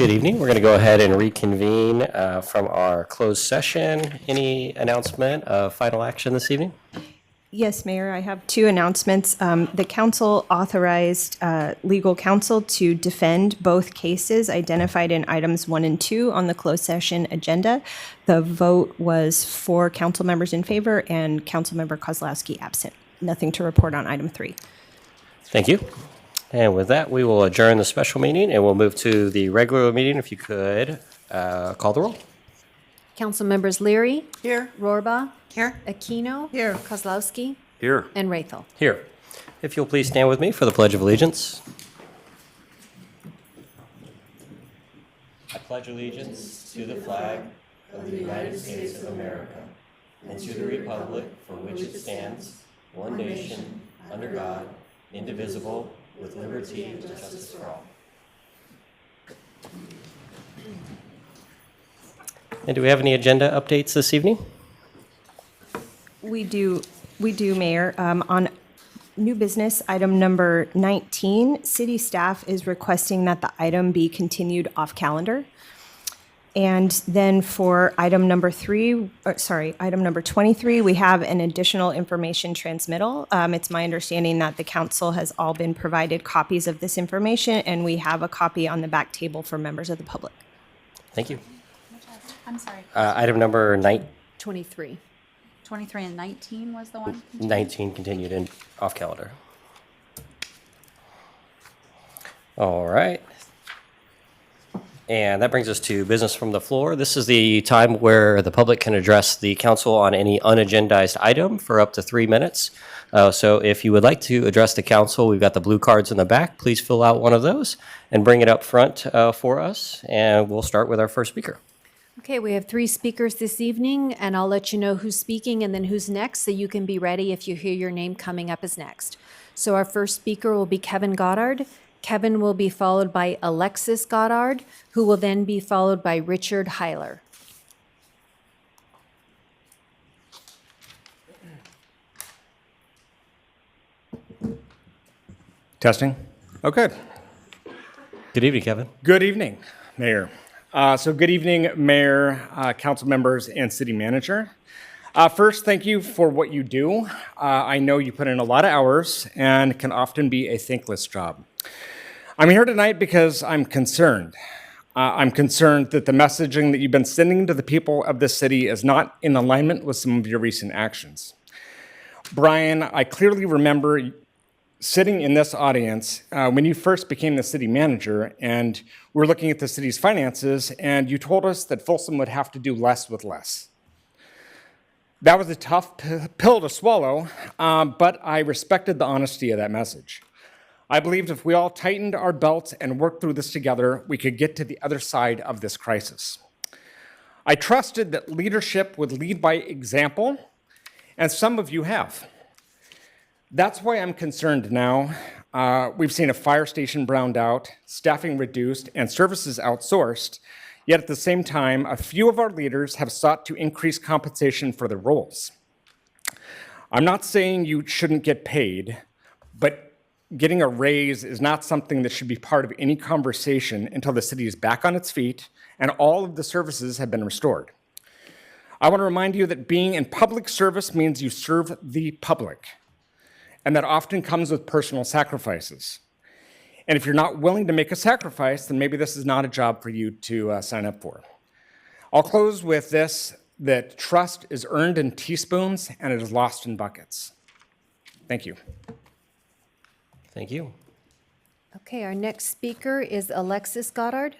Good evening. We're going to go ahead and reconvene from our closed session. Any announcement of final action this evening? Yes, Mayor, I have two announcements. The council authorized legal counsel to defend both cases identified in items 1 and 2 on the closed session agenda. The vote was 4 council members in favor and Councilmember Kozlowski absent. Nothing to report on item 3. Thank you. And with that, we will adjourn the special meeting and we'll move to the regular meeting. If you could call the roll. Council members Leary. Here. Rohrbaugh. Here. Aquino. Here. Kozlowski. Here. And Rathel. Here. If you'll please stand with me for the Pledge of Allegiance. I pledge allegiance to the flag of the United States of America and to the republic for which it stands, one nation, under God, indivisible, with liberty and justice for all. And do we have any agenda updates this evening? We do, Mayor. On new business, item number 19, city staff is requesting that the item be continued off calendar. And then for item number 23, we have an additional information transmittal. It's my understanding that the council has all been provided copies of this information, and we have a copy on the back table for members of the public. Thank you. I'm sorry. Item number 23. 23 and 19 was the one? 19 continued in off calendar. All right. And that brings us to business from the floor. This is the time where the public can address the council on any unagendized item for up to 3 minutes. So if you would like to address the council, we've got the blue cards in the back. Please fill out one of those and bring it up front for us. And we'll start with our first speaker. Okay, we have 3 speakers this evening, and I'll let you know who's speaking and then who's next, so you can be ready if you hear your name coming up as next. So our first speaker will be Kevin Goddard. Kevin will be followed by Alexis Goddard, who will then be followed by Richard Heiler. Testing. Okay. Good evening, Kevin. Good evening, Mayor. So good evening, Mayor, council members, and city manager. First, thank you for what you do. I know you put in a lot of hours and can often be a thankless job. I'm here tonight because I'm concerned. I'm concerned that the messaging that you've been sending to the people of this city is not in alignment with some of your recent actions. Brian, I clearly remember sitting in this audience when you first became the city manager, and we're looking at the city's finances, and you told us that Folsom would have to do less with less. That was a tough pill to swallow, but I respected the honesty of that message. I believed if we all tightened our belts and worked through this together, we could get to the other side of this crisis. I trusted that leadership would lead by example, and some of you have. That's why I'm concerned now. We've seen a fire station browned out, staffing reduced, and services outsourced, yet at the same time, a few of our leaders have sought to increase compensation for their roles. I'm not saying you shouldn't get paid, but getting a raise is not something that should be part of any conversation until the city is back on its feet and all of the services have been restored. I want to remind you that being in public service means you serve the public, and that often comes with personal sacrifices. And if you're not willing to make a sacrifice, then maybe this is not a job for you to sign up for. I'll close with this, that trust is earned in teaspoons and it is lost in buckets. Thank you. Thank you. Okay, our next speaker is Alexis Goddard.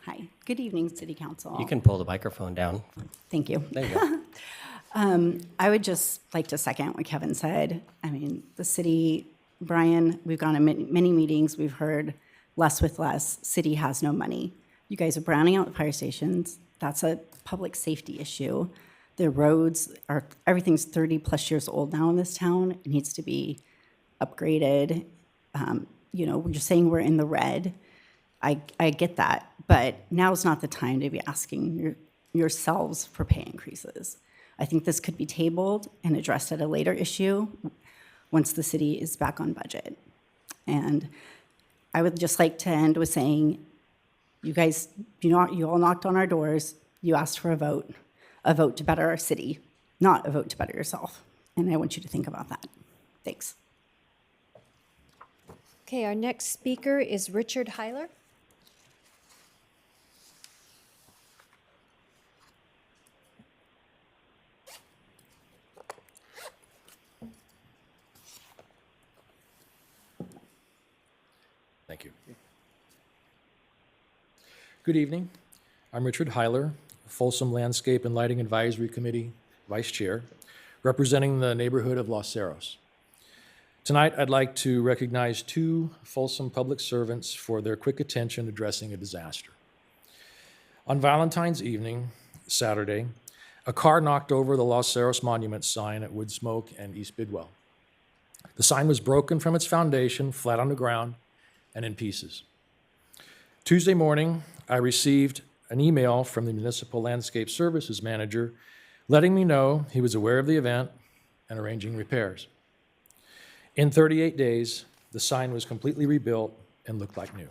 Hi. Good evening, City Council. You can pull the microphone down. Thank you. There you go. I would just like to second what Kevin said. I mean, the city, Brian, we've gone to many meetings. We've heard less with less. City has no money. You guys are browning out the fire stations. That's a public safety issue. The roads are, everything's 30 plus years old now in this town. It needs to be upgraded. You're saying we're in the red. I get that, but now's not the time to be asking yourselves for pay increases. I think this could be tabled and addressed at a later issue once the city is back on budget. And I would just like to end with saying, you guys, you all knocked on our doors. You asked for a vote to better our city, not a vote to better yourself. And I want you to think about that. Thanks. Okay, our next speaker is Richard Heiler. Thank you. Good evening. I'm Richard Heiler, Folsom Landscape and Lighting Advisory Committee Vice Chair, representing the neighborhood of Los Cerros. Tonight, I'd like to recognize two Folsom public servants for their quick attention addressing a disaster. On Valentine's evening, Saturday, a car knocked over the Los Cerros Monument sign at Woodsmoke and East Bidwell. The sign was broken from its foundation, flat on the ground, and in pieces. Tuesday morning, I received an email from the Municipal Landscape Services Manager letting me know he was aware of the event and arranging repairs. In 38 days, the sign was completely rebuilt and looked like new.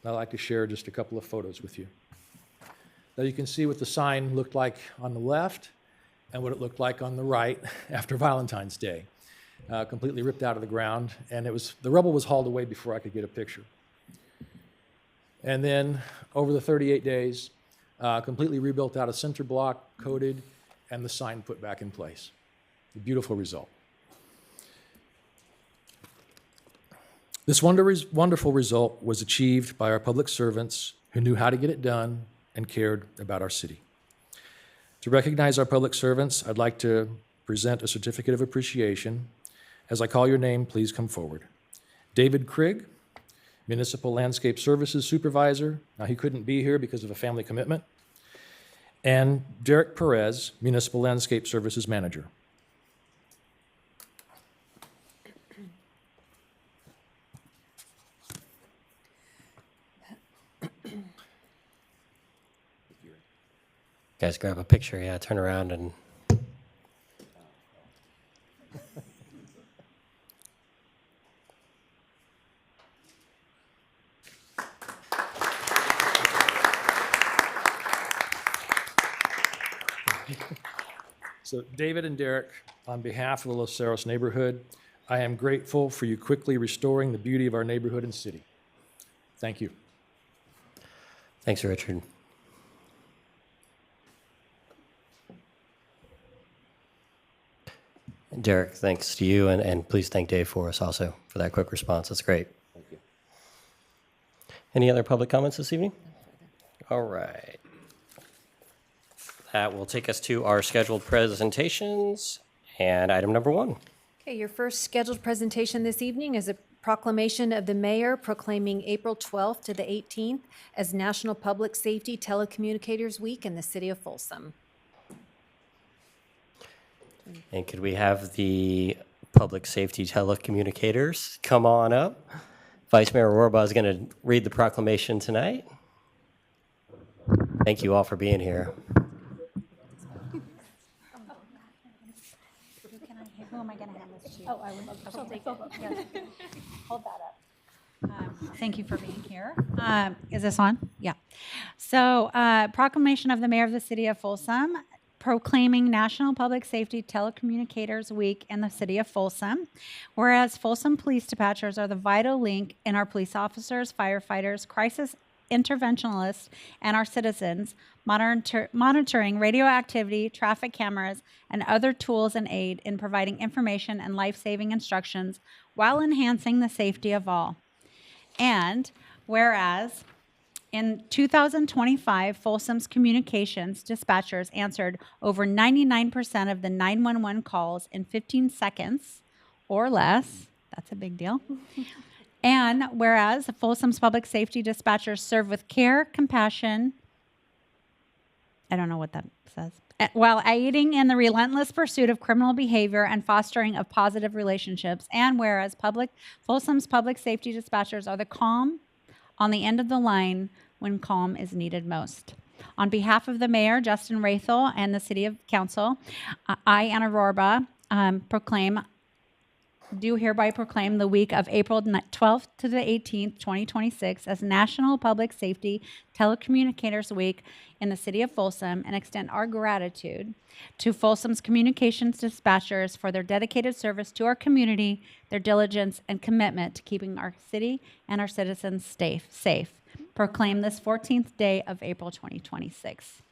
I'd like to share just a couple of photos with you. Now you can see what the sign looked like on the left and what it looked like on the right after Valentine's Day. Completely ripped out of the ground, and the rubble was hauled away before I could get a picture. And then over the 38 days, completely rebuilt out of center block, coated, and the sign put back in place. A beautiful result. This wonderful result was achieved by our public servants who knew how to get it done and cared about our city. To recognize our public servants, I'd like to present a certificate of appreciation. As I call your name, please come forward. David Krigg, Municipal Landscape Services Supervisor. Now, he couldn't be here because of a family commitment. And Derek Perez, Municipal Landscape Services Manager. Guys, grab a picture. Yeah, turn around and. So David and Derek, on behalf of the Los Cerros neighborhood, I am grateful for you quickly restoring the beauty of our neighborhood and city. Thank you. Thanks, Richard. Derek, thanks to you, and please thank Dave for us also for that quick response. That's great. Thank you. Any other public comments this evening? All right. That will take us to our scheduled presentations, and item number 1. Okay, your first scheduled presentation this evening is a proclamation of the mayor proclaiming April 12th to the 18th as National Public Safety Telecommunicators Week in the city of Folsom. And could we have the public safety telecommunicators come on up? Vice Mayor Rohrbaugh is going to read the proclamation tonight. Thank you all for being here. Who am I going to hand this to? Oh, I will take it. Yes. Hold that up. Thank you for being here. Is this on? Yeah. So, proclamation of the mayor of the city of Folsom proclaiming National Public Safety Telecommunicators Week in the city of Folsom. Whereas Folsom police dispatchers are the vital link in our police officers, firefighters, crisis interventionalists, and our citizens, monitoring radioactivity, traffic cameras, and other tools and aid in providing information and life-saving instructions while enhancing the safety of all. And whereas in 2025, Folsom's communications dispatchers answered over 99% of the 911 calls in 15 seconds or less. That's a big deal. And whereas Folsom's public safety dispatchers serve with care, compassion, I don't know what that says, while aiding in the relentless pursuit of criminal behavior and fostering of positive relationships. And whereas Folsom's public safety dispatchers are the calm on the end of the line when calm is needed most. On behalf of the mayor, Justin Rathel, and the city of council, I, Anna Rorba, do hereby proclaim the week of April 12th to the 18th, 2026 as National Public Safety Telecommunicators Week in the city of Folsom, and extend our gratitude to Folsom's communications dispatchers for their dedicated service to our community, their diligence and commitment to keeping our city and our citizens safe. Proclaim this 14th day of April 2026.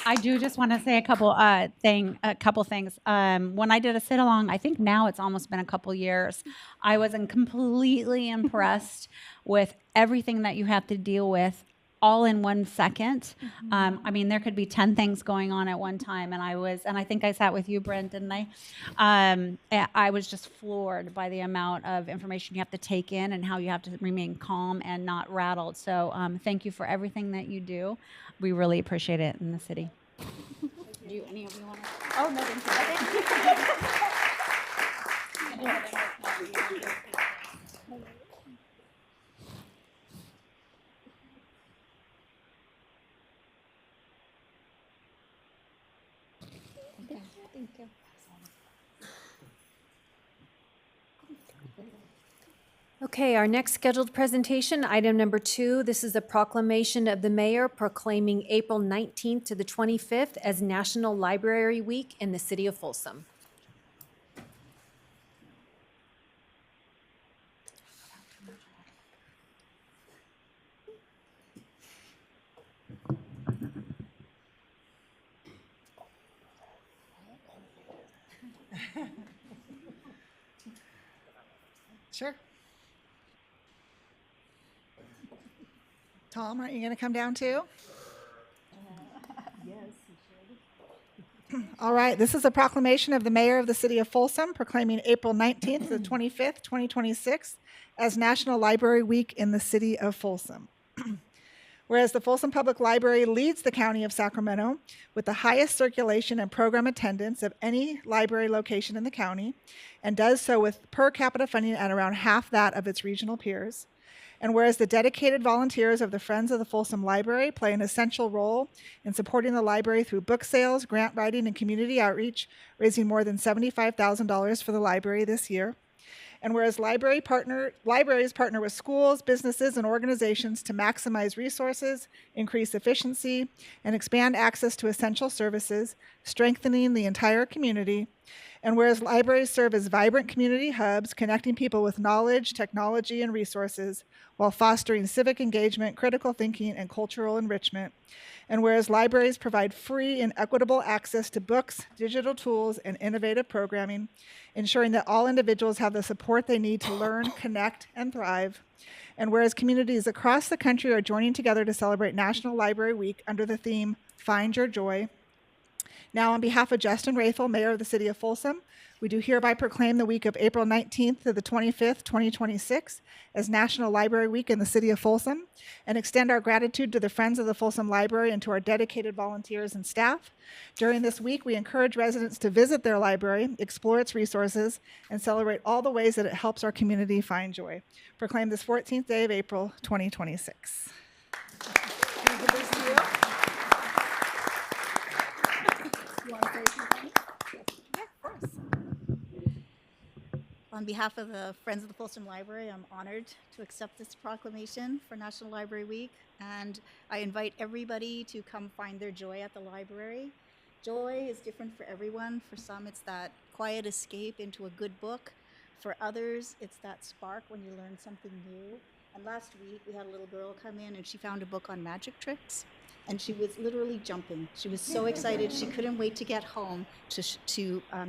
I do just want to say a couple things. When I did a sit along, I think now it's almost been a couple years. I was completely impressed with everything that you have to deal with, all in 1 second. I mean, there could be 10 things going on at one time, and I think I sat with you, Brent, didn't I? I was just floored by the amount of information you have to take in and how you have to remain calm and not rattled. So, thank you for everything that you do. We really appreciate it in the city. Do any of you want to? Oh, no, thank you. Okay, our next scheduled presentation, item number 2. This is a proclamation of the mayor proclaiming April 19th to the 25th as National Library Week in the city of Folsom. Sure. Tom, aren't you going to come down too? Yes, he should. All right, this is a proclamation of the mayor of the city of Folsom proclaiming April 19th to the 25th, 2026 as National Library Week in the city of Folsom. Whereas the Folsom Public Library leads the county of Sacramento with the highest circulation and program attendance of any library location in the county, and does so with per capita funding at around half that of its regional peers. And whereas the dedicated volunteers of the Friends of the Folsom Library play an essential role in supporting the library through book sales, grant writing, and community outreach, raising more than $75,000 for the library this year. And whereas libraries partner with schools, businesses, and organizations to maximize resources, increase efficiency, and expand access to essential services, strengthening the entire community. And whereas libraries serve as vibrant community hubs, connecting people with knowledge, technology, and resources, while fostering civic engagement, critical thinking, and cultural enrichment. And whereas libraries provide free and equitable access to books, digital tools, and innovative programming, ensuring that all individuals have the support they need to learn, connect, and thrive. And whereas communities across the country are joining together to celebrate National Library Week under the theme, Find Your Joy. Now, on behalf of Justin Rathel, Mayor of the City of Folsom, we do hereby proclaim the week of April 19th to the 25th, 2026 as National Library Week in the City of Folsom, and extend our gratitude to the Friends of the Folsom Library and to our dedicated volunteers and staff. During this week, we encourage residents to visit their library, explore its resources, and celebrate all the ways that it helps our community find joy. Proclaim this 14th day of April, 2026. Can I give this to you? You want to say something? Yeah, of course. On behalf of the Friends of the Folsom Library, I'm honored to accept this proclamation for National Library Week, and I invite everybody to come find their joy at the library. Joy is different for everyone. For some, it's that quiet escape into a good book. For others, it's that spark when you learn something new. And last week, we had a little girl come in, and she found a book on magic tricks. And she was literally jumping. She was so excited. She couldn't wait to get home to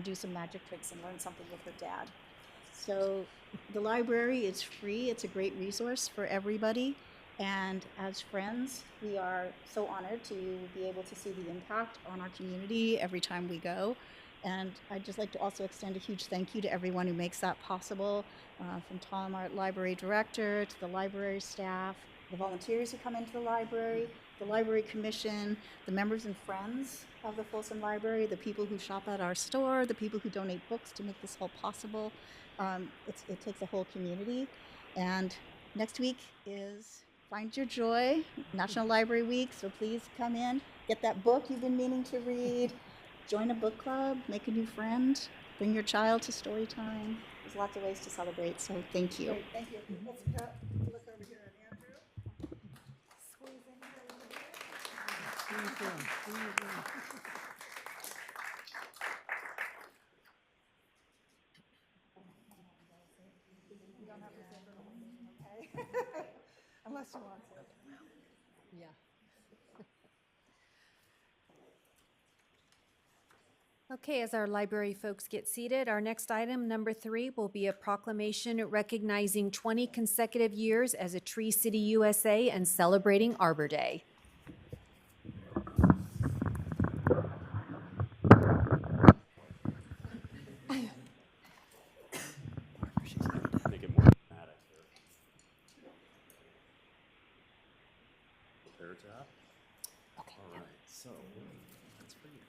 do some magic tricks and learn something with her dad. So the library is free. It's a great resource for everybody. And as friends, we are so honored to be able to see the impact on our community every time we go. And I'd just like to also extend a huge thank you to everyone who makes that possible, from Tom, our library director, to the library staff, the volunteers who come into the library commission, the members and friends of the Folsom Library, the people who shop at our store, the people who donate books to make this all possible. It takes a whole community. And next week is Find Your Joy, National Library Week. So please come in, get that book you've been meaning to read, join a book club, make a new friend, bring your child to story time. There's lots of ways to celebrate. So thank you. Great, thank you. Let's look over here at Andrew. Squeeze in here a little bit. You don't have to say for me, okay? Unless you want to. Yeah. Okay, as our library folks get seated, our next item, number 3, will be a proclamation recognizing 20 consecutive years as a Tree City, USA, and celebrating Arbor Day. Make it more dramatic here. Prepare to have? Okay. All right, so that's pretty good.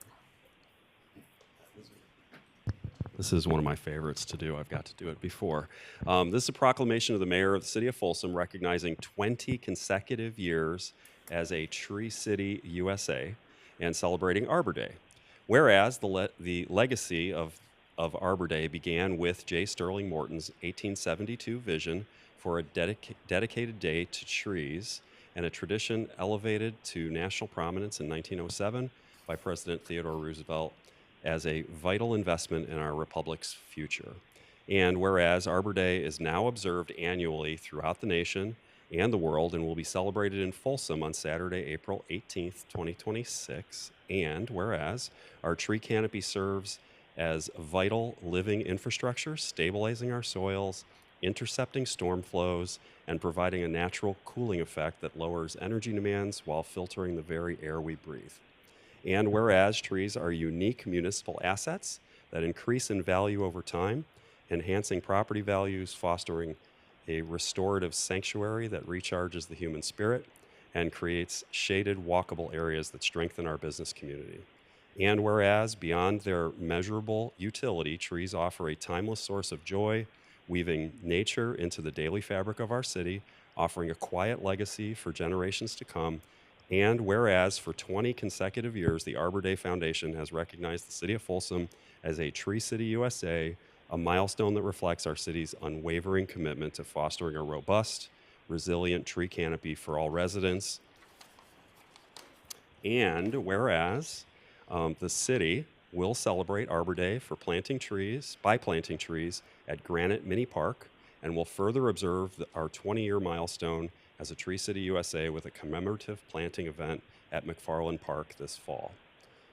This is one of my favorites to do. I've got to do it before. This is a proclamation of the mayor of the city of Folsom recognizing 20 consecutive years as a Tree City, USA, and celebrating Arbor Day. Whereas the legacy of Arbor Day began with J. Sterling Morton's 1872 vision for a dedicated day to trees, and a tradition elevated to national prominence in 1907 by President Theodore Roosevelt as a vital investment in our republic's future. And whereas Arbor Day is now observed annually throughout the nation and the world and will be celebrated in Folsom on Saturday, April 18th, 2026, and whereas our tree canopy serves as vital living infrastructure, stabilizing our soils, intercepting storm flows, and providing a natural cooling effect that lowers energy demands while filtering the very air we breathe. And whereas trees are unique municipal assets that increase in value over time, enhancing property values, fostering a restorative sanctuary that recharges the human spirit, and creates shaded, walkable areas that strengthen our business community. And whereas, beyond their measurable utility, trees offer a timeless source of joy, weaving nature into the daily fabric of our city, offering a quiet legacy for generations to come. And whereas, for 20 consecutive years, the Arbor Day Foundation has recognized the city of Folsom as a Tree City, USA, a milestone that reflects our city's unwavering commitment to fostering a robust, resilient tree canopy for all residents. And whereas the city will celebrate Arbor Day by planting trees at Granite Mini Park, and will further observe our 20-year milestone as a Tree City, USA, with a commemorative planting event at McFarland Park this fall.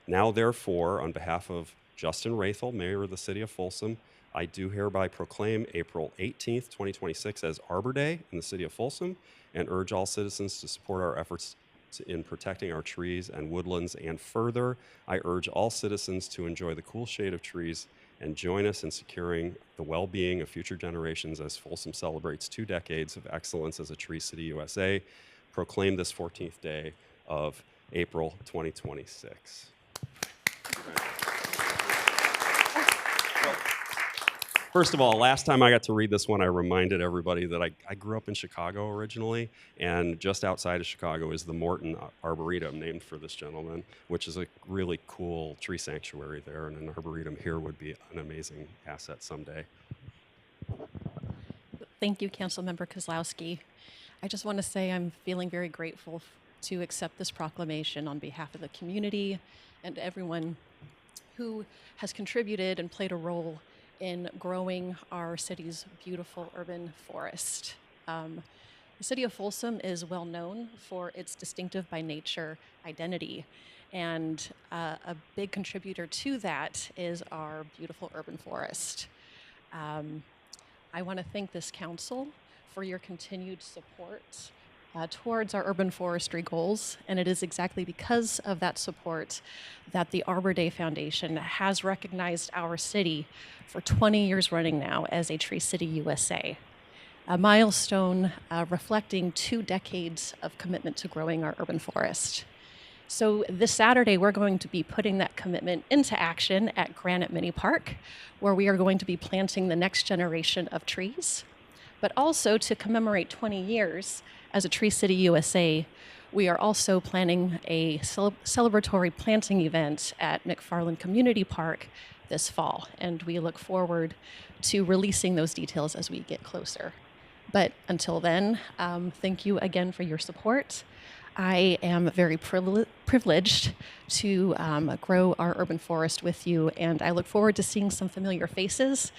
Now, therefore, on behalf of Justin Rathel, Mayor of the City of Folsom, I do hereby proclaim April 18th, 2026 as Arbor Day in the City of Folsom, and urge all citizens to support our efforts in protecting our trees and woodlands. And further, I urge all citizens to enjoy the cool shade of trees and join us in securing the well-being of future generations as Folsom celebrates 2 decades of excellence as a Tree City, USA. Proclaim this 14th day of April 2026. First of all, last time I got to read this one, I reminded everybody that I grew up in Chicago originally, and just outside of Chicago is the Morton Arboretum, named for this gentleman, which is a really cool tree sanctuary there, and an arboretum here would be an amazing asset someday. Thank you, Councilmember Kozlowski. I just want to say I'm feeling very grateful to accept this proclamation on behalf of the community and everyone who has contributed and played a role in growing our city's beautiful urban forest. The city of Folsom is well known for its distinctive by nature identity, and a big contributor to that is our beautiful urban forest. I want to thank this council for your continued support towards our urban forestry goals, and it is exactly because of that support that the Arbor Day Foundation has recognized our city for 20 years running now as a Tree City, USA, a milestone reflecting 2 decades of commitment to growing our urban forest. So this Saturday, we're going to be putting that commitment into action at Granite Mini Park, where we are going to be planting the next generation of trees. But also to commemorate 20 years as a Tree City USA, we are also planning a celebratory planting event at McFarland Community Park this fall, and we look forward to releasing those details as we get closer. But until then, thank you again for your support. I am very privileged to grow our urban forest with you, and I look forward to seeing some familiar faces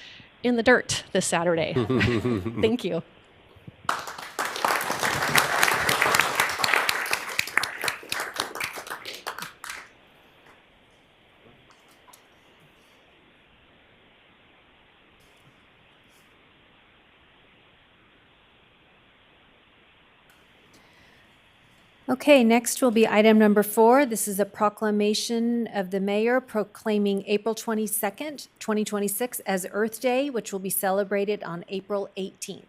in the dirt this Saturday. Thank you. Okay, next will be item number 4. This is a proclamation of the mayor proclaiming April 22nd, 2026 as Earth Day, which will be celebrated on April 18th.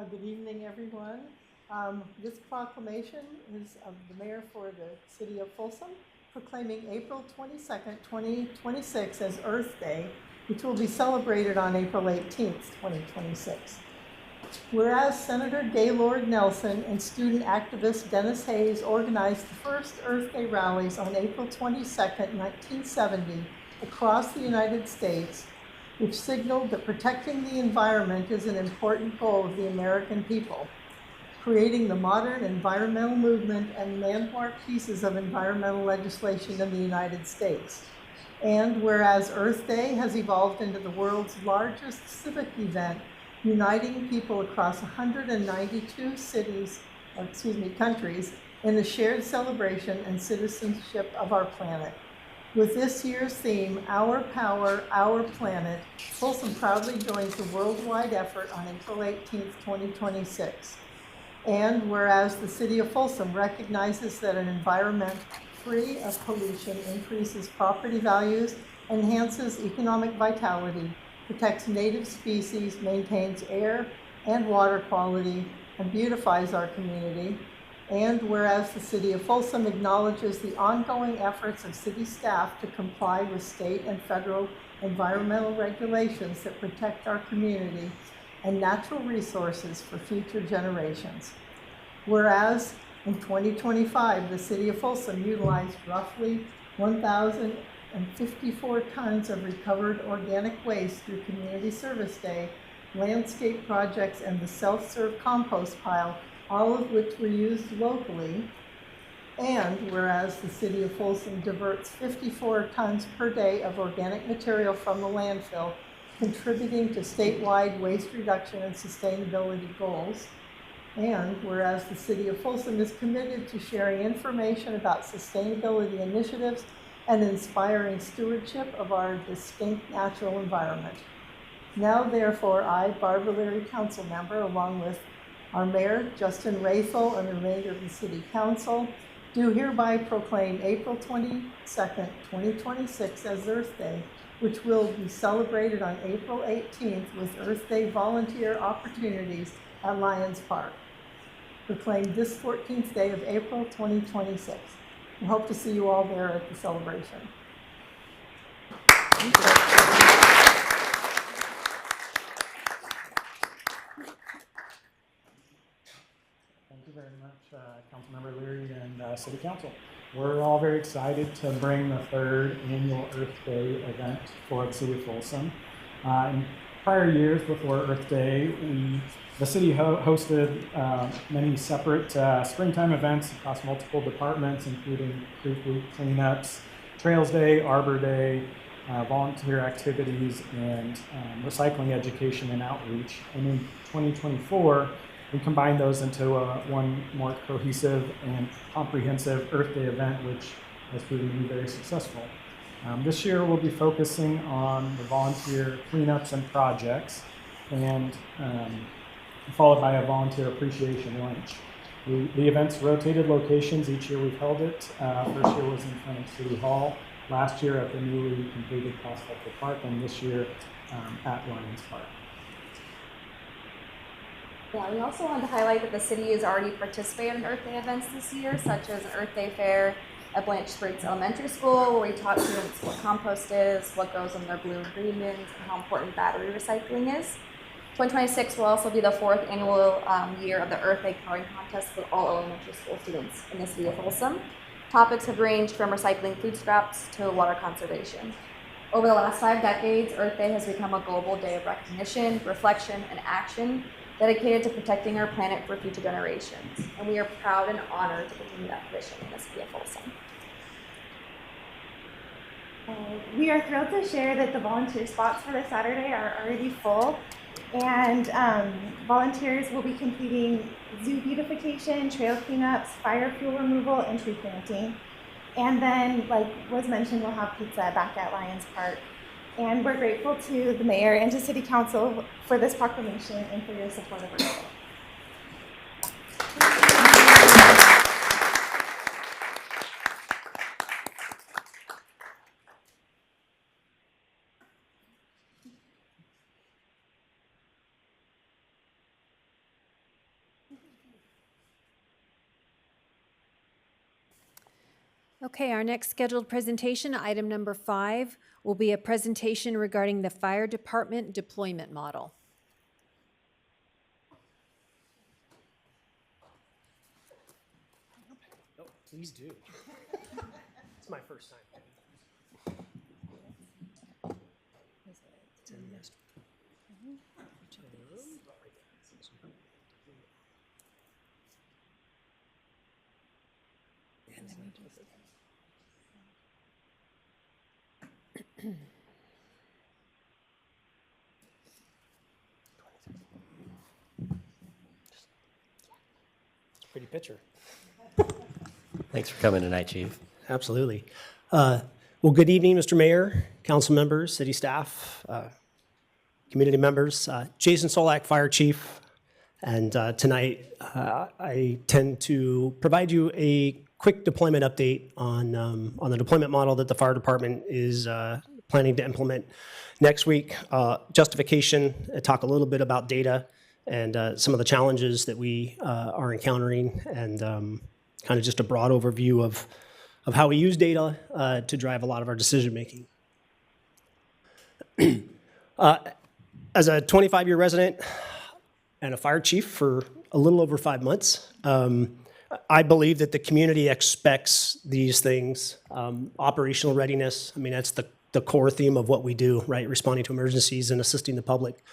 Good evening, everyone. This proclamation is of the mayor for the city of Folsom, proclaiming April 22nd, 2026 as Earth Day, which will be celebrated on April 18th, 2026. Whereas Senator Gaylord Nelson and student activist Dennis Hayes organized the first Earth Day rallies on April 22nd, 1970 across the United States, which signaled that protecting the environment is an important goal of the American people, creating the modern environmental movement and landmark pieces of environmental legislation in the United States. And whereas Earth Day has evolved into the world's largest civic event, uniting people across 192 countries in the shared celebration and citizenship of our planet. With this year's theme, Our Power, Our Planet, Folsom proudly joins the worldwide effort on April 18th, 2026. And whereas the city of Folsom recognizes that an environment free of pollution increases property values, enhances economic vitality, protects native species, maintains air and water quality, and beautifies our community. And whereas the city of Folsom acknowledges the ongoing efforts of city staff to comply with state and federal environmental regulations that protect our community and natural resources for future generations. Whereas in 2025, the city of Folsom utilized roughly 1,054 tons of recovered organic waste through Community Service Day, landscape projects, and the self-serve compost pile, all of which were used locally. And whereas the city of Folsom diverts 54 tons per day of organic material from the landfill, contributing to statewide waste reduction and sustainability goals. And whereas the city of Folsom is committed to sharing information about sustainability initiatives and inspiring stewardship of our distinct natural environment. Now, therefore, I, Barbara Leary, council member, along with our mayor, Justin Rathel, and the remainder of the city council, do hereby proclaim April 22nd, 2026 as Earth Day, which will be celebrated on April 18th with Earth Day volunteer opportunities at Lions Park. Proclaim this 14th day of April 2026. We hope to see you all there at the celebration. Thank you. Thank you very much, Councilmember Leary and City Council. We're all very excited to bring the third annual Earth Day event for the City of Folsom. In prior years before Earth Day, the city hosted many separate springtime events across multiple departments, including Creek Week cleanups, Trails Day, Arbor Day, volunteer activities, and recycling education and outreach. And in 2024, we combined those into one more cohesive and comprehensive Earth Day event, which has proven to be very successful. This year, we'll be focusing on the volunteer cleanups and projects, and followed by a volunteer appreciation lunch. The event's rotated locations. Each year we've held it. First year was in front of City Hall. Last year at the newly completed Prospector Park, and this year at Lions Park. Yeah, we also wanted to highlight that the city has already participated in Earth Day events this year, such as an Earth Day fair at Blanche Spriggs Elementary School, where we taught students what compost is, what goes in their blue and green bins, and how important battery recycling is. 2026 will also be the 4th annual year of the Earth Day coloring contest for all elementary school students in the city of Folsom. Topics have ranged from recycling food scraps to water conservation. Over the last 5 decades, Earth Day has become a global day of recognition, reflection, and action dedicated to protecting our planet for future generations. And we are proud and honored to continue that tradition in the city of Folsom. We are thrilled to share that the volunteer spots for this Saturday are already full, and volunteers will be completing zoo beautification, trail cleanups, fire fuel removal, and tree planting. And then, like was mentioned, we'll have pizza back at Lions Park. And we're grateful to the mayor and to City Council for this proclamation and for your support of Earth Day. Okay, our next scheduled presentation, item number 5, will be a presentation regarding the fire department deployment model. Oh, please do. It's my first time. Pretty picture. Thanks for coming tonight, Chief. Absolutely. Well, good evening, Mr. Mayor, council members, city staff, community members. Jason Solak, Fire Chief, and tonight I tend to provide you a quick deployment update on the deployment model that the fire department is planning to implement next week. Justification, talk a little bit about data and some of the challenges that we are encountering, and kind of just a broad overview of how we use data to drive a lot of our decision making. As a 25-year resident and a fire chief for a little over 5 months, I believe that the community expects these things. Operational readiness, I mean, that's the core theme of what we do, right? Responding to emergencies and assisting the public.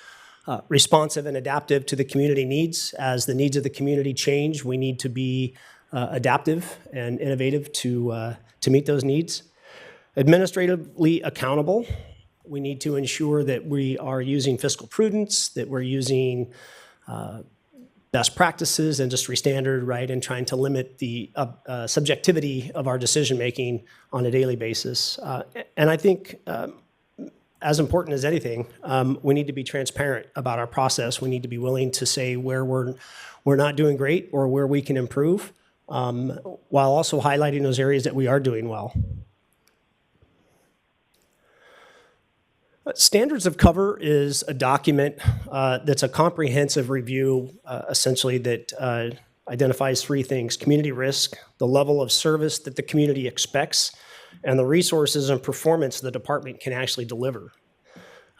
Responsive and adaptive to the community needs. As the needs of the community change, we need to be adaptive and innovative to meet those needs. Administratively accountable. We need to ensure that we are using fiscal prudence, that we're using best practices, industry standard, right, and trying to limit the subjectivity of our decision making on a daily basis. And I think as important as anything, we need to be transparent about our process. We need to be willing to say where we're not doing great or where we can improve, while also highlighting those areas that we are doing well. Standards of Cover is a document that's a comprehensive review, essentially, that identifies 3 things: community risk, the level of service that the community expects, and the resources and performance the department can actually deliver.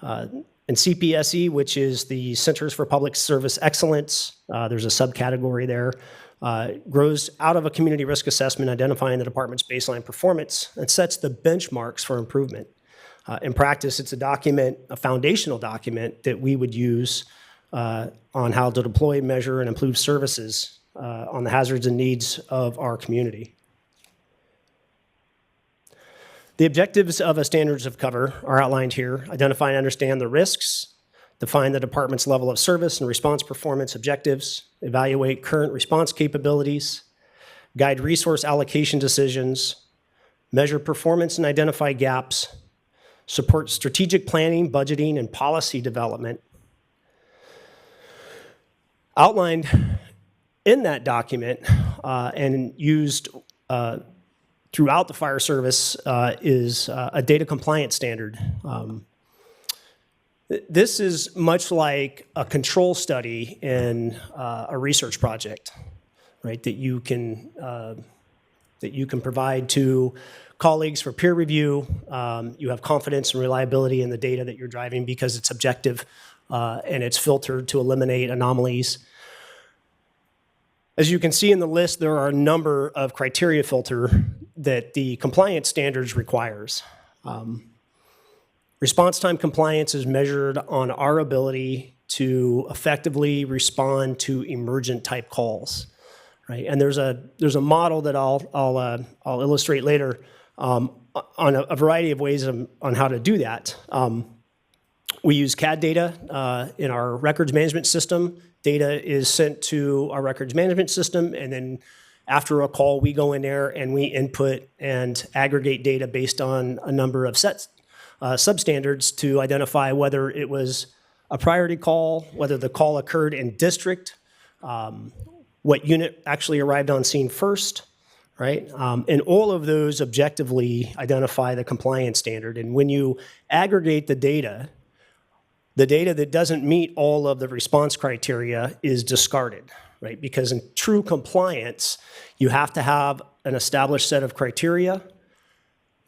And CPSE, which is the Centers for Public Service Excellence, there's a subcategory there, grows out of a community risk assessment identifying the department's baseline performance and sets the benchmarks for improvement. In practice, it's a document, a foundational document that we would use on how to deploy, measure, and improve services on the hazards and needs of our community. The objectives of a Standards of Cover are outlined here: identify and understand the risks, define the department's level of service and response performance objectives, evaluate current response capabilities, guide resource allocation decisions, measure performance and identify gaps, support strategic planning, budgeting, and policy development. Outlined in that document and used throughout the fire service is a data compliance standard. This is much like a control study in a research project, right? That you can provide to colleagues for peer review. You have confidence and reliability in the data that you're driving because it's objective and it's filtered to eliminate anomalies. As you can see in the list, there are a number of criteria filter that the compliance standards requires. Response time compliance is measured on our ability to effectively respond to emergent type calls, right? And there's a model that I'll illustrate later on a variety of ways on how to do that. We use CAD data in our records management system. Data is sent to our records management system, and then after a call, we go in there and we input and aggregate data based on a number of substandards to identify whether it was a priority call, whether the call occurred in district, what unit actually arrived on scene first, right? And all of those objectively identify the compliance standard. And when you aggregate the data that doesn't meet all of the response criteria is discarded, right? Because in true compliance, you have to have an established set of criteria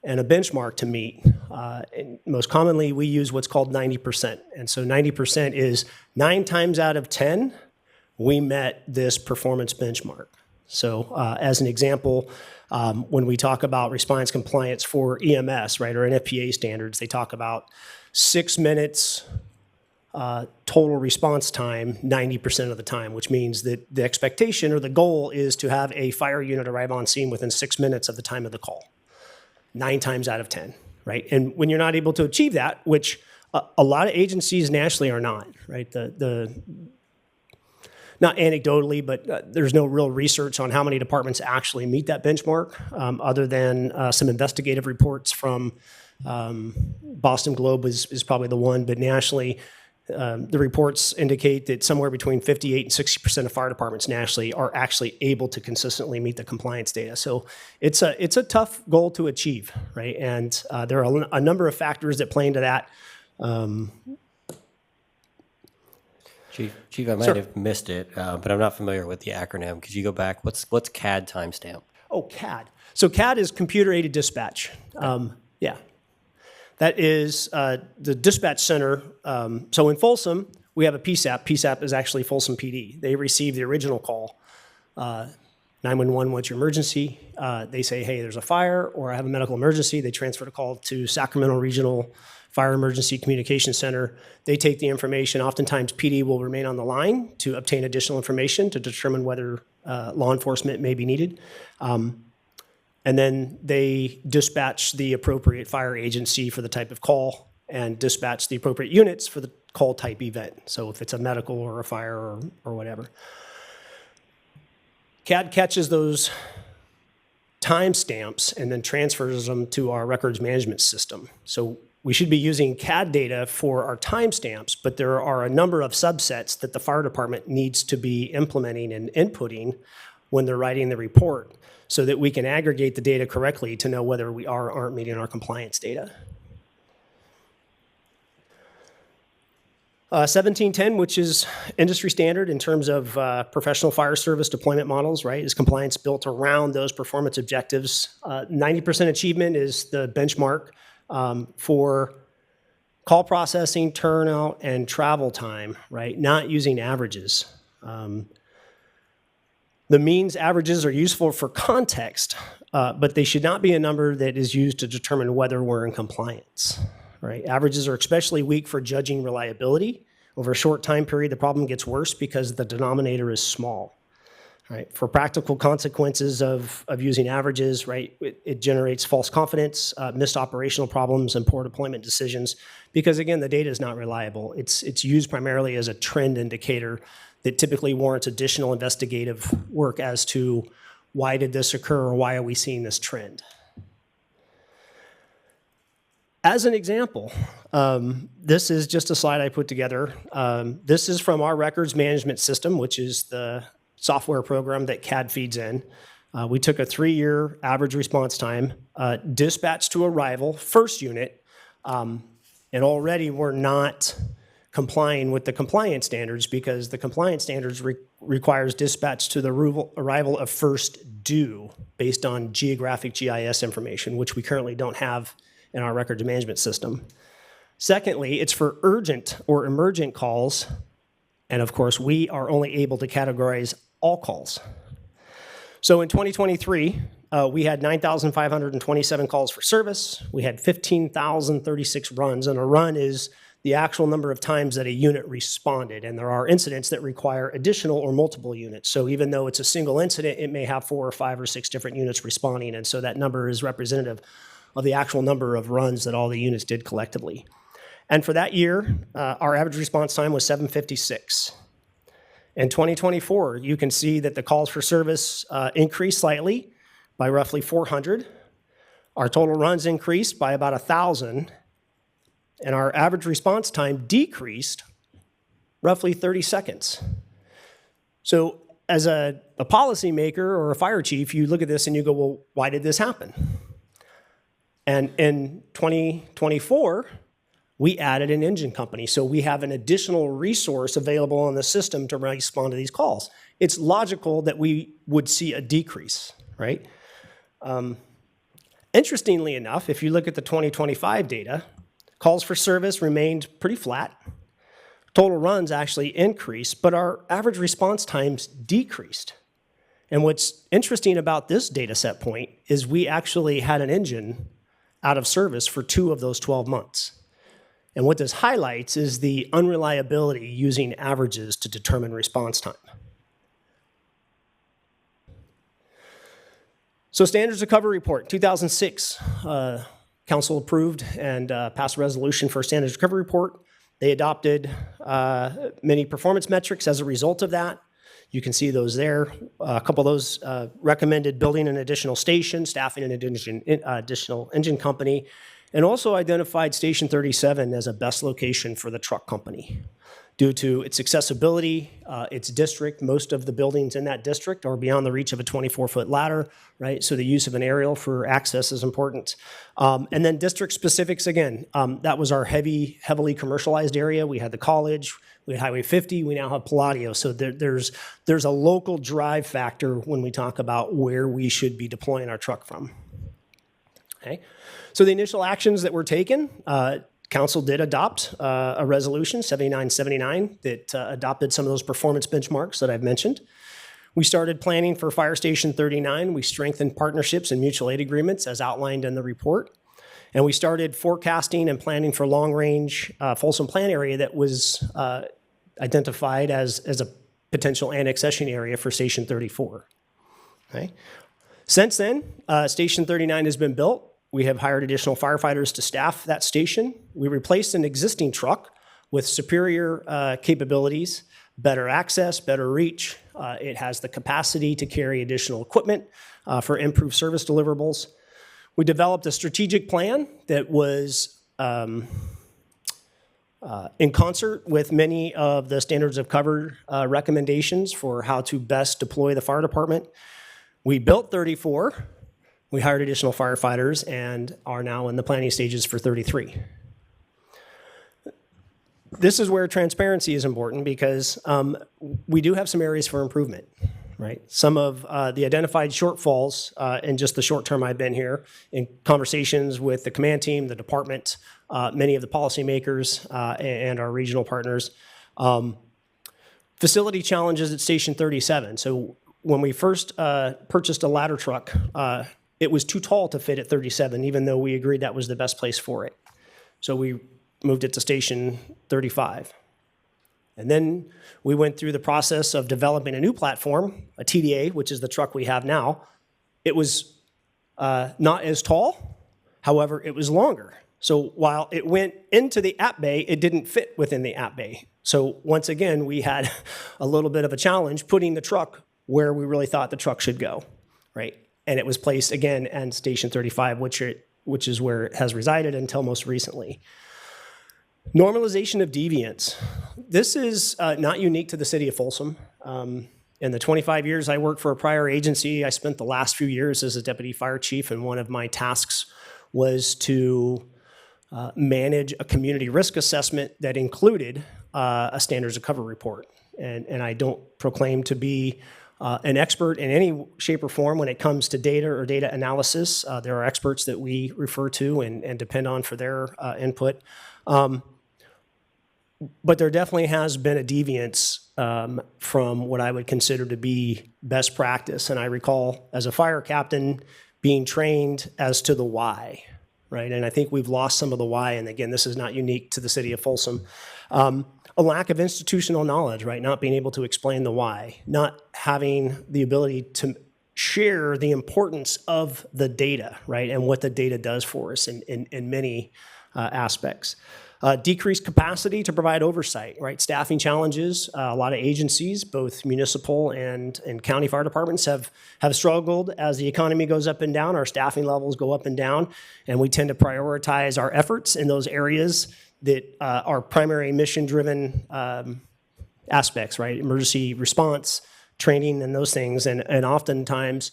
and a benchmark to meet. And most commonly, we use what's called 90%. And so 90% is 9 times out of 10, we met this performance benchmark. So as an example, when we talk about response compliance for EMS, right, or NFPA standards, they talk about 6 minutes total response time 90% of the time, which means that the expectation or the goal is to have a fire unit arrive on scene within 6 minutes of the time of the call. 9 times out of 10, right? And when you're not able to achieve that, which a lot of agencies nationally are not, right? Not anecdotally, but there's no real research on how many departments actually meet that benchmark, other than some investigative reports from Boston Globe is probably the one, but nationally, the reports indicate that somewhere between 58 and 60% of fire departments nationally are actually able to consistently meet the compliance data. So it's a tough goal to achieve, right? And there are a number of factors that play into that. Chief, I might have missed it, but I'm not familiar with the acronym. Could you go back? What's CAD timestamp? Oh, CAD. So CAD is computer-aided dispatch. Yeah. That is the dispatch center. So in Folsom, we have a PSAP. PSAP is actually Folsom PD. They receive the original call. 911, what's your emergency? They say, hey, there's a fire, or I have a medical emergency. They transfer the call to Sacramento Regional Fire Emergency Communication Center. They take the information. Oftentimes, PD will remain on the line to obtain additional information to determine whether law enforcement may be needed. And then they dispatch the appropriate fire agency for the type of call and dispatch the appropriate units for the call type event. So if it's a medical or a fire or whatever. CAD catches those timestamps and then transfers them to our records management system. So we should be using CAD data for our timestamps, but there are a number of subsets that the fire department needs to be implementing and inputting when they're writing the report, so that we can aggregate the data correctly to know whether we are or aren't meeting our compliance data. 1710, which is industry standard in terms of professional fire service deployment models, right, is compliance built around those performance objectives. 90% achievement is the benchmark for call processing, turnout, and travel time, right, not using averages. The means averages are useful for context, but they should not be a number that is used to determine whether we're in compliance, right? Averages are especially weak for judging reliability. Over a short time period, the problem gets worse because the denominator is small, right? For practical consequences of using averages, right, it generates false confidence, missed operational problems, and poor deployment decisions because, again, the data is not reliable. It's used primarily as a trend indicator that typically warrants additional investigative work as to why did this occur or why are we seeing this trend. As an example, this is just a slide I put together. This is from our records management system, which is the software program that CAD feeds in. We took a 3-year average response time, dispatch to arrival, first unit, and already we're not complying with the compliance standards because the compliance standards requires dispatch to the arrival of first due based on geographic GIS information, which we currently don't have in our records management system. Secondly, it's for urgent or emergent calls, and of course, we are only able to categorize all calls. So in 2023, we had 9,527 calls for service. We had 15,036 runs, and a run is the actual number of times that a unit responded. And there are incidents that require additional or multiple units. So even though it's a single incident, it may have 4 or 5 or 6 different units responding. And so that number is representative of the actual number of runs that all the units did collectively. And for that year, our average response time was 756. In 2024, you can see that the calls for service increased slightly by roughly 400. Our total runs increased by about 1,000. And our average response time decreased roughly 30 seconds. So as a policymaker or a fire chief, you look at this and you go, well, why did this happen? And in 2024, we added an engine company. So we have an additional resource available on the system to respond to these calls. It's logical that we would see a decrease, right? Interestingly enough, if you look at the 2025 data, calls for service remained pretty flat. Total runs actually increased, but our average response times decreased. And what's interesting about this data set point is we actually had an engine out of service for 2 of those 12 months. And what this highlights is the unreliability using averages to determine response time. So standards of cover report, 2006, Council approved and passed a resolution for a standards of cover report. They adopted many performance metrics as a result of that. You can see those there. A couple of those recommended building an additional station, staffing an additional engine company, and also identified Station 37 as a best location for the truck company. Due to its accessibility, its district, most of the buildings in that district are beyond the reach of a 24-foot ladder, right? So the use of an aerial for access is important. And then district specifics, again, that was our heavily commercialized area. We had the college, we had Highway 50, we now have Palladio. So there's a local drive factor when we talk about where we should be deploying our truck from. Okay. So the initial actions that were taken, Council did adopt a resolution, 7979, that adopted some of those performance benchmarks that I've mentioned. We started planning for Fire Station 39. We strengthened partnerships and mutual aid agreements as outlined in the report. And we started forecasting and planning for long-range Folsom plan area that was identified as a potential annexation area for Station 34. Okay. Since then, Station 39 has been built. We have hired additional firefighters to staff that station. We replaced an existing truck with superior capabilities, better access, better reach. It has the capacity to carry additional equipment for improved service deliverables. We developed a strategic plan that was in concert with many of the standards of cover recommendations for how to best deploy the fire department. We built 34. We hired additional firefighters and are now in the planning stages for 33. This is where transparency is important because we do have some areas for improvement, right? Some of the identified shortfalls in just the short term I've been here in conversations with the command team, the department, many of the policymakers and our regional partners. Facility challenges at Station 37. So when we first purchased a ladder truck, it was too tall to fit at 37, even though we agreed that was the best place for it. So we moved it to Station 35. And then we went through the process of developing a new platform, a TDA, which is the truck we have now. It was not as tall, however, it was longer. So while it went into the app bay, it didn't fit within the app bay. So once again, we had a little bit of a challenge putting the truck where we really thought the truck should go, right? And it was placed again at Station 35, which is where it has resided until most recently. Normalization of deviance. This is not unique to the city of Folsom. In the 25 years I worked for a prior agency, I spent the last few years as a deputy fire chief, and one of my tasks was to manage a community risk assessment that included a standards of cover report. And I don't proclaim to be an expert in any shape or form when it comes to data or data analysis. There are experts that we refer to and depend on for their input. But there definitely has been a deviance from what I would consider to be best practice. And I recall as a fire captain being trained as to the why, right? And I think we've lost some of the why. And again, this is not unique to the city of Folsom. A lack of institutional knowledge, right? Not being able to explain the why, not having the ability to share the importance of the data, right? And what the data does for us in many aspects. Decreased capacity to provide oversight, right? Staffing challenges. A lot of agencies, both municipal and county fire departments have struggled as the economy goes up and down. Our staffing levels go up and down, and we tend to prioritize our efforts in those areas that are primary mission-driven aspects, right? Emergency response, training, and those things. And oftentimes,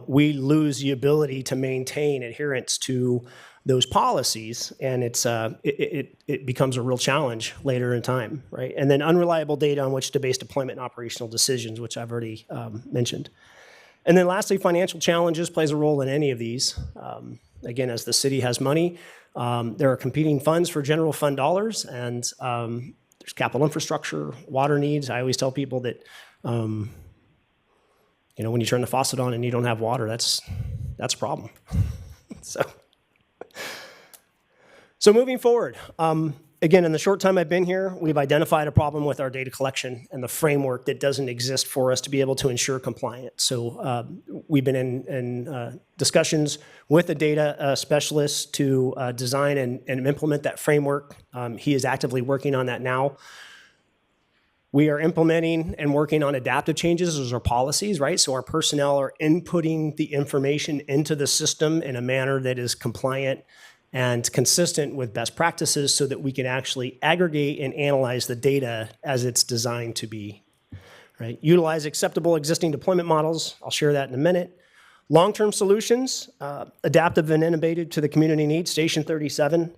we lose the ability to maintain adherence to those policies, and it becomes a real challenge later in time, right? And then unreliable data on which to base deployment and operational decisions, which I've already mentioned. And then lastly, financial challenges plays a role in any of these. Again, as the city has money, there are competing funds for general fund dollars, and there's capital infrastructure, water needs. I always tell people that, when you turn the faucet on and you don't have water, that's a problem. So moving forward, again, in the short time I've been here, we've identified a problem with our data collection and the framework that doesn't exist for us to be able to ensure compliance. So we've been in discussions with the data specialist to design and implement that framework. He is actively working on that now. We are implementing and working on adaptive changes as our policies, right? So our personnel are inputting the information into the system in a manner that is compliant and consistent with best practices so that we can actually aggregate and analyze the data as it's designed to be, right? Utilize acceptable existing deployment models. I'll share that in a minute. Long-term solutions, adaptive and innovative to the community needs, Station 37.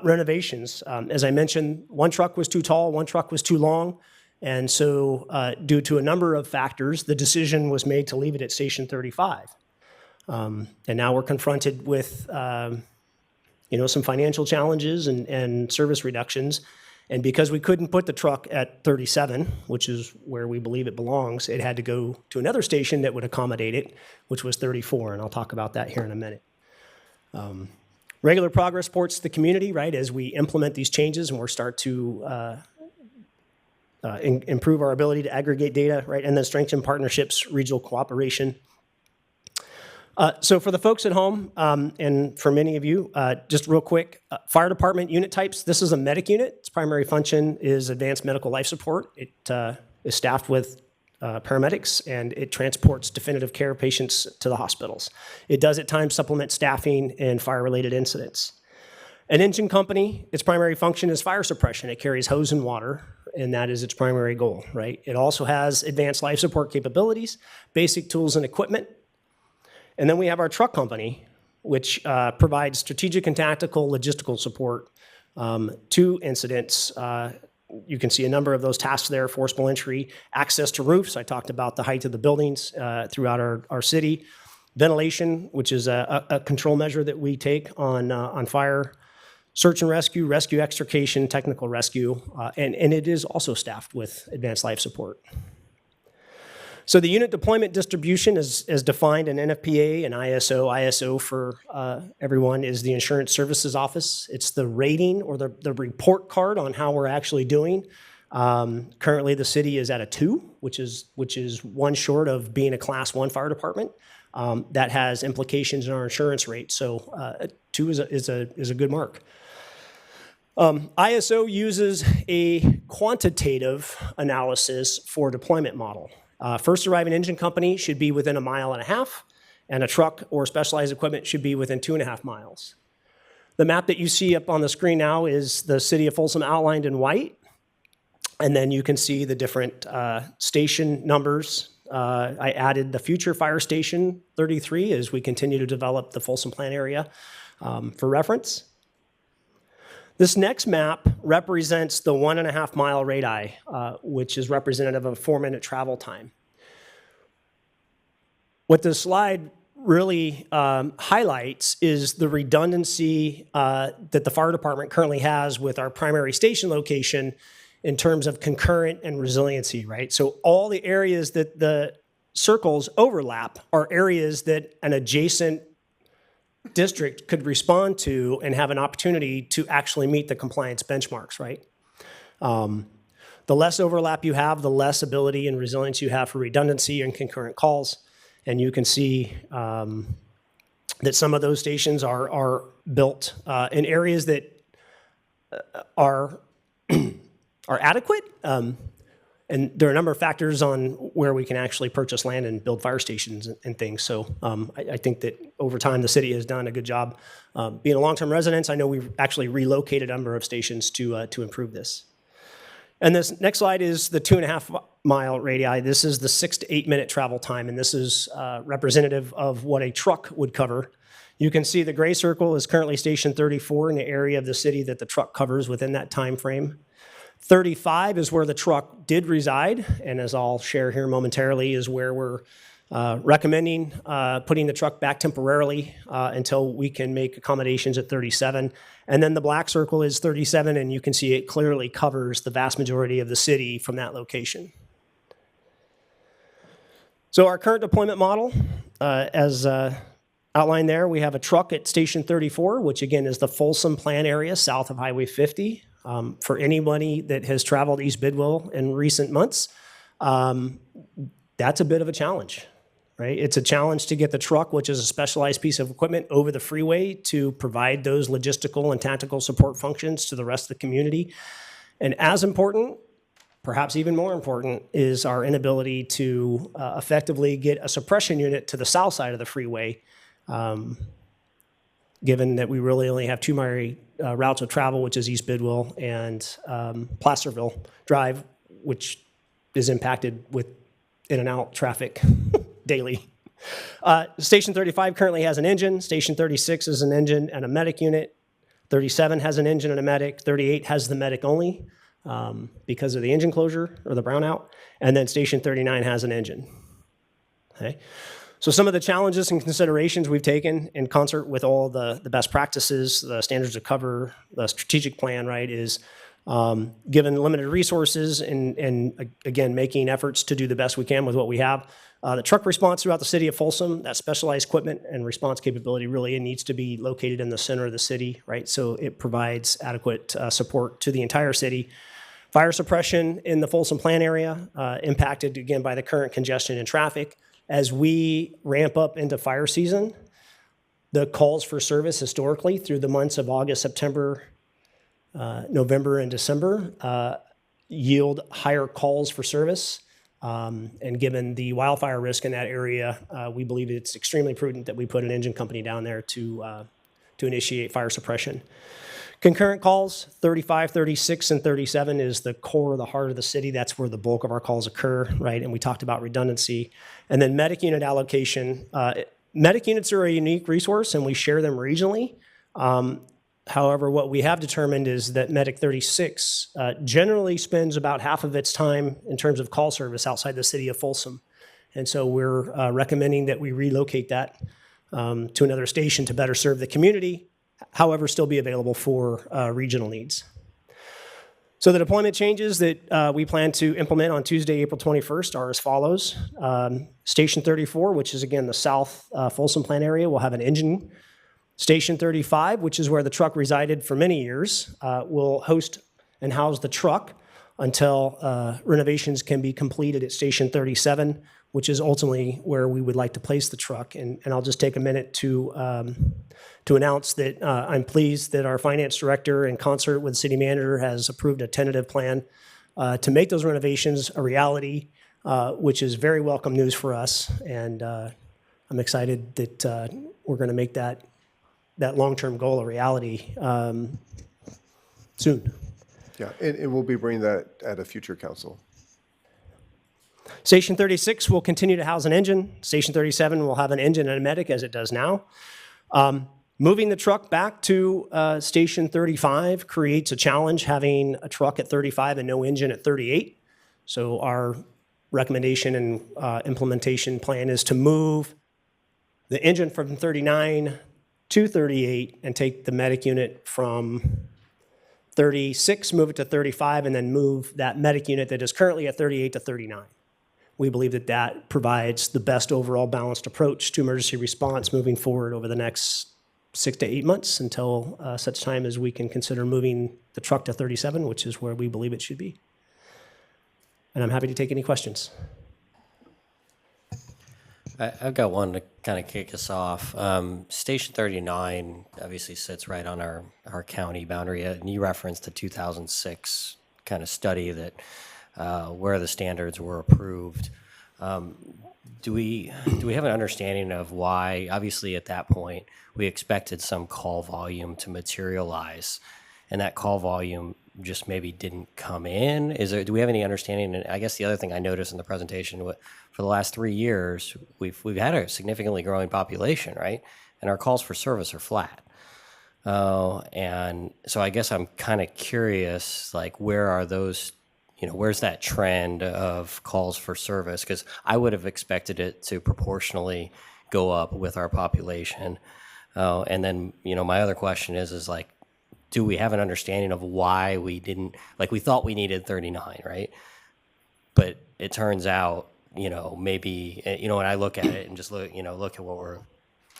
Renovations, as I mentioned, one truck was too tall, one truck was too long. And so due to a number of factors, the decision was made to leave it at Station 35. And now we're confronted with some financial challenges and service reductions. And because we couldn't put the truck at 37, which is where we believe it belongs, it had to go to another station that would accommodate it, which was 34. And I'll talk about that here in a minute. Regular progress reports to the community, right, as we implement these changes and we're start to improve our ability to aggregate data, right, and then strengthen partnerships, regional cooperation. So for the folks at home, and for many of you, just real quick, fire department unit types. This is a medic unit. Its primary function is advanced medical life support. It is staffed with paramedics, and it transports definitive care patients to the hospitals. It does at times supplement staffing in fire-related incidents. An engine company, its primary function is fire suppression. It carries hose and water, and that is its primary goal, right? It also has advanced life support capabilities, basic tools and equipment. And then we have our truck company, which provides strategic and tactical logistical support to incidents. You can see a number of those tasks there: forcible entry, access to roofs. I talked about the height of the buildings throughout our city. Ventilation, which is a control measure that we take on fire. Search and rescue, rescue extrication, technical rescue, and it is also staffed with advanced life support. So the unit deployment distribution is defined in NFPA and ISO. ISO for everyone is the Insurance Services Office. It's the rating or the report card on how we're actually doing. Currently the city is at a 2, which is one short of being a Class 1 fire department. That has implications in our insurance rate. So 2 is a good mark. ISO uses a quantitative analysis for deployment model. First arriving engine company should be within 1.5 miles, and a truck or specialized equipment should be within 2.5 miles. The map that you see up on the screen now is the city of Folsom outlined in white. And then you can see the different station numbers. I added the future fire station 33 as we continue to develop the Folsom Plan area for reference. This next map represents the 1.5 mile radii, which is representative of a 4-minute travel time. What this slide really highlights is the redundancy that the fire department currently has with our primary station location in terms of concurrent and resiliency, right? So all the areas that the circles overlap are areas that an adjacent district could respond to and have an opportunity to actually meet the compliance benchmarks, right? The less overlap you have, the less ability and resilience you have for redundancy and concurrent calls. And you can see that some of those stations are built in areas that are adequate. And there are a number of factors on where we can actually purchase land and build fire stations and things. So I think that over time, the city has done a good job. Being a long-term resident, I know we've actually relocated a number of stations to improve this. And this next slide is the 2.5 mile radii. This is the 6 to 8 minute travel time, and this is representative of what a truck would cover. You can see the gray circle is currently station 34 in the area of the city that the truck covers within that time frame. 35 is where the truck did reside, and as I'll share here momentarily, is where we're recommending putting the truck back temporarily until we can make accommodations at 37. And then the black circle is 37, and you can see it clearly covers the vast majority of the city from that location. So our current deployment model, as outlined there, we have a truck at Station 34, which again is the Folsom Plan area south of Highway 50. For anybody that has traveled East Bidwell in recent months, that's a bit of a challenge, right? It's a challenge to get the truck, which is a specialized piece of equipment, over the freeway to provide those logistical and tactical support functions to the rest of the community. And as important, perhaps even more important, is our inability to effectively get a suppression unit to the south side of the freeway, given that we really only have two primary routes of travel, which is East Bidwell and Placerville Drive, which is impacted with in and out traffic daily. Station 35 currently has an engine. Station 36 is an engine and a medic unit. 37 has an engine and a medic. 38 has the medic only because of the engine closure or the brownout. And then Station 39 has an engine. Okay. So some of the challenges and considerations we've taken in concert with all the best practices, the standards of cover, the strategic plan, right, is given limited resources and again, making efforts to do the best we can with what we have. The truck response throughout the city of Folsom, that specialized equipment and response capability really needs to be located in the center of the city, right? So it provides adequate support to the entire city. Fire suppression in the Folsom Plan area, impacted again by the current congestion and traffic. As we ramp up into fire season, the calls for service historically through the months of August, September, November, and December yield higher calls for service. And given the wildfire risk in that area, we believe it's extremely prudent that we put an engine company down there to initiate fire suppression. Concurrent calls, 35, 36, and 37 is the core of the heart of the city. That's where the bulk of our calls occur, right? And we talked about redundancy. And then medic unit allocation. Medic units are a unique resource, and we share them regionally. However, what we have determined is that Medic 36 generally spends about half of its time in terms of call service outside the city of Folsom. And so we're recommending that we relocate that to another station to better serve the community, however, still be available for regional needs. So the deployment changes that we plan to implement on Tuesday, April 21st are as follows. Station 34, which is again the south Folsom Plan area, will have an engine. Station 35, which is where the truck resided for many years, will host and house the truck until renovations can be completed at Station 37, which is ultimately where we would like to place the truck. And I'll just take a minute to announce that I'm pleased that our finance director, in concert with the city manager, has approved a tentative plan to make those renovations a reality, which is very welcome news for us. And I'm excited that we're going to make that long-term goal a reality soon. Yeah, and we'll be bringing that at a future council. Station 36 will continue to house an engine. Station 37 will have an engine and a medic as it does now. Moving the truck back to Station 35 creates a challenge having a truck at 35 and no engine at 38. So our recommendation and implementation plan is to move the engine from 39 to 38 and take the medic unit from 36, move it to 35, and then move that medic unit that is currently at 38 to 39. We believe that that provides the best overall balanced approach to emergency response moving forward over the next 6 to 8 months until such time as we can consider moving the truck to 37, which is where we believe it should be. And I'm happy to take any questions. I've got one to kind of kick us off. Station 39 obviously sits right on our county boundary, and you referenced the 2006 kind of study that where the standards were approved. Do we have an understanding of why? Obviously, at that point, we expected some call volume to materialize, and that call volume just maybe didn't come in. Do we have any understanding? And I guess the other thing I noticed in the presentation, for the last 3 years, we've had a significantly growing population, right? And our calls for service are flat. And so I guess I'm kind of curious, like, where are those? Where's that trend of calls for service? Because I would have expected it to proportionally go up with our population. And then, my other question is like, do we have an understanding of why we didn't, like, we thought we needed 39, right? But it turns out, maybe, when I look at it and just look at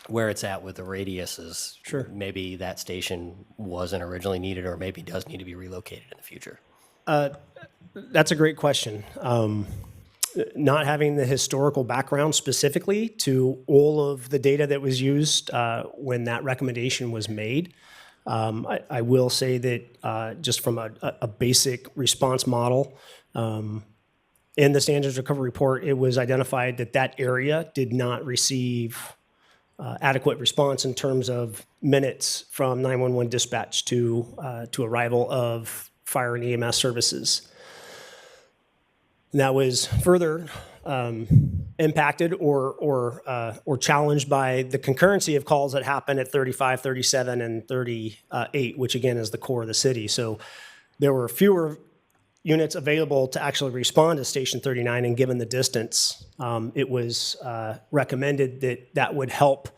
where it's at with the radiuses, Sure. Maybe that station wasn't originally needed, or maybe does need to be relocated in the future. That's a great question. Not having the historical background specifically to all of the data that was used when that recommendation was made, I will say that just from a basic response model, in the Standards Recovery Report, it was identified that that area did not receive adequate response in terms of minutes from 911 dispatch to arrival of fire and EMS services. And that was further impacted or challenged by the concurrency of calls that happened at 35, 37, and 38, which again is the core of the city. So there were fewer units available to actually respond to Station 39, and given the distance, it was recommended that that would help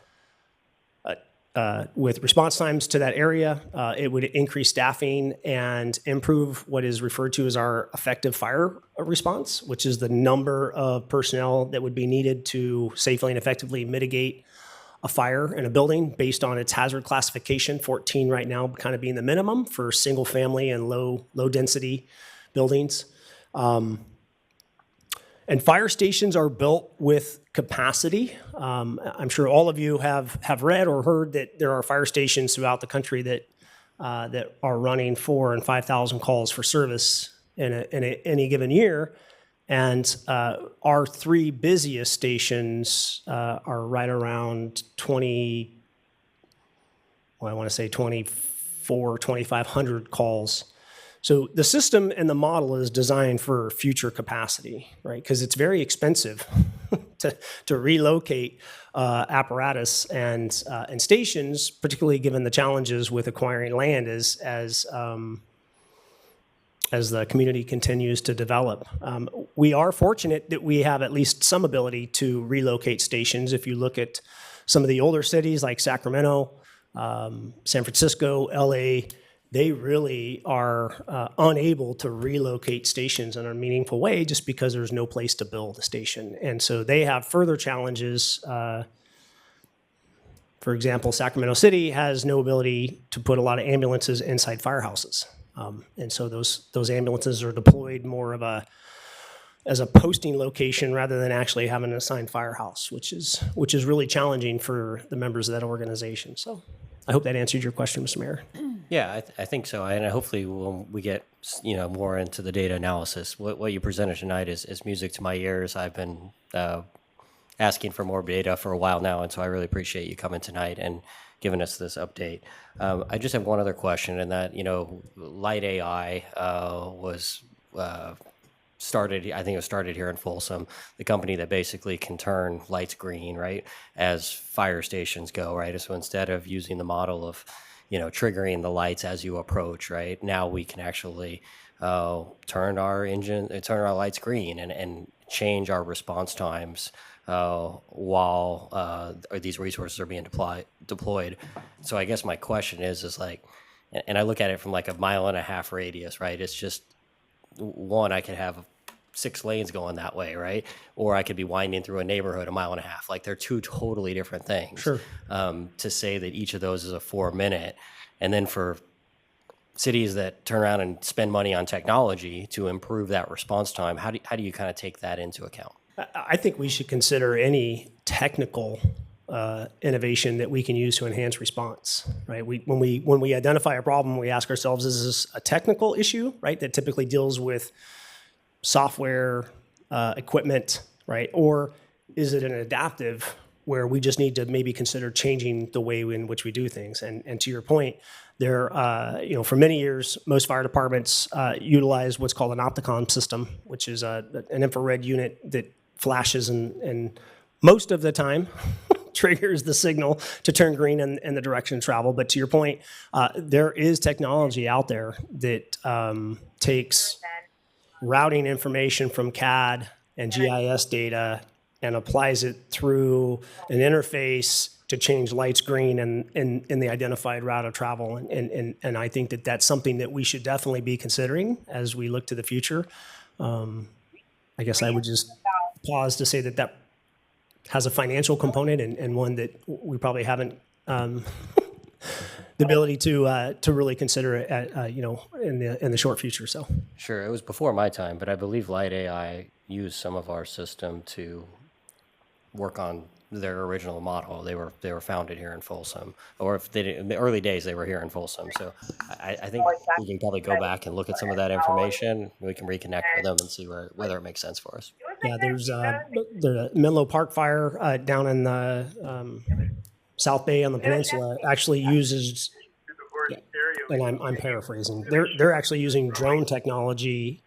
with response times to that area. It would increase staffing and improve what is referred to as our effective fire response, which is the number of personnel that would be needed to safely and effectively mitigate a fire in a building based on its hazard classification, 14 right now kind of being the minimum for single family and low density buildings. And fire stations are built with capacity. I'm sure all of you have read or heard that there are fire stations throughout the country that are running 4,000 and 5,000 calls for service in any given year. And our 3 busiest stations are right around 2,500 calls. So the system and the model is designed for future capacity, right? Because it's very expensive to relocate apparatus and stations, particularly given the challenges with acquiring land as the community continues to develop. We are fortunate that we have at least some ability to relocate stations. If you look at some of the older cities like Sacramento, San Francisco, LA, they really are unable to relocate stations in a meaningful way just because there's no place to build a station. And so they have further challenges. For example, Sacramento City has no ability to put a lot of ambulances inside firehouses. And so those ambulances are deployed more of as a posting location rather than actually having an assigned firehouse, which is really challenging for the members of that organization. So I hope that answered your question, Mr. Mayor. Yeah, I think so. And hopefully when we get more into the data analysis, what you presented tonight is music to my ears. I've been asking for more data for a while now, and so I really appreciate you coming tonight and giving us this update. I just have one other question, and that, Light AI was started, I think it was started here in Folsom, the company that basically can turn lights green, right, as fire stations go, right? So instead of using the model of, triggering the lights as you approach, right, now we can actually turn our lights green and change our response times while these resources are being deployed. So I guess my question is like, and I look at it from like a 1.5 mile radius, right? It's just one, I could have 6 lanes going that way, right? Or I could be winding through a neighborhood 1.5 miles. Like they're two totally different things. Sure. To say that each of those is a 4-minute, and then for cities that turn around and spend money on technology to improve that response time, how do you kind of take that into account? I think we should consider any technical innovation that we can use to enhance response, right? When we identify a problem, we ask ourselves, is this a technical issue, right, that typically deals with software, equipment, right? Or is it an adaptive where we just need to maybe consider changing the way in which we do things? And to your point, there, for many years, most fire departments utilize what's called an Opticon system, which is an infrared unit that flashes and most of the time triggers the signal to turn green in the direction of travel. But to your point, there is technology out there that takes routing information from CAD and GIS data and applies it through an interface to change lights green in the identified route of travel. And I think that that's something that we should definitely be considering as we look to the future. I guess I would just pause to say that has a financial component and one that we probably haven't the ability to really consider it in the short future. So Sure, it was before my time, but I believe Light AI used some of our system to work on their original model. They were founded here in Folsom, or if they did, in the early days they were here in Folsom. So I think we can probably go back and look at some of that information. We can reconnect with them and see whether it makes sense for us. yeah, there's the Menlo Park fire down in the South Bay on the peninsula actually uses, and I'm paraphrasing. They're actually using drone technology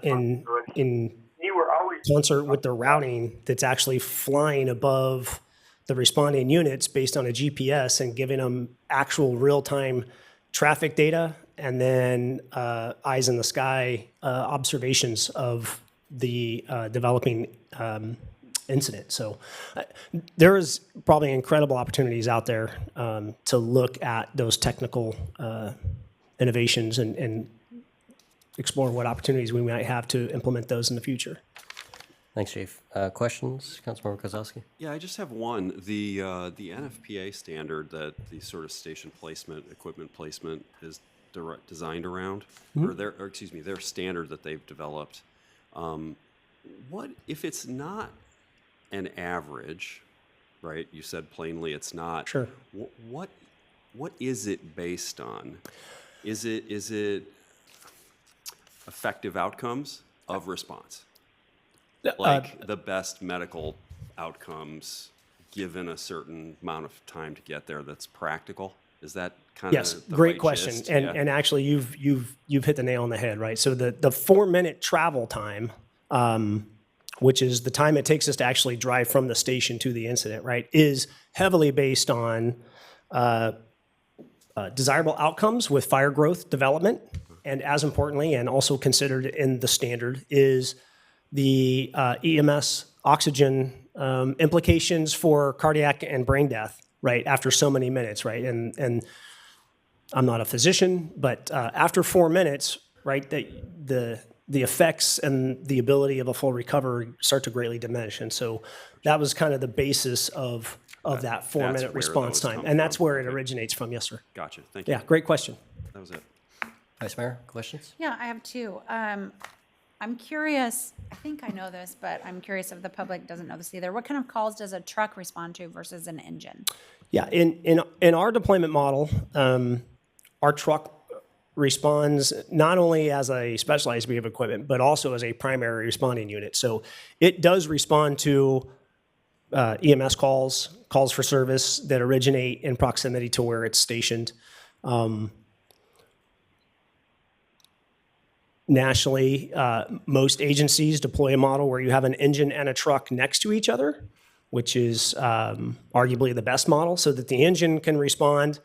in concert with the routing that's actually flying above the responding units based on a GPS and giving them actual real-time traffic data and then eyes in the sky observations of the developing incident. So there is probably incredible opportunities out there to look at those technical innovations and explore what opportunities we might have to implement those in the future. Thanks, Chief. Questions, Councilmember Kozlowski? Yeah, I just have one. The NFPA standard that the sort of station placement, equipment placement is designed around, or their standard that they've developed. What if it's not an average, right? You said plainly it's not. Sure. What is it based on? Is it effective outcomes of response? Like the best medical outcomes given a certain amount of time to get there that's practical? Is that kind yes, of the great right question. gist? And actually you've hit the nail on the head, right? So the 4-minute travel time, which is the time it takes us to actually drive from the station to the incident, right, is heavily based on desirable outcomes with fire growth development. And as importantly, and also considered in the standard, is the EMS oxygen implications for cardiac and brain death, right, after so many minutes, right? And I'm not a physician, but after 4 minutes, right, the effects and the ability of a full recovery start to greatly diminish. And so that was kind of the basis of that 4-minute response time. And that's where it originates from. Yes, sir. Gotcha. Thank you. Yeah, great question. That was it. Vice Mayor, questions? Yeah, I have two. I'm curious, I think I know this, but I'm curious if the public doesn't know this either. What kind of calls does a truck respond to versus an engine? Yeah, in our deployment model, our truck responds not only as a specialized piece of equipment, but also as a primary responding unit. So it does respond to EMS calls for service that originate in proximity to where it's stationed. Nationally, most agencies deploy a model where you have an engine and a truck next to each other, which is arguably the best model, so that the engine can respond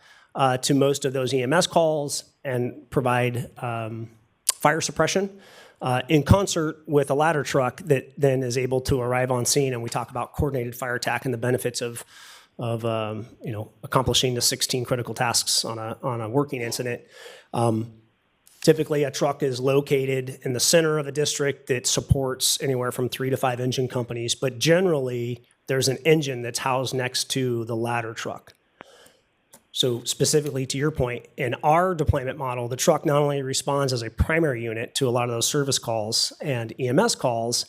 to most of those EMS calls and provide fire suppression in concert with a ladder truck that then is able to arrive on scene. And we talk about coordinated fire attack and the benefits of accomplishing the 16 critical tasks on a working incident. Typically, a truck is located in the center of a district that supports anywhere from 3 to 5 engine companies, but generally, there's an engine that's housed next to the ladder truck. So specifically to your point, in our deployment model, the truck not only responds as a primary unit to a lot of those service calls and EMS calls,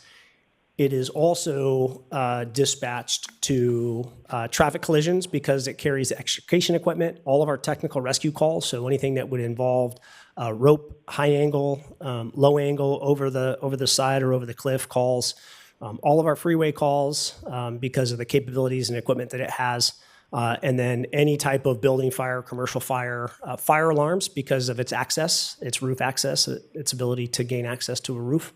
it is also dispatched to traffic collisions because it carries extrication equipment, all of our technical rescue calls, so anything that would involve rope, high angle, low angle, over the side or over the cliff calls, all of our freeway calls because of the capabilities and equipment that it has, and then any type of building fire, commercial fire, fire alarms because of its access, its roof access, its ability to gain access to a roof.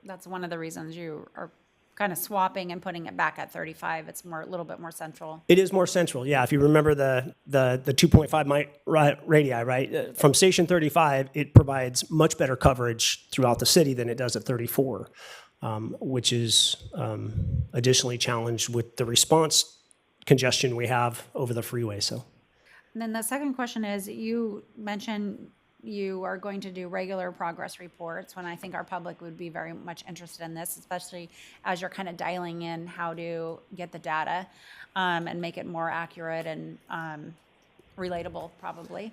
That's one of the reasons you are kind of swapping and putting it back at 35. It's a little bit more central. It is more central, yeah. If you remember the 2.5 radii, right? From station 35, it provides much better coverage throughout the city than it does at 34, which is additionally challenged with the response congestion we have over the freeway. So, And then the second question is, you mentioned you are going to do regular progress reports, when I think our public would be very much interested in this, especially as you're kind of dialing in how to get the data and make it more accurate and relatable, probably.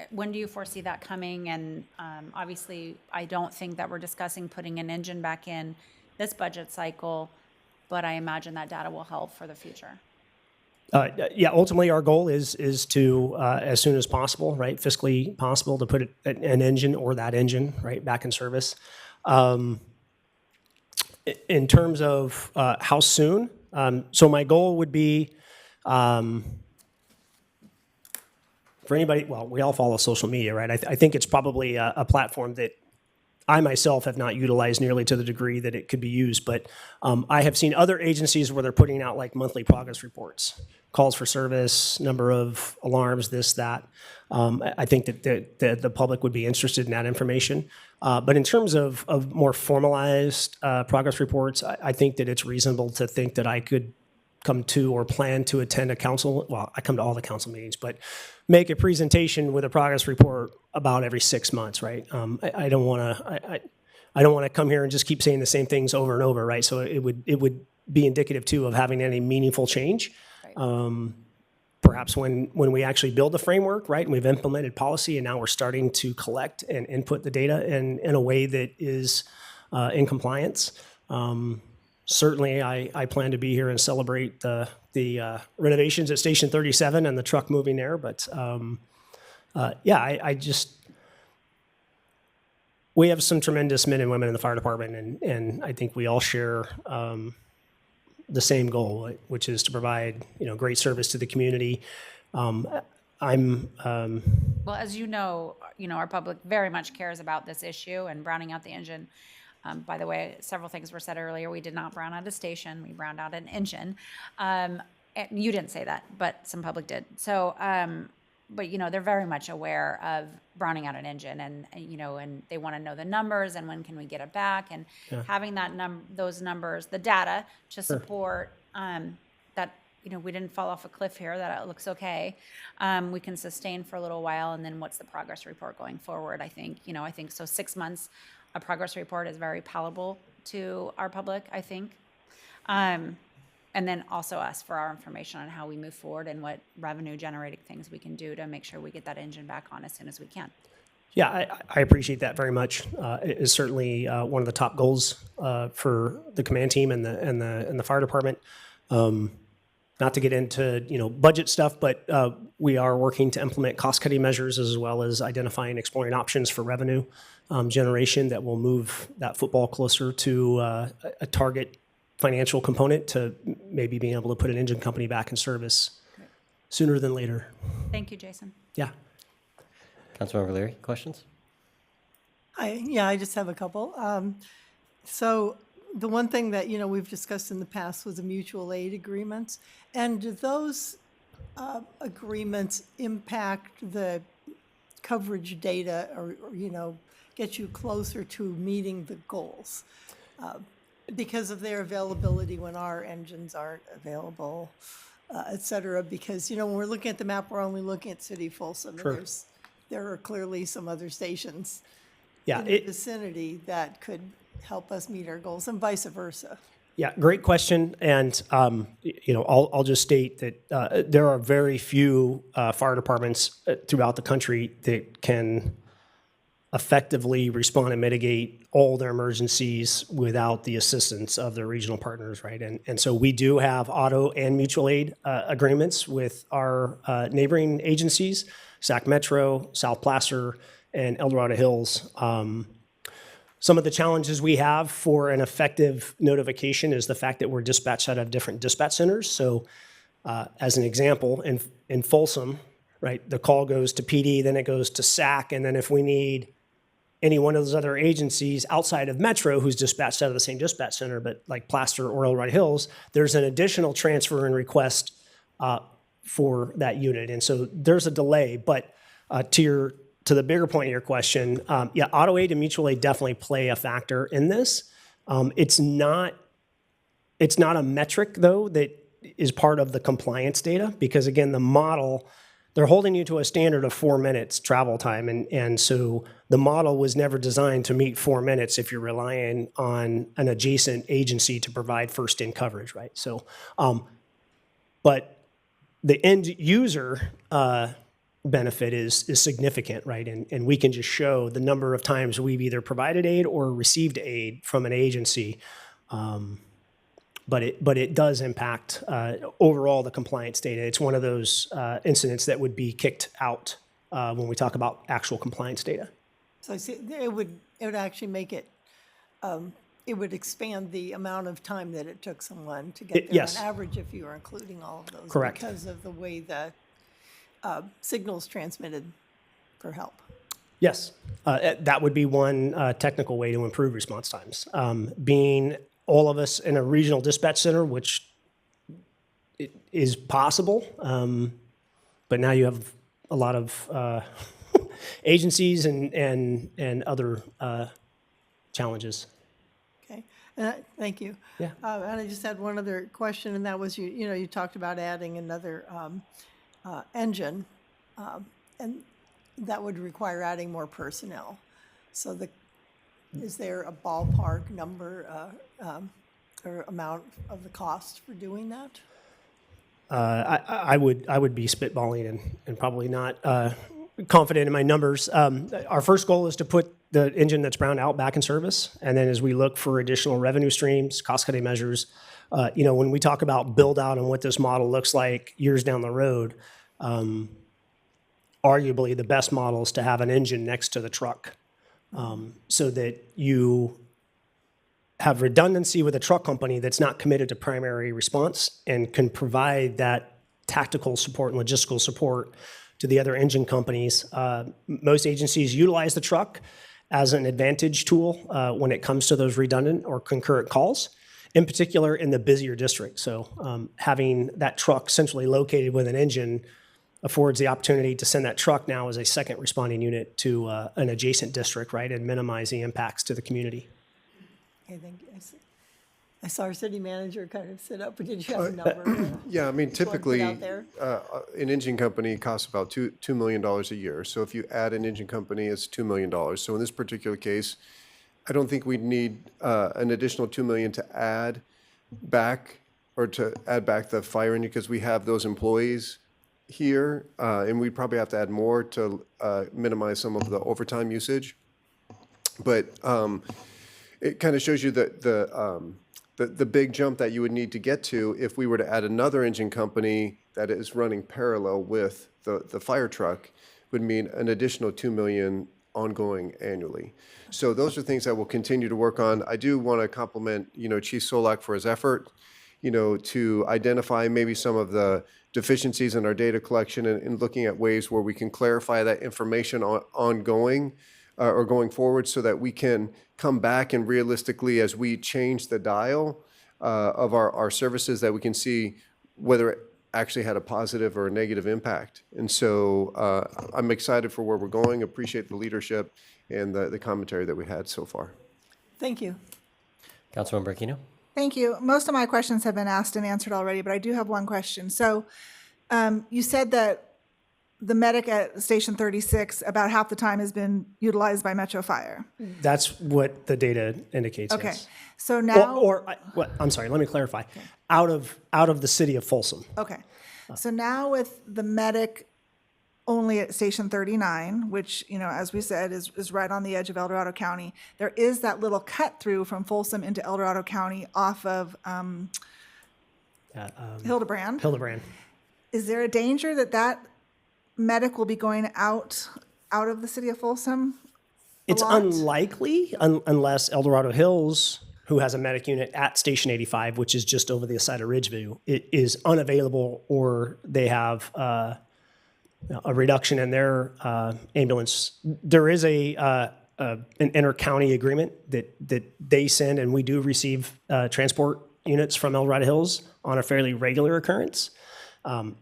When do you foresee that coming? And obviously, I don't think that we're discussing putting an engine back in this budget cycle, but I imagine that data will help for the future. Yeah, ultimately our goal is to as soon as possible, right, fiscally possible, to put an engine or that engine right back in service. In terms of how soon, so my goal would be for anybody. Well, we all follow social media, right? I think it's probably a platform that I myself have not utilized nearly to the degree that it could be used, but I have seen other agencies where they're putting out like monthly progress reports, calls for service, number of alarms, this, that. I think that the public would be interested in that information. But in terms of more formalized progress reports, I think that it's reasonable to think that I could come to or plan to attend a council, well, I come to all the council meetings, but make a presentation with a progress report about every 6 months, right? I don't want to come here and just keep saying the same things over and over, right? So it would be indicative too of having any meaningful change. Perhaps when we actually build the framework, right, and we've implemented policy and now we're starting to collect and input the data in a way that is in compliance. Certainly, I plan to be here and celebrate the renovations at Station 37 and the truck moving there. But yeah, we have some tremendous men and women in the fire department, and I think we all share the same goal, which is to provide great service to the community. Well, as you know, our public very much cares about this issue and browning out the engine. By the way, several things were said earlier. We did not brown out a station. We browned out an engine. You didn't say that, but some public did. So, but they're very much aware of browning out an engine, and they want to know the numbers and when can we get it back, and having those numbers, the data to support that we didn't fall off a cliff here, that it looks okay. We can sustain for a little while, and then what's the progress report going forward? I think so. 6 months. A progress report is very palatable to our public, I think. And then also us for our information on how we move forward and what revenue generating things we can do to make sure we get that engine back on as soon as we can. Yeah, I appreciate that very much. It is certainly one of the top goals for the command team and the fire department. Not to get into budget stuff, but we are working to implement cost-cutting measures as well as identifying, exploring options for revenue generation that will move that football closer to a target financial component to maybe being able to put an engine company back in service sooner than later. Thank you, Jason. Yeah. Councilmember Leary, questions? I just have a couple. So the one thing that, we've discussed in the past was the mutual aid agreements. And do those agreements impact the coverage data or, get you closer to meeting the goals? Because of their availability when our engines aren't available, et cetera. Because, when we're looking at the map, we're only looking at City of Folsom. Sure. And there are clearly some other stations Yeah, in the vicinity that could help us meet our goals and vice versa. Yeah, great question. And, I'll just state that there are very few fire departments throughout the country that can effectively respond and mitigate all their emergencies without the assistance of their regional partners, right? And so we do have auto and mutual aid agreements with our neighboring agencies, Sac Metro, South Placer, and El Dorado Hills. Some of the challenges we have for an effective notification is the fact that we're dispatched out of different dispatch centers. So as an example, in Folsom, right, the call goes to PD, then it goes to SAC, and then if we need any one of those other agencies outside of Metro who's dispatched out of the same dispatch center, but like Placer or El Dorado Hills, there's an additional transfer and request for that unit. And so there's a delay, but to the bigger point of your question, auto aid and mutual aid definitely play a factor in this. It's not a metric though that is part of the compliance data because again, the model, they're holding you to a standard of 4 minutes travel time. And so the model was never designed to meet 4 minutes if you're relying on an adjacent agency to provide first in coverage, right? So, but the end user, benefit is significant, right? And we can just show the number of times we've either provided aid or received aid from an agency. But it does impact overall the compliance data. It's one of those incidents that would be kicked out when we talk about actual compliance data. So I see it would actually make it, it would expand the amount of time that it took someone to get there Yes. on average if you were including all of those. Correct. Because of the way the signals transmitted for help. Yes, that would be one technical way to improve response times. Being all of us in a regional dispatch center, which it is possible, but now you have a lot of agencies and other challenges. Okay, thank you. Yeah. And I just had one other question, and that was you talked about adding another engine, and that would require adding more personnel. So is there a ballpark number or amount of the cost for doing that? I would be spitballing and probably not confident in my numbers. Our first goal is to put the engine that's browned out back in service, and then as we look for additional revenue streams, cost-cutting measures, when we talk about build out and what this model looks like years down the road, arguably the best model is to have an engine next to the truck so that you have redundancy with a truck company that's not committed to primary response and can provide that tactical support and logistical support to the other engine companies. Most agencies utilize the truck as an advantage tool when it comes to those redundant or concurrent calls, in particular in the busier district. So having that truck centrally located with an engine affords the opportunity to send that truck now as a second responding unit to an adjacent district, right, and minimize the impacts to the community. Okay, thank you. I saw our city manager kind of sit up, but did you have a number? Yeah, I mean, that you wanna put typically, out there? an engine company costs about $2 million a year. So if you add an engine company, it's $2 million. So in this particular case, I don't think we'd need an additional $2 million to add back the fire engine because we have those employees here, and we'd probably have to add more to minimize some of the overtime usage. But it kind of shows you the big jump that you would need to get to if we were to add another engine company that is running parallel with the fire truck would mean an additional $2 million ongoing annually. So those are things that we'll continue to work on. I do want to compliment, Chief Solak for his effort, to identify maybe some of the deficiencies in our data collection and looking at ways where we can clarify that information ongoing or going forward so that we can come back and realistically, as we change the dial of our services, that we can see whether it actually had a positive or a negative impact. And so I'm excited for where we're going, appreciate the leadership and the commentary that we had so far. Thank you. Councilmember Aquino? Thank you. Most of my questions have been asked and answered already, but I do have one question. So you said that the medic at Station 36, about half the time has been utilized by Metro Fire. That's what the data indicates. Okay. Yes. So now, I'm sorry. Let me clarify. Okay. Out of the city of Folsom. Okay. So now with the medic only at Station 39, which, as we said, is right on the edge of El Dorado County, there is that little cut through from Folsom into El Dorado County off of Hildebrand. Hildebrand. Is there a danger that medic will be going out of the city of Folsom? It's unlikely unless El Dorado Hills, who has a medic unit at Station 85, which is just over the side of Ridgeview, it is unavailable, or they have a reduction in their ambulance. There is an inter-county agreement that they send, and we do receive transport units from El Dorado Hills on a fairly regular occurrence,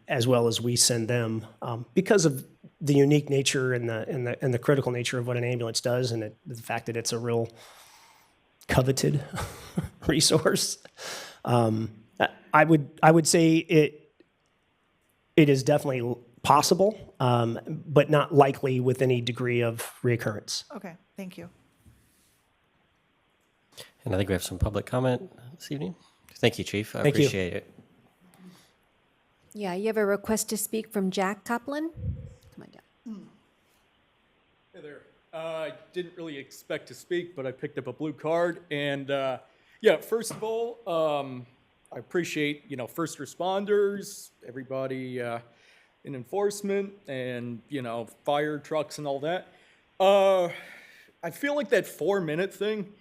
as well as we send them because of the unique nature and the critical nature of what an ambulance does, and the fact that it's a real coveted resource. I would say it is definitely possible, but not likely with any degree of reoccurrence. Okay, thank you. And I think we have some public comment this evening. Thank you, Chief. I Thank you. appreciate it. Yeah, you have a request to speak from Jack Copeland. Come on down. Hey there. I didn't really expect to speak, but I picked up a blue card. And yeah, first of all, I appreciate, first responders, everybody in enforcement and, fire trucks and all that. I feel like that 4-minute thing,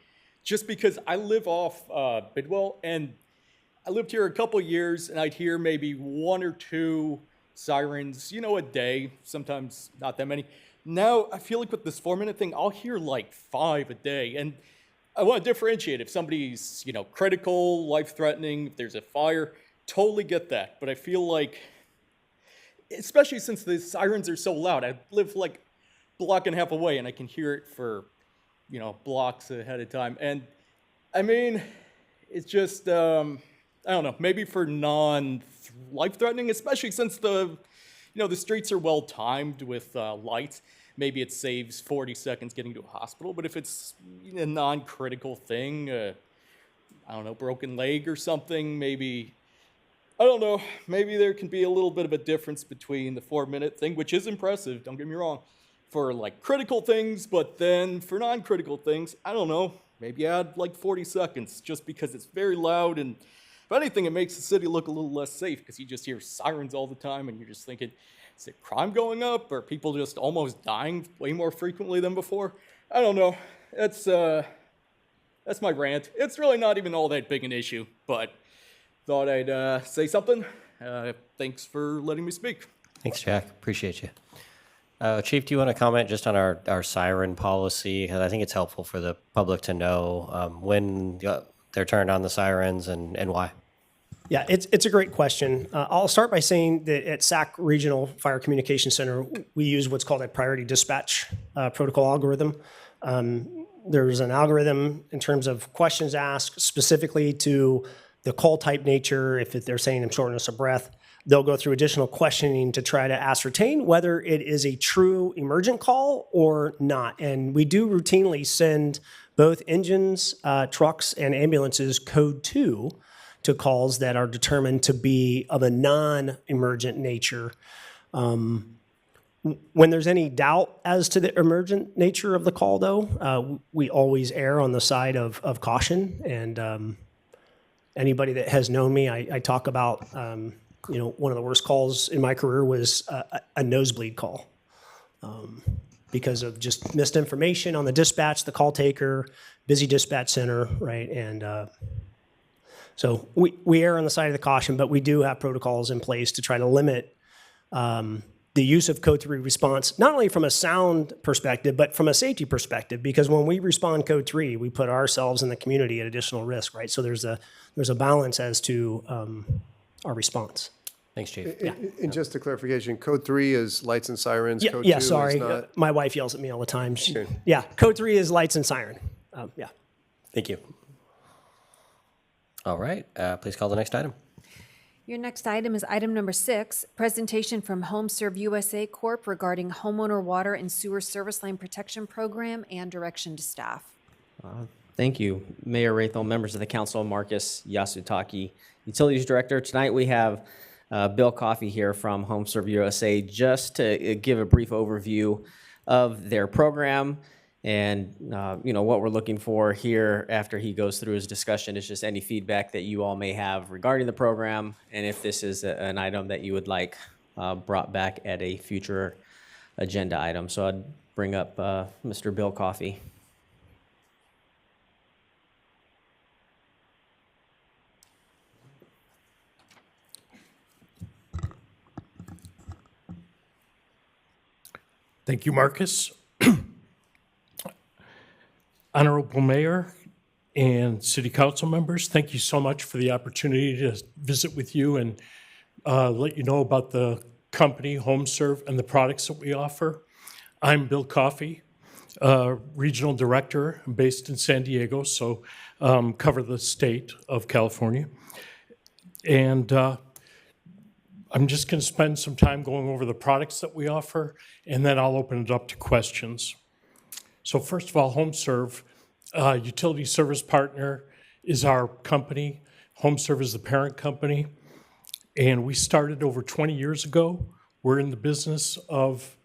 just because I live off Bidwell, and I lived here a couple years, and I'd hear maybe 1 or 2 sirens, a day, sometimes not that many. Now, I feel like with this 4-minute thing, I'll hear like 5 a day. And I want to differentiate. If somebody's, critical, life-threatening, if there's a fire, totally get that. But I feel like, especially since the sirens are so loud, I live like a block and a half away, and I can hear it for, blocks ahead of time. And, I mean, it's just, I don't know, maybe for non-life-threatening, especially since the streets are well-timed with lights. Maybe it saves 40 seconds getting to a hospital. But if it's a non-critical thing, I don't know, broken leg or something, maybe, I don't know, maybe there can be a little bit of a difference between the 4-minute thing, which is impressive, don't get me wrong, for like critical things, but then for non-critical things, I don't know, maybe add like 40 seconds just because it's very loud, and if anything, it makes the city look a little less safe because you just hear sirens all the time and you're just thinking, is it crime going up or people just almost dying way more frequently than before? I don't know. That's my rant. It's really not even all that big an issue, but thought I'd say something. Thanks for letting me speak. Thanks, Jack. Appreciate you. Chief, do you want to comment just on our siren policy? 'Cause I think it's helpful for the public to know when they're turned on, the sirens, and why. Yeah, it's a great question. I'll start by saying that at SAC Regional Fire Communication Center, we use what's called a priority dispatch protocol algorithm. There's an algorithm in terms of questions asked specifically to the call type nature. If they're saying shortness of breath, they'll go through additional questioning to try to ascertain whether it is a true emergent call or not. And we do routinely send both engines, trucks, and ambulances code 2 to calls that are determined to be of a non-emergent nature. When there's any doubt as to the emergent nature of the call, though, we always err on the side of caution. And anybody that has known me, I talk about, one of the worst calls in my career was a nosebleed call. because of just missed information on the dispatch, the call taker, busy dispatch center, right? And so we err on the side of the caution, but we do have protocols in place to try to limit the use of code 3 response, not only from a sound perspective, but from a safety perspective, because when we respond code 3, we put ourselves and the community at additional risk, right? So there's a balance as to our response. Thanks, Chief. And just a clarification, code 3 is lights and sirens, code 2 Yeah, is sorry. not? My wife yells at me all the time. Yeah, code 3 is lights and siren. Yeah. Thank you. All right, please call the next item. Your next item is item number 6, presentation from HomeServe USA Corp. Regarding homeowner water and sewer service line protection program and direction to staff. Thank you, Mayor Rathel, members of the council, Marcus Yasutaki, Utilities Director. Tonight we have Bill Coffey here from HomeServe USA just to give a brief overview of their program. And what we're looking for here after he goes through his discussion is just any feedback that you all may have regarding the program, and if this is an item that you would like brought back at a future agenda item. So I'd bring up Mr. Bill Coffey. Thank you, Marcus. Honorable Mayor and City Council members, thank you so much for the opportunity to visit with you and let you know about the company, HomeServe, and the products that we offer. I'm Bill Coffey, Regional Director based in San Diego, so cover the state of California. And I'm just going to spend some time going over the products that we offer, and then I'll open it up to questions. So first of all, HomeServe, utility service partner, is our company. HomeServe is the parent company, and we started over 20 years ago. We're in the business of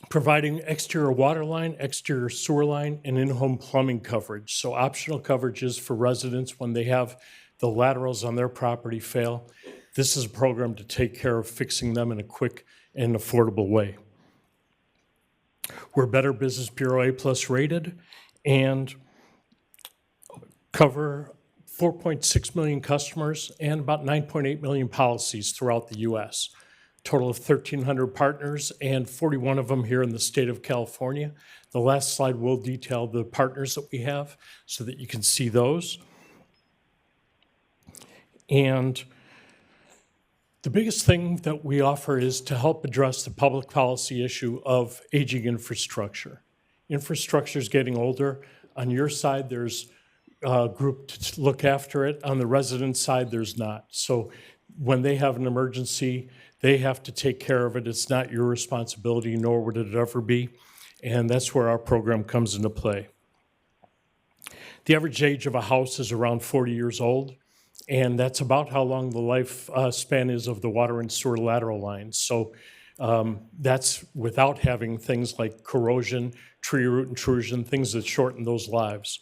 providing exterior water line, exterior sewer line, and in-home plumbing coverage. So optional coverages for residents when they have the laterals on their property fail. This is a program to take care of fixing them in a quick and affordable way. We're Better Business Bureau A+ rated and cover 4.6 million customers and about 9.8 million policies throughout the U.S. Total of 1,300 partners and 41 of them here in the state of California. The last slide will detail the partners that we have so that you can see those. And the biggest thing that we offer is to help address the public policy issue of aging infrastructure. Infrastructure is getting older. On your side, there's a group to look after it. On the resident side, there's not. So when they have an emergency, they have to take care of it. It's not your responsibility, nor would it ever be. And that's where our program comes into play. The average age of a house is around 40 years old. And that's about how long the life span is of the water and sewer lateral lines. So that's without having things like corrosion, tree root intrusion, things that shorten those lives.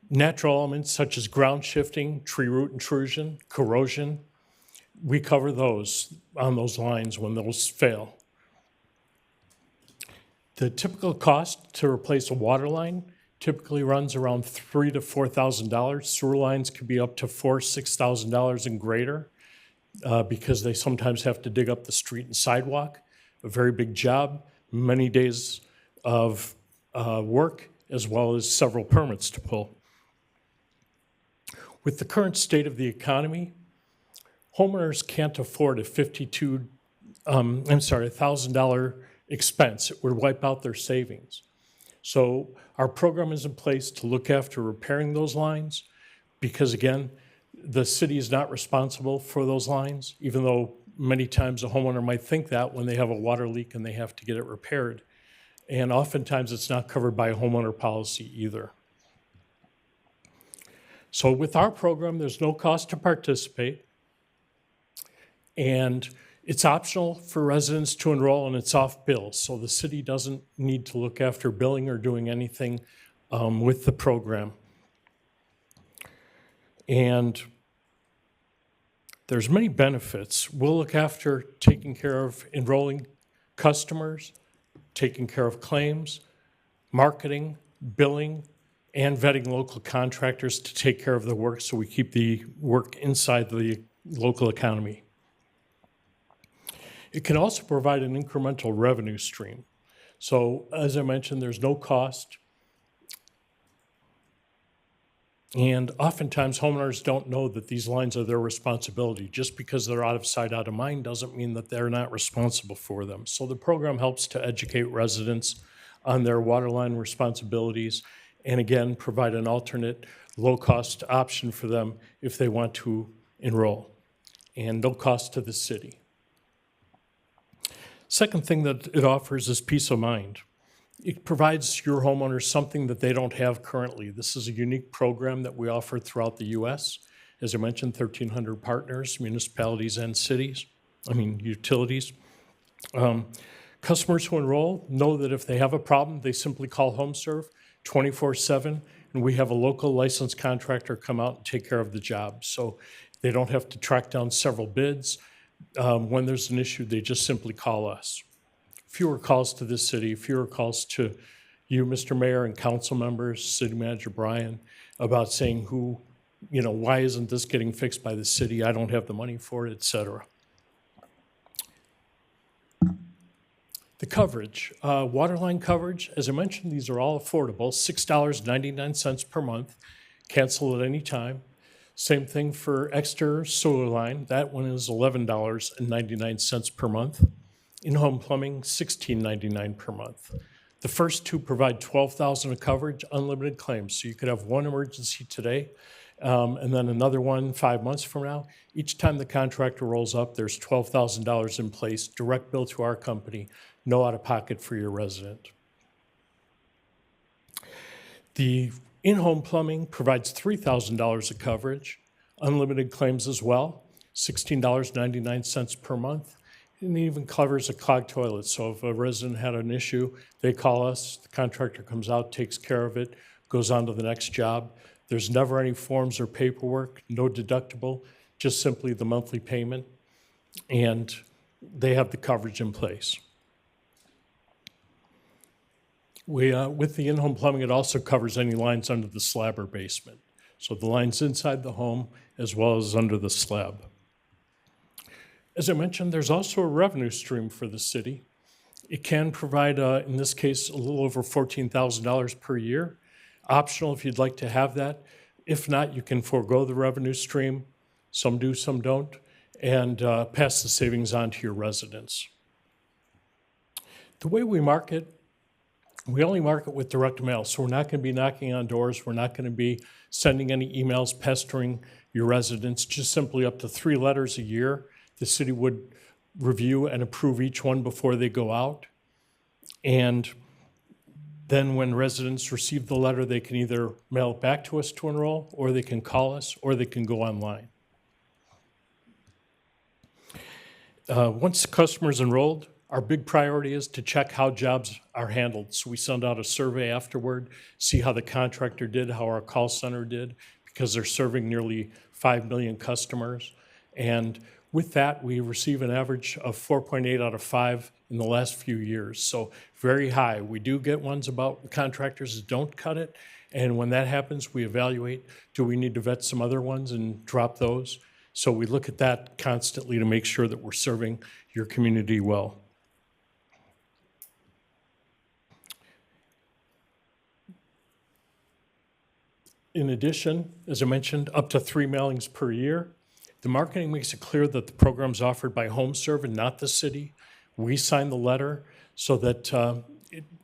Natural elements such as ground shifting, tree root intrusion, corrosion, we cover those on those lines when those fail. The typical cost to replace a water line typically runs around $3,000 to $4,000. Sewer lines could be up to $4,000 to $6,000 and greater because they sometimes have to dig up the street and sidewalk. A very big job, many days of work, as well as several permits to pull. With the current state of the economy, homeowners can't afford a $1,000 expense. It would wipe out their savings. So our program is in place to look after repairing those lines because, again, the city is not responsible for those lines, even though many times a homeowner might think that when they have a water leak and they have to get it repaired. And oftentimes it's not covered by a homeowner policy either. So with our program, there's no cost to participate. And it's optional for residents to enroll, and it's off bill, so the city doesn't need to look after billing or doing anything with the program. And There's many benefits. We'll look after taking care of enrolling customers, taking care of claims, marketing, billing, and vetting local contractors to take care of the work so we keep the work inside the local economy. It can also provide an incremental revenue stream. So as I mentioned, there's no cost. And oftentimes homeowners don't know that these lines are their responsibility. Just because they're out of sight, out of mind doesn't mean that they're not responsible for them. So the program helps to educate residents on their water line responsibilities and again, provide an alternate low-cost option for them if they want to enroll, and no cost to the city. Second thing that it offers is peace of mind. It provides your homeowners something that they don't have currently. This is a unique program that we offer throughout the U.S. As I mentioned, 1,300 partners, municipalities and utilities. Customers who enroll know that if they have a problem, they simply call HomeServe 24/7, and we have a local licensed contractor come out and take care of the job. So they don't have to track down several bids. When there's an issue, they just simply call us. Fewer calls to this city, fewer calls to you, Mr. Mayor, and council members, City Manager Brian, about saying why isn't this getting fixed by the city? I don't have the money for it, et cetera. The coverage, waterline coverage, as I mentioned, these are all affordable, $6.99 per month, cancel at any time. Same thing for exterior sewer line, that one is $11.99 per month. In-home plumbing, $16.99 per month. The first two provide $12,000 of coverage, unlimited claims. So you could have one emergency today, and then another one 5 months from now. Each time the contractor rolls up, there's $12,000 in place, direct bill to our company, no out-of-pocket for your resident. The in-home plumbing provides $3,000 of coverage, unlimited claims as well, $16.99 per month. And it even covers a clogged toilet. So if a resident had an issue, they call us, the contractor comes out, takes care of it, goes on to the next job. There's never any forms or paperwork, no deductible, just simply the monthly payment, and they have the coverage in place. With the in-home plumbing, it also covers any lines under the slab or basement. So the lines inside the home as well as under the slab. As I mentioned, there's also a revenue stream for the city. It can provide, in this case, a little over $14,000 per year. Optional if you'd like to have that. If not, you can forego the revenue stream. Some do, some don't, and pass the savings on to your residents. The way we market, we only market with direct mail, so we're not going to be knocking on doors. We're not going to be sending any emails pestering your residents, just simply up to 3 letters a year. The city would review and approve each one before they go out. And then when residents receive the letter, they can either mail it back to us to enroll, or they can call us, or they can go online. Once the customer's enrolled, our big priority is to check how jobs are handled. So we send out a survey afterward, see how the contractor did, how our call center did, because they're serving nearly 5 million customers. And with that, we receive an average of 4.8 out of 5 in the last few years. So very high. We do get ones about contractors that don't cut it. And when that happens, we evaluate, do we need to vet some other ones and drop those? So we look at that constantly to make sure that we're serving your community well. In addition, as I mentioned, up to 3 mailings per year. The marketing makes it clear that the program is offered by HomeServe and not the city. We sign the letter so that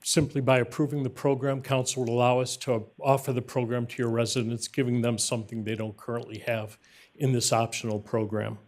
simply by approving the program, council will allow us to offer the program to your residents, giving them something they don't currently have in this optional program.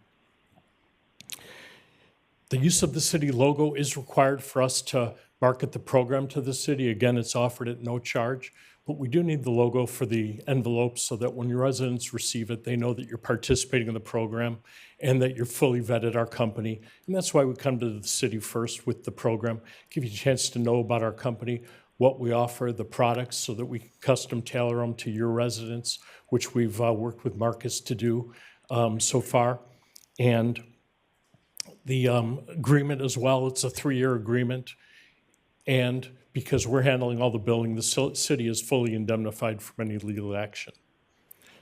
The use of the city logo is required for us to market the program to the city. Again, it's offered at no charge. But we do need the logo for the envelopes so that when your residents receive it, they know that you're participating in the program and that you're fully vetted our company. And that's why we come to the city first with the program, give you a chance to know about our company, what we offer, the products, so that we can custom tailor them to your residents, which we've worked with Marcus to do so far. And the agreement as well, it's a 3-year agreement. And because we're handling all the billing, the city is fully indemnified from any legal action.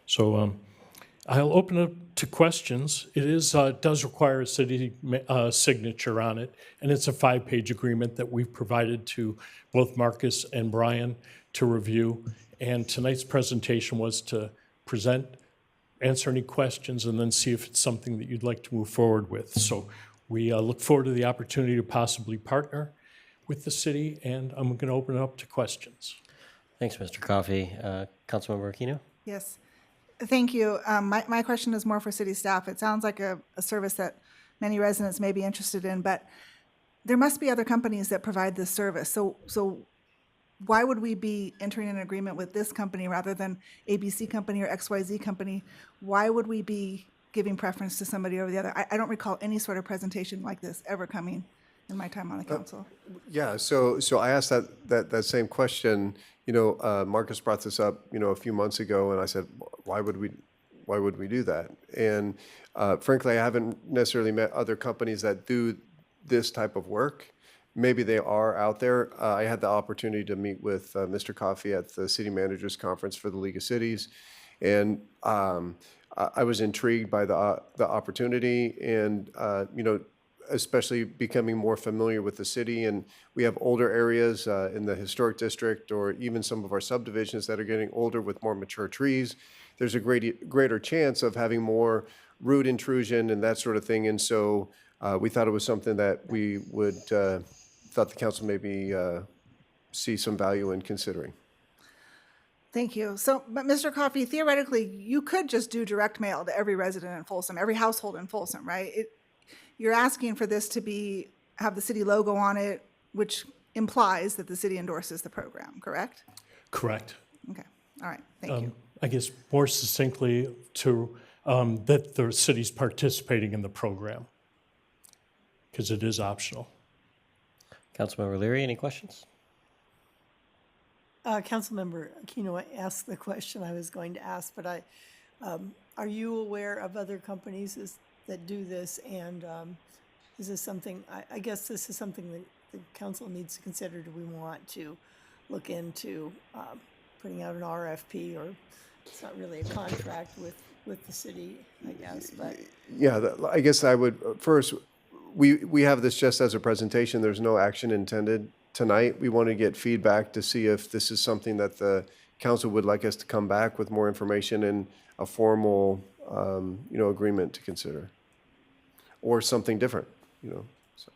So I'll open it to questions. It does require a city signature on it, and it's a 5-page agreement that we've provided to both Marcus and Brian to review. And tonight's presentation was to present, answer any questions, and then see if it's something that you'd like to move forward with. So we look forward to the opportunity to possibly partner with the city, and I'm going to open it up to questions. Thanks, Mr. Coffey. Councilmember Aquino? Yes. Thank you. My question is more for city staff. It sounds like a service that many residents may be interested in, but there must be other companies that provide this service. So why would we be entering an agreement with this company rather than ABC company or XYZ company? Why would we be giving preference to somebody over the other? I don't recall any sort of presentation like this ever coming in my time on the council. Yeah, so I asked that same question. Marcus brought this up, a few months ago, and I said, why would we do that? And frankly, I haven't necessarily met other companies that do this type of work. Maybe they are out there. I had the opportunity to meet with Mr. Coffey at the City Managers Conference for the League of Cities, and I was intrigued by the opportunity, and especially becoming more familiar with the city. And we have older areas in the historic district, or even some of our subdivisions that are getting older with more mature trees. There's a greater chance of having more root intrusion and that sort of thing. And so we thought it was something that we would, thought the council maybe see some value in considering. Thank you. So, but Mr. Coffey, theoretically, you could just do direct mail to every resident in Folsom, every household in Folsom, right? You're asking for this to have the city logo on it, which implies that the city endorses the program, correct? Correct. Okay. All right. Thank you. I guess more succinctly that the city's participating in the program because it is optional. Councilmember Leary, any questions? Councilmember Aquino asked the question I was going to ask, but are you aware of other companies that do this? And is this something, I guess this is something that the council needs to consider. Do we want to look into putting out an RFP, or it's not really a contract with the city, I guess, but. Yeah, I guess I would, first, we have this just as a presentation. There's no action intended tonight. We want to get feedback to see if this is something that the council would like us to come back with more information and a formal, agreement to consider, or something different, So.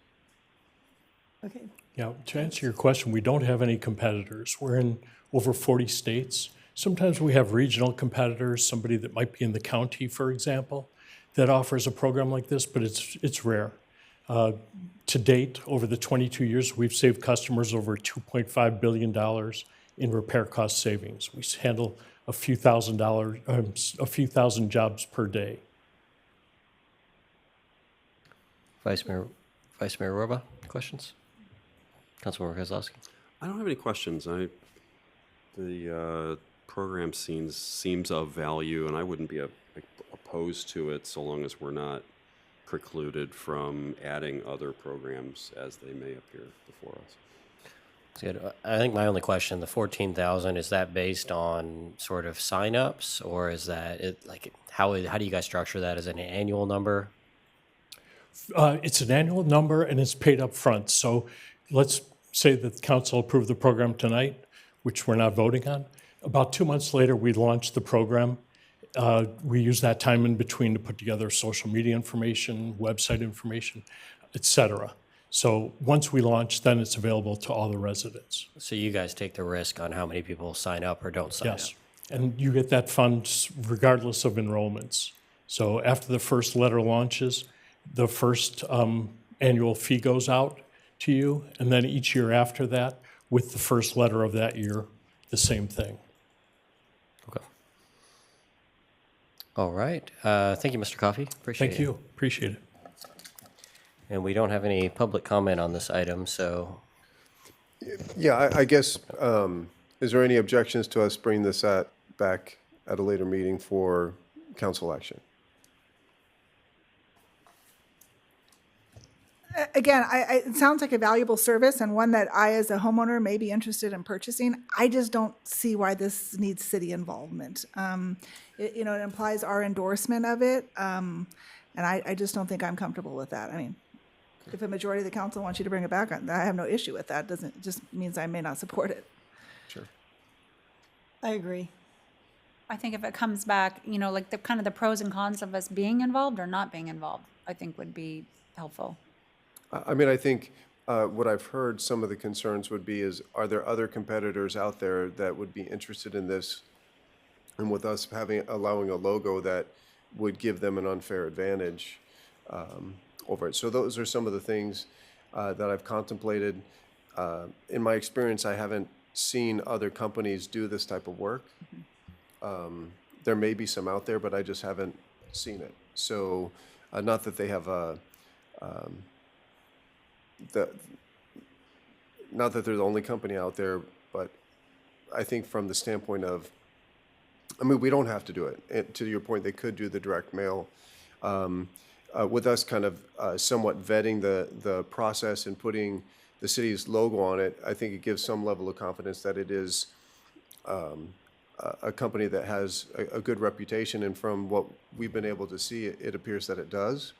Okay. Yeah, to answer your question, we don't have any competitors. We're in over 40 states. Sometimes we have regional competitors, somebody that might be in the county, for example, that offers a program like this, but it's rare. To date, over the 22 years, we've saved customers over $2.5 billion in repair cost savings. We handle a few thousand jobs per day. Vice Mayor Roba, questions? Councilmember Kozlowski. I don't have any questions. The program seems of value, and I wouldn't be opposed to it so long as we're not precluded from adding other programs as they may appear before us. That's good. I think my only question, the 14,000, is that based on sort of signups, or is that how do you guys structure that? Is it an annual number? It's an annual number, and it's paid up front. So let's say that the council approved the program tonight, which we're not voting on. About 2 months later, we launched the program. We use that time in between to put together social media information, website information, et cetera. So once we launch, then it's available to all the residents. So you guys take the risk on how many people sign up or don't sign up? Yes, and you get that fund regardless of enrollments. So after the first letter launches, the first annual fee goes out to you, and then each year after that, with the first letter of that year, the same thing. Okay. All right. Thank you, Mr. Coffey. Appreciate it. Thank you. Appreciate it. And we don't have any public comment on this item, so. Yeah, I guess, is there any objections to us bringing this back at a later meeting for council action? Again, it sounds like a valuable service and one that I, as a homeowner, may be interested in purchasing. I just don't see why this needs city involvement. It implies our endorsement of it, and I just don't think I'm comfortable with that. I mean, if a majority of the council wants you to bring it back, I have no issue with that. It just means I may not support it. Sure. I agree. I think if it comes back, like the kind of the pros and cons of us being involved or not being involved, I think would be helpful. I mean, I think what I've heard some of the concerns would be is, are there other competitors out there that would be interested in this? And with us allowing a logo that would give them an unfair advantage over it. So those are some of the things that I've contemplated. In my experience, I haven't seen other companies do this type of work. There may be some out there, but I just haven't seen it. So not that they have not that they're the only company out there, but I think from the standpoint of, I mean, we don't have to do it. And to your point, they could do the direct mail. With us kind of somewhat vetting the process and putting the city's logo on it, I think it gives some level of confidence that it is a company that has a good reputation. And from what we've been able to see, it appears that it does.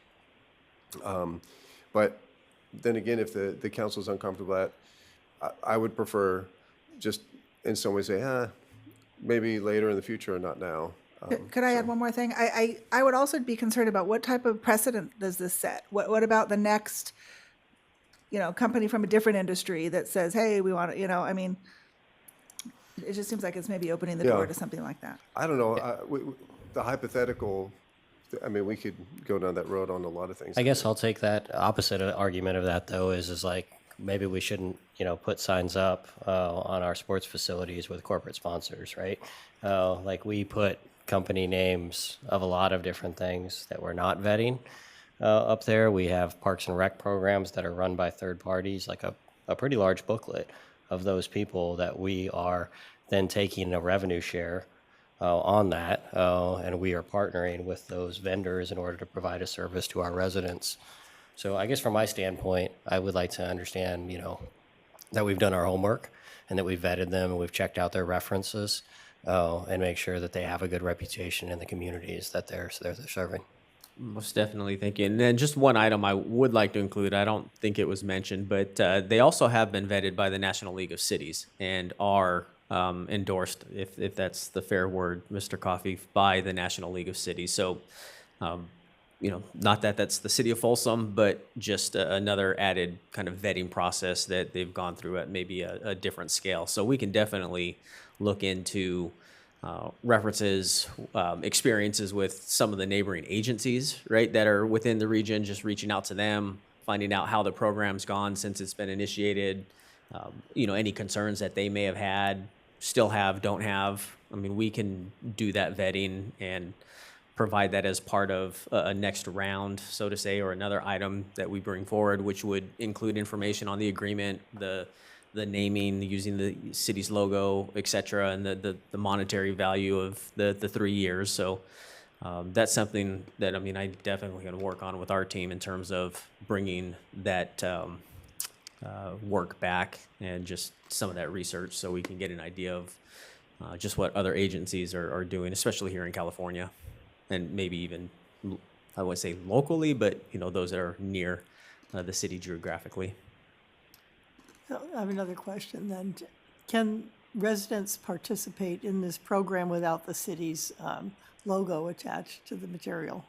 But then again, if the council is uncomfortable with that, I would prefer just in some ways say, maybe later in the future and not now. Could I add one more thing? I would also be concerned about what type of precedent does this set? What about the next, company from a different industry that says, hey, we want to, I mean, it just seems like it's maybe opening the door to something like that. I don't know. The hypothetical, I mean, we could go down that road on a lot of things. I guess I'll take that opposite argument of that, though, is like maybe we shouldn't, put signs up on our sports facilities with corporate sponsors, right? Like we put company names of a lot of different things that we're not vetting up there. We have Parks and Rec programs that are run by third parties, like a pretty large booklet of those people that we are then taking a revenue share on that, and we are partnering with those vendors in order to provide a service to our residents. So I guess from my standpoint, I would like to understand, that we've done our homework and that we've vetted them and we've checked out their references and make sure that they have a good reputation in the communities that they're serving. Most definitely, thank you. And then just one item I would like to include, I don't think it was mentioned, but they also have been vetted by the National League of Cities and are endorsed, if that's the fair word, Mr. Coffey, by the National League of Cities. So, not that that's the city of Folsom, but just another added kind of vetting process that they've gone through at maybe a different scale. So we can definitely look into references, experiences with some of the neighboring agencies, right, that are within the region, just reaching out to them, finding out how the program's gone since it's been initiated, any concerns that they may have had, still have, don't have. I mean, we can do that vetting and provide that as part of a next round, so to say, or another item that we bring forward, which would include information on the agreement, the naming, using the city's logo, et cetera, and the monetary value of the 3 years. So that's something that, I definitely going to work on with our team in terms of bringing that work back and just some of that research so we can get an idea of just what other agencies are doing, especially here in California, and maybe even, I wouldn't say locally, but those that are near the city geographically. I have another question then. Can residents participate in this program without the city's logo attached to the material?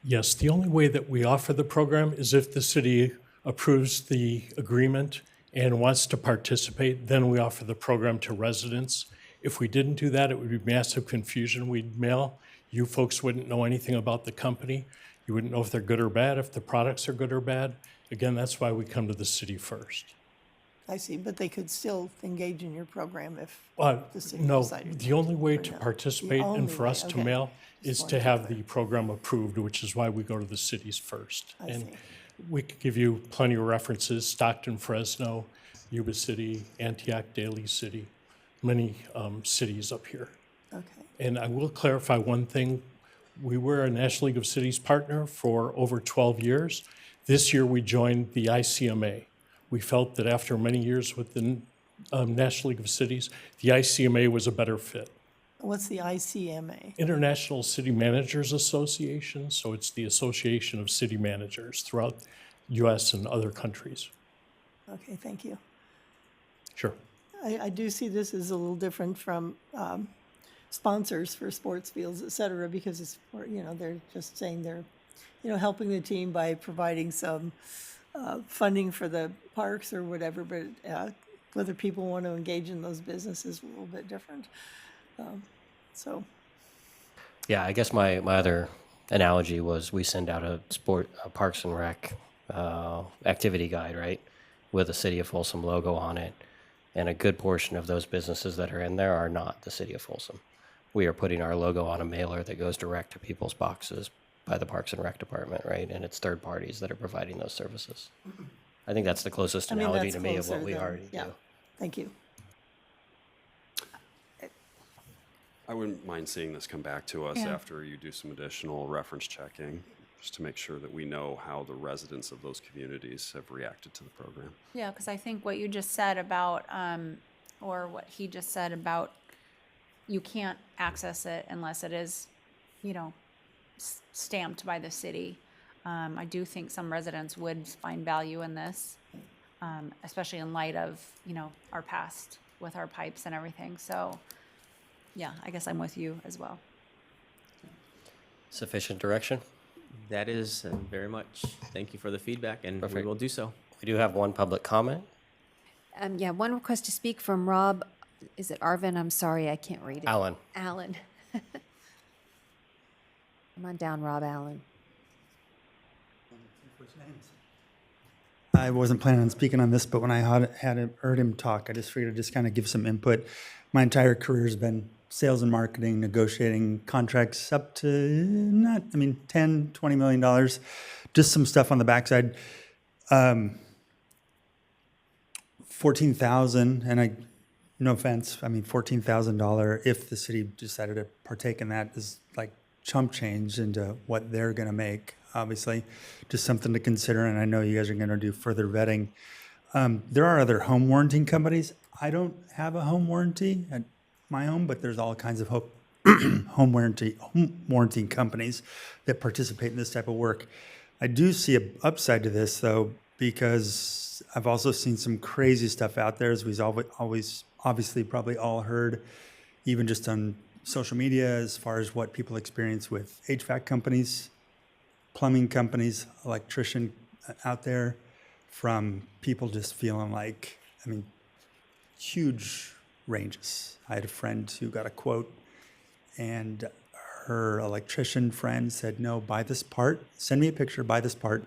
Yes, the only way that we offer the program is if the city approves the agreement and wants to participate, then we offer the program to residents. If we didn't do that, it would be massive confusion. We'd mail. You folks wouldn't know anything about the company. You wouldn't know if they're good or bad, if the products are good or bad. Again, that's why we come to the city first. I see, but they could still engage in your program if the city No, decided the only way to participate and for us to mail is to have the program approved, which is why we go to the cities first. And we could give you plenty of references: Stockton, Fresno, Yuba City, Antioch, Daly City, many cities up here. Okay. And I will clarify one thing. We were a National League of Cities partner for over 12 years. This year, we joined the ICMA. We felt that after many years with the National League of Cities, the ICMA was a better fit. What's the ICMA? International City Managers Association, so it's the Association of City Managers throughout U.S. and other countries. Okay, thank you. Sure. I do see this as a little different from sponsors for sports fields, et cetera, because it's, they're just saying they're, helping the team by providing some funding for the parks or whatever, but whether people want to engage in those businesses is a little bit different. So. Yeah, I guess my other analogy was we send out a Parks and Rec activity guide, right, with a City of Folsom logo on it. And a good portion of those businesses that are in there are not the City of Folsom. We are putting our logo on a mailer that goes direct to people's boxes by the Parks and Rec department, right? And it's third parties that are providing those services. I think that's the closest analogy that's to me of what closer we than- already yeah. do. Thank you. I wouldn't mind seeing this come back to us Yeah. after you do some additional reference checking, just to make sure that we know how the residents of those communities have reacted to the program. Yeah, because I think what you just said about, or what he just said about, you can't access it unless it is, stamped by the city. I do think some residents would find value in this, especially in light of, our past with our pipes and everything. So, yeah, I guess I'm with you as well. Sufficient direction? That is very much. Thank you for the feedback, and we Perfect. will do so. We do have one public comment. Yeah, one request to speak from Rob. Is it Arvin? I'm sorry, I can't read it. Allen. Allen. Come on down, Rob Allen. I wasn't planning on speaking on this, but when I heard him talk, I just figured I'd just kind of give some input. My entire career has been sales and marketing, negotiating contracts up to $10, $20 million, just some stuff on the backside. 14,000, and no offense, $14,000 if the city decided to partake in that is like chump change into what they're going to make. Obviously, just something to consider, and I know you guys are going to do further vetting. There are other home warranting companies. I don't have a home warranty at my home, but there's all kinds of home warranty companies that participate in this type of work. I do see an upside to this, though, because I've also seen some crazy stuff out there, as we've always obviously probably all heard, even just on social media, as far as what people experience with HVAC companies, plumbing companies, electrician out there, from people just feeling like, huge ranges. I had a friend who got a quote, and her electrician friend said, no, buy this part, send me a picture, buy this part,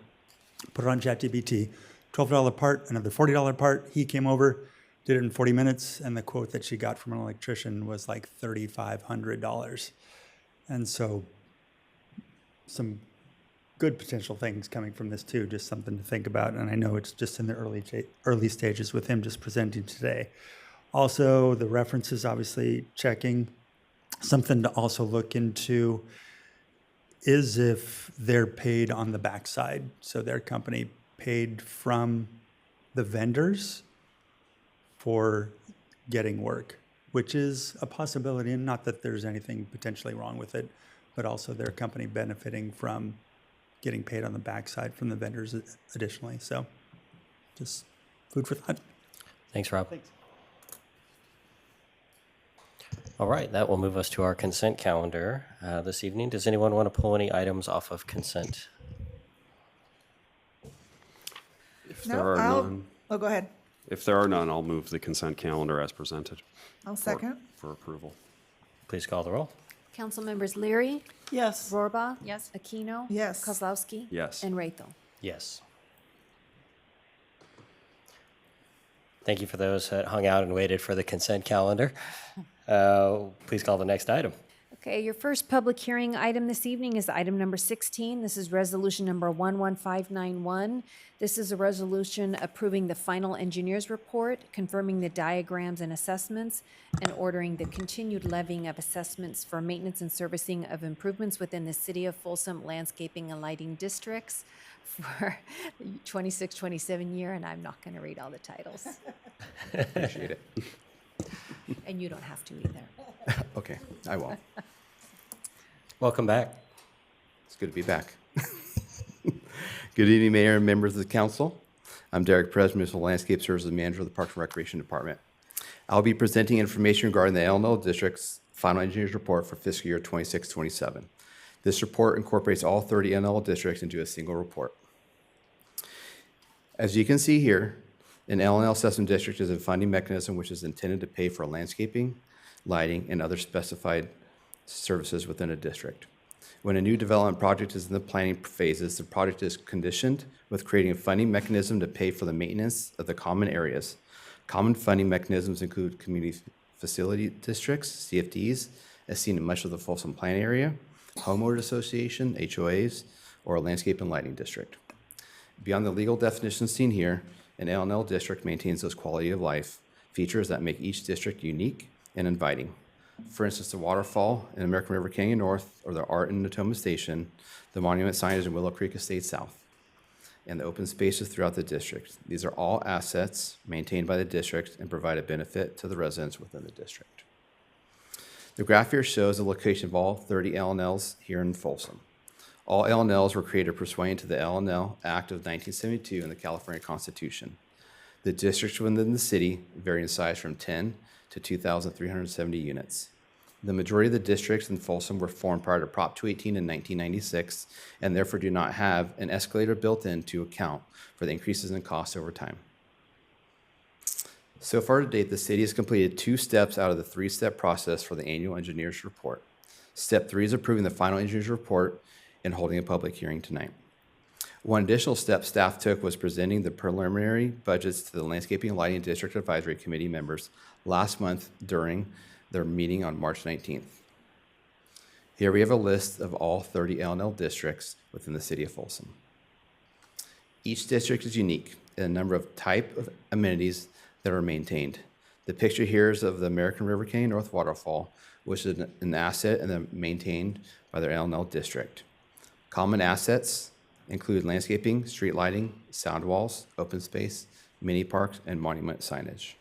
put it on ChatGPT, $12 part, another $40 part. He came over, did it in 40 minutes, and the quote that she got from an electrician was like $3,500. And so some good potential things coming from this too, just something to think about. And I know it's just in the early stages with him just presenting today. Also, the references, obviously checking. Something to also look into is if they're paid on the backside. So their company paid from the vendors for getting work, which is a possibility, and not that there's anything potentially wrong with it, but also their company benefiting from getting paid on the backside from the vendors additionally. So just food for thought. Thanks, Rob. Thanks. All right, that will move us to our consent calendar this evening. Does anyone want to pull any items off of consent? If there are none, Oh, go ahead. if there are none, I'll move the consent calendar as presented. I'll second. For approval. Please call the roll. Council members Leary, Yes. Rohrbaugh. Yes. Aquino. Yes. Kozlowski. Yes. And Rathel. Yes. Thank you for those that hung out and waited for the consent calendar. Please call the next item. Okay, your first public hearing item this evening is item number 16. This is resolution number 11591. This is a resolution approving the final engineer's report, confirming the diagrams and assessments, and ordering the continued levying of assessments for maintenance and servicing of improvements within the City of Folsom landscaping and lighting districts for the 26-27 year, and I'm not going to read all the titles. Appreciate it. And you don't have to either. Okay, I won't. Welcome back. It's good to be back. Good evening, Mayor and members of the council. I'm Derek Perez, Municipal Landscape Services Manager of the Parks and Recreation Department. I'll be presenting information regarding the LNL District's final engineer's report for fiscal year 26-27. This report incorporates all 30 LNL districts into a single report. As you can see here, an LNL assessment district is a funding mechanism which is intended to pay for landscaping, lighting, and other specified services within a district. When a new development project is in the planning phases, the project is conditioned with creating a funding mechanism to pay for the maintenance of the common areas. Common funding mechanisms include community facility districts, CFDs, as seen in much of the Folsom Plan area, homeowners association, HOAs, or a landscape and lighting district. Beyond the legal definitions seen here, an LNL district maintains those quality of life features that make each district unique and inviting. For instance, the waterfall in American River Canyon North, or the art in Natoma Station, the monument signage in Willow Creek Estate South, and the open spaces throughout the district. These are all assets maintained by the district and provide a benefit to the residents within the district. The graph here shows the location of all 30 LNLs here in Folsom. All LNLs were created pursuant to the LNL Act of 1972 and the California Constitution. The districts within the city vary in size from 10 to 2,370 units. The majority of the districts in Folsom were formed prior to Prop 218 in 1996 and therefore do not have an escalator built in to account for the increases in costs over time. So far to date, the city has completed 2 steps out of the 3-step process for the annual engineer's report. Step 3 is approving the final engineer's report and holding a public hearing tonight. One additional step staff took was presenting the preliminary budgets to the Landscaping and Lighting District Advisory Committee members last month during their meeting on March 19th. Here we have a list of all 30 LNL districts within the city of Folsom. Each district is unique in a number of type of amenities that are maintained. The picture here is of the American River Canyon North Waterfall, which is an asset and maintained by their LNL district. Common assets include landscaping, street lighting, sound walls, open space, mini parks, and monument signage.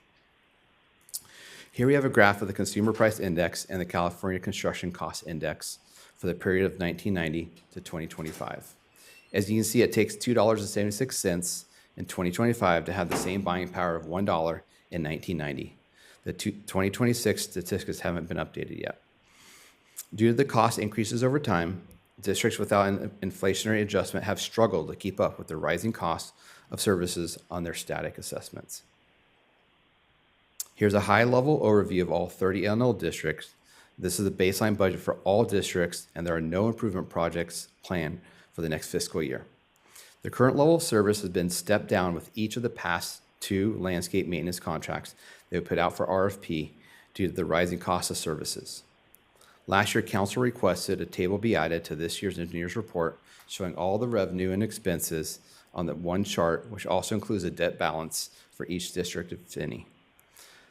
Here we have a graph of the Consumer Price Index and the California Construction Cost Index for the period of 1990 to 2025. As you can see, it takes $2.76 in 2025 to have the same buying power of $1 in 1990. The 2026 statistics haven't been updated yet. Due to the cost increases over time, districts without an inflationary adjustment have struggled to keep up with the rising costs of services on their static assessments. Here's a high-level overview of all 30 LNL districts. This is the baseline budget for all districts, and there are no improvement projects planned for the next fiscal year. The current level of service has been stepped down with each of the past 2 landscape maintenance contracts they put out for RFP due to the rising cost of services. Last year, council requested a table be added to this year's engineer's report showing all the revenue and expenses on the one chart, which also includes a debt balance for each district, if any.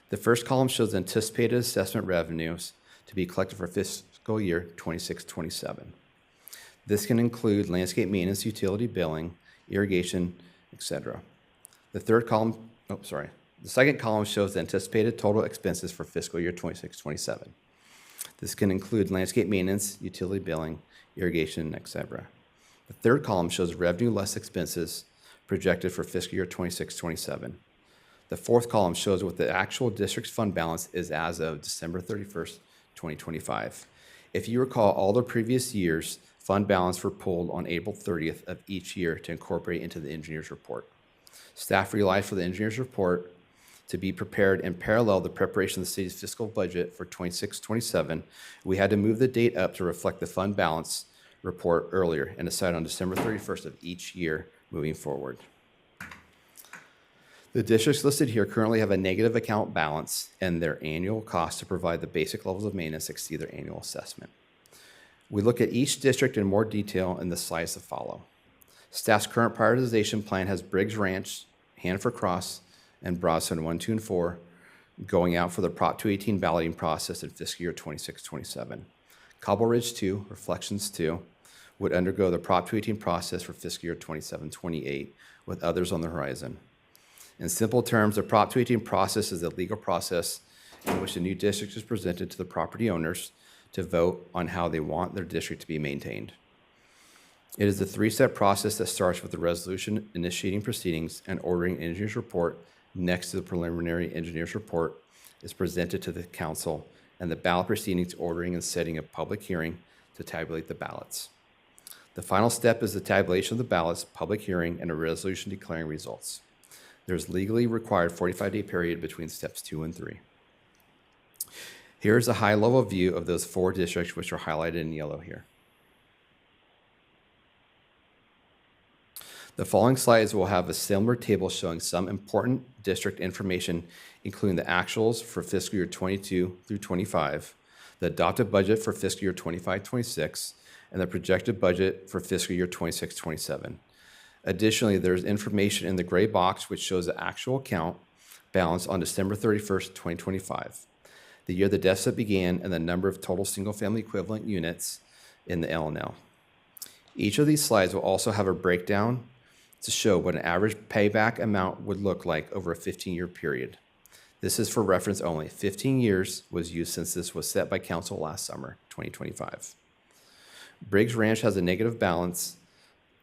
The first column shows anticipated assessment revenues to be collected for fiscal year 26-27. This can include landscape maintenance, utility billing, irrigation, etc. The second column shows the anticipated total expenses for fiscal year 26-27. This can include landscape maintenance, utility billing, irrigation, etc. The third column shows revenue less expenses projected for fiscal year 26-27. The fourth column shows what the actual district's fund balance is as of December 31st, 2025. If you recall, all the previous years' fund balance were pulled on April 30th of each year to incorporate into the engineer's report. Staff relied for the engineer's report to be prepared in parallel the preparation of the city's fiscal budget for 26-27. We had to move the date up to reflect the fund balance report earlier and decide on December 31st of each year moving forward. The districts listed here currently have a negative account balance, and their annual costs to provide the basic levels of maintenance exceed their annual assessment. We look at each district in more detail in the slides that follow. Staff's current prioritization plan has Briggs Ranch, Hanford Cross, and Broadstone 1, 2, and 4 going out for the Prop 218 balloting process in fiscal year 26-27. Cobble Ridge 2, Reflections 2, would undergo the Prop 218 process for fiscal year 27-28, with others on the horizon. In simple terms, the Prop 218 process is a legal process in which the new district is presented to the property owners to vote on how they want their district to be maintained. It is a three-step process that starts with the resolution initiating proceedings and ordering an engineer's report. Next to the preliminary engineer's report is presented to the council, and the ballot proceedings ordering and setting a public hearing to tabulate the ballots. The final step is the tabulation of the ballots, public hearing, and a resolution declaring results. There's legally required 45-day period between steps 2 and 3. Here's a high-level view of those 4 districts, which are highlighted in yellow here. The following slides will have a similar table showing some important district information, including the actuals for fiscal year 22 through 25, the adopted budget for fiscal year 25-26, and the projected budget for fiscal year 26-27. Additionally, there's information in the gray box which shows the actual account balance on December 31st, 2025, the year the deficit began, and the number of total single-family equivalent units in the L&L. Each of these slides will also have a breakdown to show what an average payback amount would look like over a 15-year period. This is for reference only. 15 years was used since this was set by council last summer, 2025. Briggs Ranch has a negative balance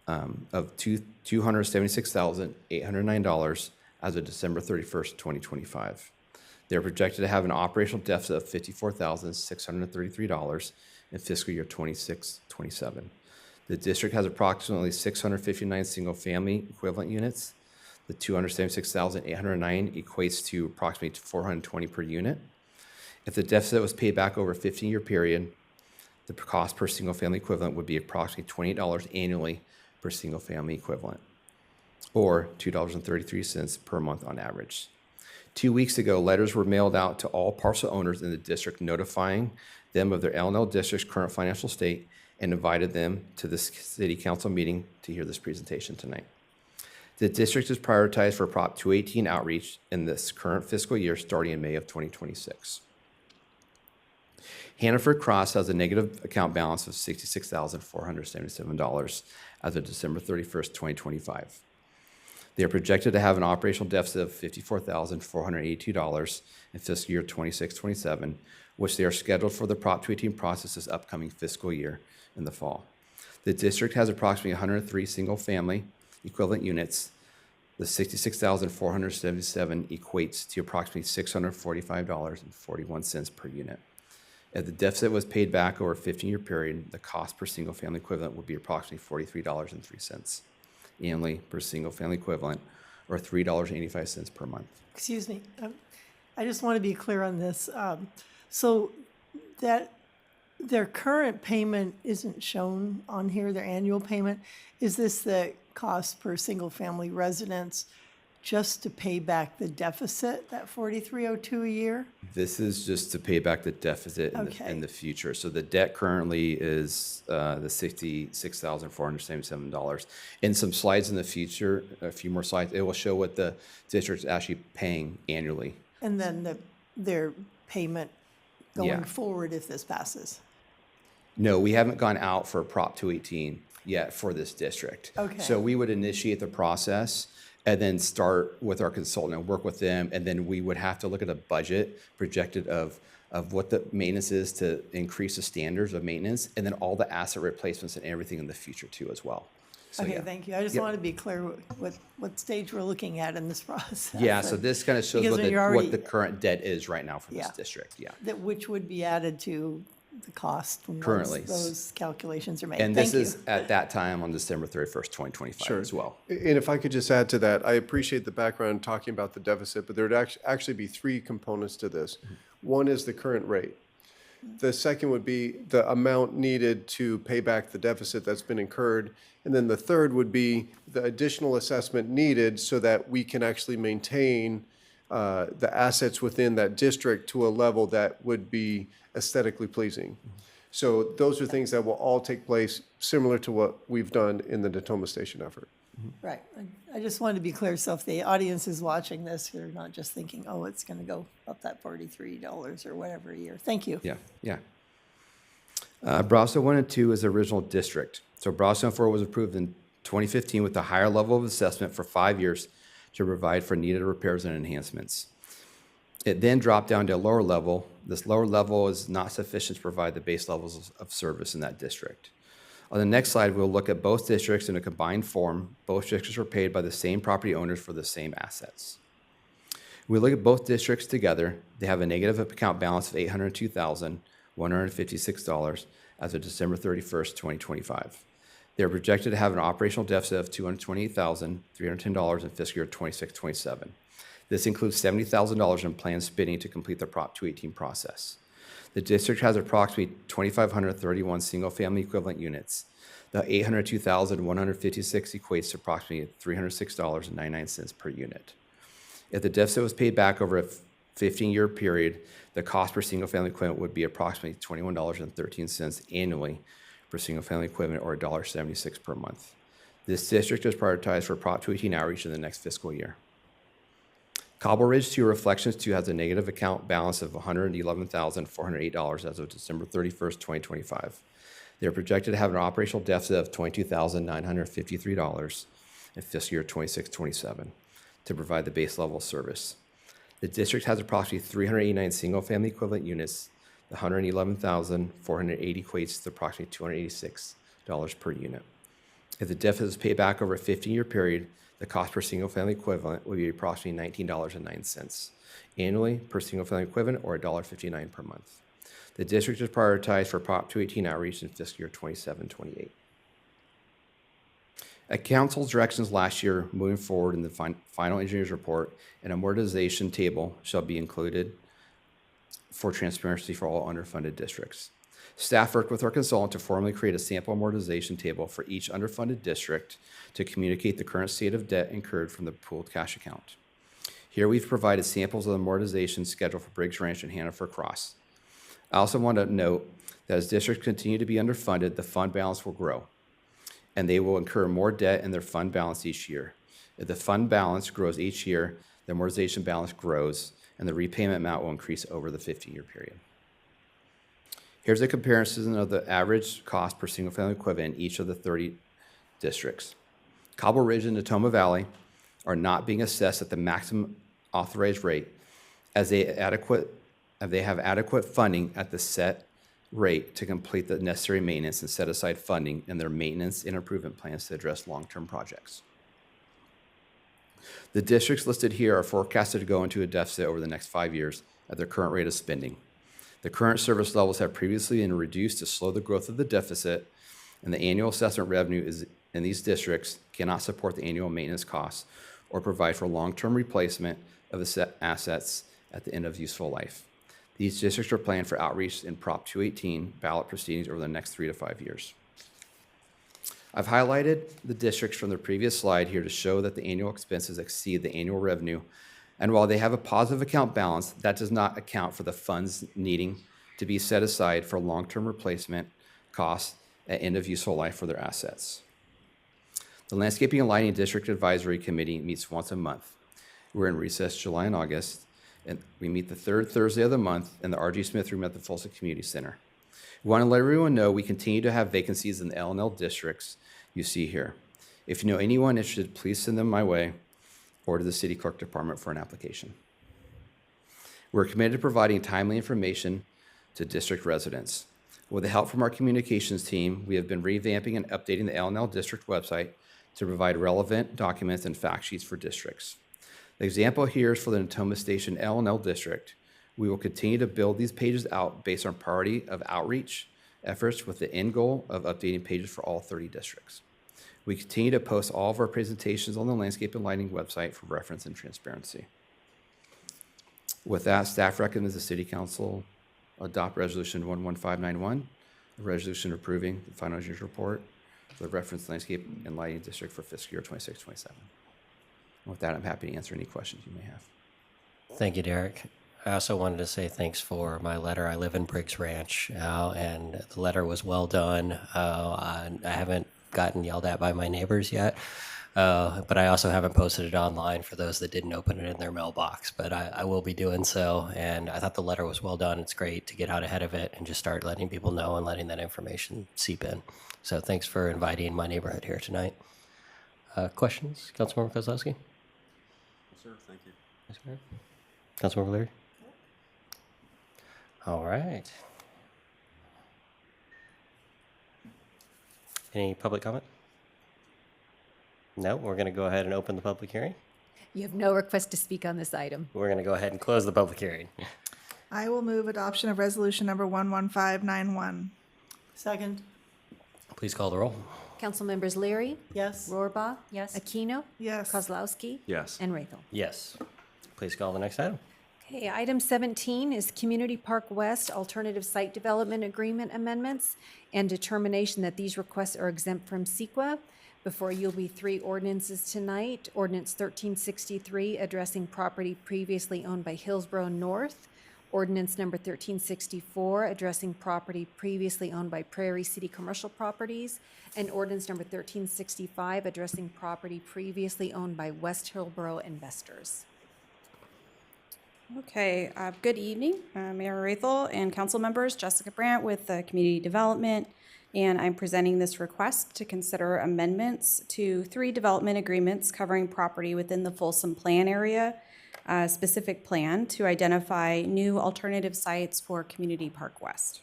of $276,809 as of December 31st, 2025. They're projected to have an operational deficit of $54,633 in fiscal year 26-27. The district has approximately 659 single-family equivalent units. The $276,809 equates to approximately $420 per unit. If the deficit was paid back over a 15-year period, the cost per single-family equivalent would be approximately $28 annually per single-family equivalent, or $2.33 per month on average. 2 weeks ago, letters were mailed out to all parcel owners in the district notifying them of their L&L district's current financial state and invited them to the city council meeting to hear this presentation tonight. The district is prioritized for Prop 218 outreach in this current fiscal year starting in May of 2026. Hanford Cross has a negative account balance of $66,477 as of December 31st, 2025. They are projected to have an operational deficit of $54,482 in fiscal year 26-27, which they are scheduled for the Prop 218 process this upcoming fiscal year in the fall. The district has approximately 103 single-family equivalent units. The $66,477 equates to approximately $645.41 per unit. If the deficit was paid back over a 15-year period, the cost per single-family equivalent would be approximately $43.03 annually per single-family equivalent, or $3.85 per month. Excuse me. I just want to be clear on this. So that their current payment isn't shown on here, their annual payment. Is this the cost per single-family residence just to pay back the deficit, that $43.02 a year? This is just to pay back the deficit in the future. So the debt currently is the $66,477. In some slides in the future, a few more slides, it will show what the district is actually paying annually. And then their payment going forward if this passes? No, we haven't gone out for Prop 218 yet for this district. Okay. So we would initiate the process and then start with our consultant and work with them. And then we would have to look at a budget projected of what the maintenance is to increase the standards of maintenance, and then all the asset replacements and everything in the future too as well. So, Okay, thank you. I just wanted to be clear what stage we're looking at in this process. Yeah, so this kind of shows Because what when you're what the current debt is right now for this district, which would be added to the cost when Currently. those calculations are made. And Thank this is you. at that time on December 31st, 2025 as well. And if I could just add to that, I appreciate the background talking about the deficit, but there would actually be 3 components to this. One is the current rate. The second would be the amount needed to pay back the deficit that's been incurred. And then the third would be the additional assessment needed so that we can actually maintain the assets within that district to a level that would be aesthetically pleasing. So those are things that will all take place similar to what we've done in the Natoma Station effort. Right. I just wanted to be clear, so if the audience is watching this, you're not just thinking, oh, it's going to go up that $43 or whatever a year. Thank you. Yeah. Brownsville 1 and 2 is the original district. So Brownsville 4 was approved in 2015 with a higher level of assessment for 5 years to provide for needed repairs and enhancements. It then dropped down to a lower level. This lower level is not sufficient to provide the base levels of service in that district. On the next slide, we'll look at both districts in a combined form. Both districts were paid by the same property owners for the same assets. We look at both districts together. They have a negative account balance of $802,156 as of December 31st, 2025. They are projected to have an operational deficit of $228,310 in fiscal year 26-27. This includes $70,000 in planned spending to complete the Prop 218 process. The district has approximately 2,531 single-family equivalent units. The $802,156 equates to approximately $306.99 per unit. If the deficit was paid back over a 15-year period, the cost per single-family equivalent would be approximately $21.13 annually per single-family equivalent, or $1.76 per month. This district is prioritized for Prop 218 outreach in the next fiscal year. Cobble Ridge 2 Reflections 2 has a negative account balance of $111,408 as of December 31st, 2025. They are projected to have an operational deficit of $22,953 in fiscal year 26-27 to provide the base level service. The district has approximately 389 single-family equivalent units. The $111,480 equates to approximately $286 per unit. If the deficit is paid back over a 15-year period, the cost per single-family equivalent will be approximately $19.09 annually per single-family equivalent, or $1.59 per month. The district is prioritized for Prop 218 outreach in fiscal year 27-28. At Council's directions last year, moving forward in the final engineer's report, an amortization table shall be included for transparency for all underfunded districts. Staff worked with our consultant to formally create a sample amortization table for each underfunded district to communicate the current state of debt incurred from the pooled cash account. Here we've provided samples of the amortization schedule for Briggs Ranch and Hannaford Cross. I also want to note that as districts continue to be underfunded, the fund balance will grow, and they will incur more debt in their fund balance each year. If the fund balance grows each year, the amortization balance grows, and the repayment amount will increase over the 15-year period. Here's a comparison of the average cost per single-family equivalent in each of the 30 districts. Cobble Ridge and Natoma Valley are not being assessed at the maximum authorized rate, as they have adequate funding at the set rate to complete the necessary maintenance and set aside funding in their maintenance and improvement plans to address long-term projects. The districts listed here are forecasted to go into a deficit over the next 5 years at their current rate of spending. The current service levels have previously been reduced to slow the growth of the deficit, and the annual assessment revenue in these districts cannot support the annual maintenance costs or provide for long-term replacement of the set assets at the end of useful life. These districts are planned for outreach in Prop 218 ballot proceedings over the next 3 to 5 years. I've highlighted the districts from the previous slide here to show that the annual expenses exceed the annual revenue. And while they have a positive account balance, that does not account for the funds needing to be set aside for long-term replacement costs at end of useful life for their assets. The Landscaping and Lighting District Advisory Committee meets once a month. We're in recess July and August, and we meet the third Thursday of the month in the R.G. Smith Room at the Folsom Community Center. We want to let everyone know we continue to have vacancies in the L&L districts you see here. If you know anyone interested, please send them my way or to the City Clerk Department for an application. We're committed to providing timely information to district residents. With the help from our communications team, we have been revamping and updating the L&L district website to provide relevant documents and fact sheets for districts. The example here is for the Natoma Station L&L district. We will continue to build these pages out based on priority of outreach efforts with the end goal of updating pages for all 30 districts. We continue to post all of our presentations on the Landscape and Lighting website for reference and transparency. With that, staff recommends the City Council adopt Resolution 11591, a resolution approving the final engineer's report for the reference Landscape and Lighting District for fiscal year 26-27. With that, I'm happy to answer any questions you may have. Thank you, Derek. I also wanted to say thanks for my letter. I live in Briggs Ranch, and the letter was well done. I haven't gotten yelled at by my neighbors yet, but I also haven't posted it online for those that didn't open it in their mailbox. But I will be doing so, and I thought the letter was well done. It's great to get out ahead of it and just start letting people know and letting that information seep in. So thanks for inviting my neighborhood here tonight. Questions, Councilmember Kozlowski? Sir, thank you. Yes, sir. Councilmember Leary? All right. Any public comment? No, we're going to go ahead and open the public hearing. You have no request to speak on this item. We're going to go ahead and close the public hearing. I will move adoption of resolution number 11591. Second. Please call the roll. Council members Leary, Yes. Rohrbach, Yes. Aquino, Yes. Kozlowski, Yes. and Rathel. Yes. Please call the next item. Okay, item 17 is Community Park West Alternative Site Development Agreement amendments and determination that these requests are exempt from CEQA. Before you will be 3 ordinances tonight. Ordinance 1363 addressing property previously owned by Hillsborough North. Ordinance number 1364 addressing property previously owned by Prairie City Commercial Properties. And ordinance number 1365 addressing property previously owned by West Hillsborough Investors. Okay, good evening, Mayor Rathel and council members. Jessica Brandt with Community Development, and I'm presenting this request to consider amendments to 3 development agreements covering property within the Folsom Plan area, specific plan to identify new alternative sites for Community Park West.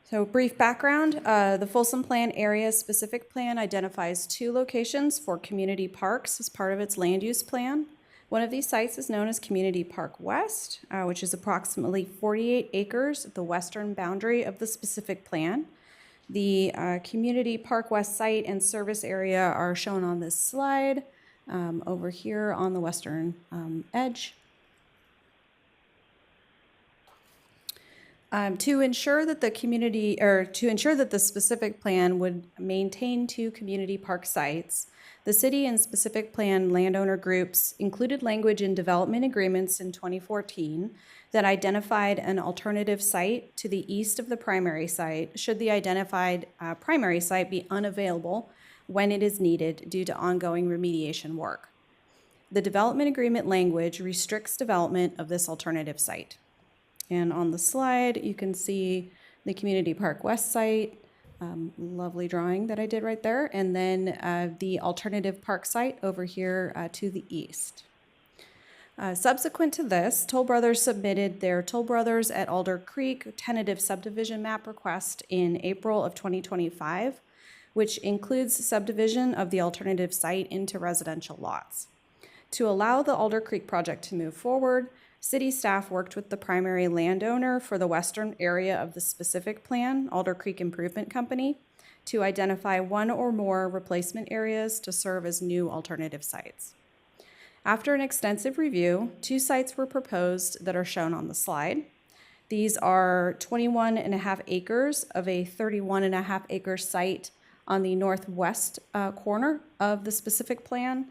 So brief background, the Folsom Plan area specific plan identifies 2 locations for community parks as part of its land use plan. One of these sites is known as Community Park West, which is approximately 48 acres at the western boundary of the specific plan. The Community Park West site and service area are shown on this slide over here on the western edge. To ensure that the specific plan would maintain 2 community park sites, the city and specific plan landowner groups included language in development agreements in 2014 that identified an alternative site to the east of the primary site should the identified primary site be unavailable when it is needed due to ongoing remediation work. The development agreement language restricts development of this alternative site. And on the slide, you can see the Community Park West site, lovely drawing that I did right there, and then the alternative park site over here to the east. Subsequent to this, Toll Brothers submitted their Toll Brothers at Alder Creek tentative subdivision map request in April of 2025, which includes subdivision of the alternative site into residential lots. To allow the Alder Creek project to move forward, city staff worked with the primary landowner for the western area of the specific plan, Alder Creek Improvement Company, to identify 1 or more replacement areas to serve as new alternative sites. After an extensive review, 2 sites were proposed that are shown on the slide. These are 21.5 acres of a 31.5 acre site on the northwest corner of the specific plan,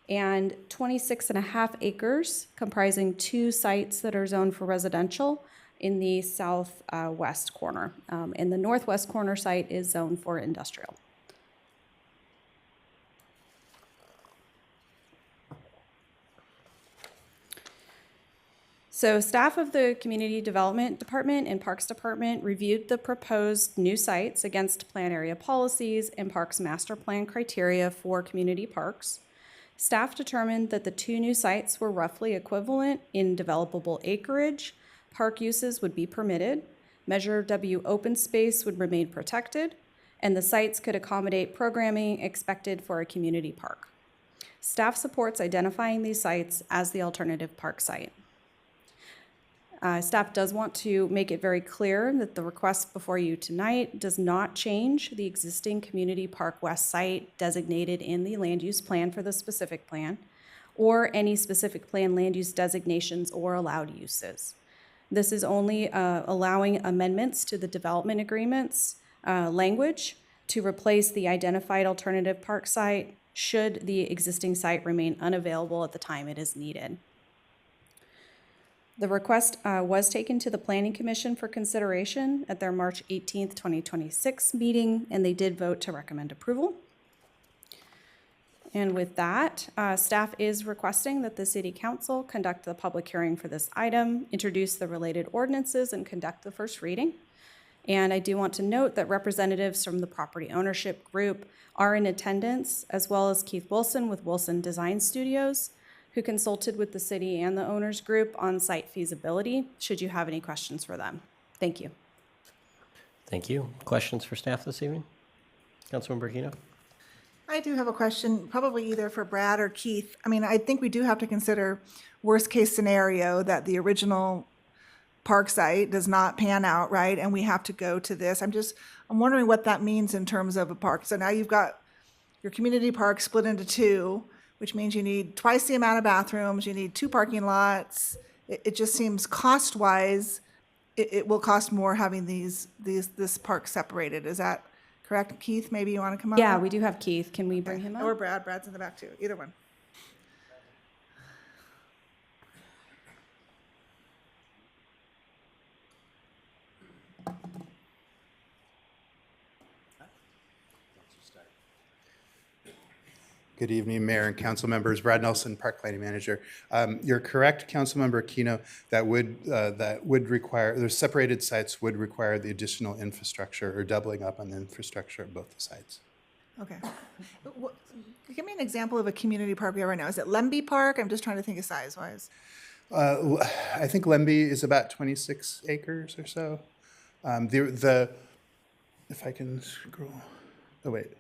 and 26.5 acres comprising 2 sites that are zoned for residential in the southwest corner. And the northwest corner site is zoned for industrial. So staff of the Community Development Department and Parks Department reviewed the proposed new sites against plan area policies and Parks Master Plan criteria for community parks. Staff determined that the 2 new sites were roughly equivalent in developable acreage, park uses would be permitted, Measure W open space would remain protected, and the sites could accommodate programming expected for a community park. Staff supports identifying these sites as the alternative park site. Staff does want to make it very clear that the request before you tonight does not change the existing Community Park West site designated in the land use plan for the specific plan, or any specific plan land use designations or allowed uses. This is only allowing amendments to the development agreements language to replace the identified alternative park site should the existing site remain unavailable at the time it is needed. The request was taken to the Planning Commission for consideration at their March 18th, 2026 meeting, and they did vote to recommend approval. And with that, staff is requesting that the City Council conduct the public hearing for this item, introduce the related ordinances, and conduct the first reading. And I do want to note that representatives from the property ownership group are in attendance, as well as Keith Wilson with Wilson Design Studios, who consulted with the city and the owners group on site feasibility, should you have any questions for them. Thank you. Thank you. Questions for staff this evening? Councilmember Aquino? I do have a question, probably either for Brad or Keith. I mean, I think we do have to consider worst-case scenario that the original park site does not pan out, right? And we have to go to this. I'm wondering what that means in terms of a park. So now you've got your community park split into two, which means you need twice the amount of bathrooms, you need 2 parking lots. It just seems cost-wise, it will cost more having this park separated. Is that correct? Keith, maybe you want to come up? Yeah, we do have Keith. Can we bring him up? Or Brad. Brad's in the back too. Either one. Good evening, Mayor and council members. Brad Nelson, Park Lighting Manager. You're correct, Councilmember Aquino, that would require, the separated sites would require the additional infrastructure or doubling up on the infrastructure at both the sites. Okay. Give me an example of a community park we have right now. Is it Lemby Park? I'm just trying to think of size-wise. I think Lemby is about 26 acres or so. If I can scroll, oh wait.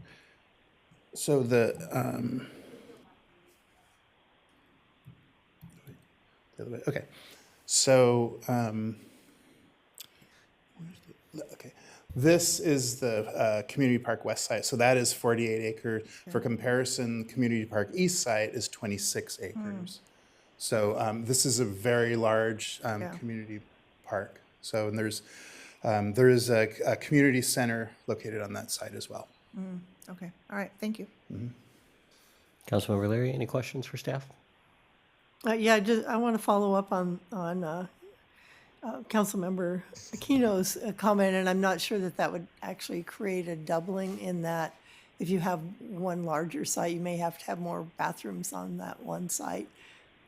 So the other way. Okay. So okay. This is the community park west side. So that is 48 acres. For comparison, community park east side is 26 acres. So this is a very large community park. So and there is a community center located on that side as well. Okay. All right. Thank you. Councilmember Leary, any questions for staff? Yeah, I want to follow up on Councilmember Aquino's comment, and I'm not sure that would actually create a doubling in that if you have one larger site, you may have to have more bathrooms on that one site,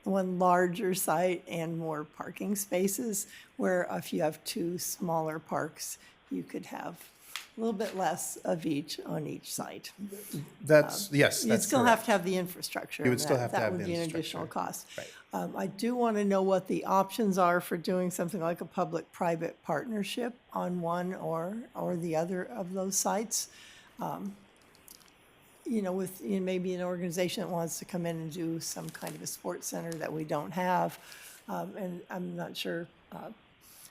one larger site and more parking spaces, where if you have 2 smaller parks, you could have a little bit less of each on each site. That's, yes, You'd that's still correct. have to have the infrastructure. You would and still have to that have would the be an infrastructure. additional cost. Right. I do want to know what the options are for doing something like a public-private partnership on one or the other of those sites. With maybe an organization that wants to come in and do some kind of a sports center that we don't have. And I'm not sure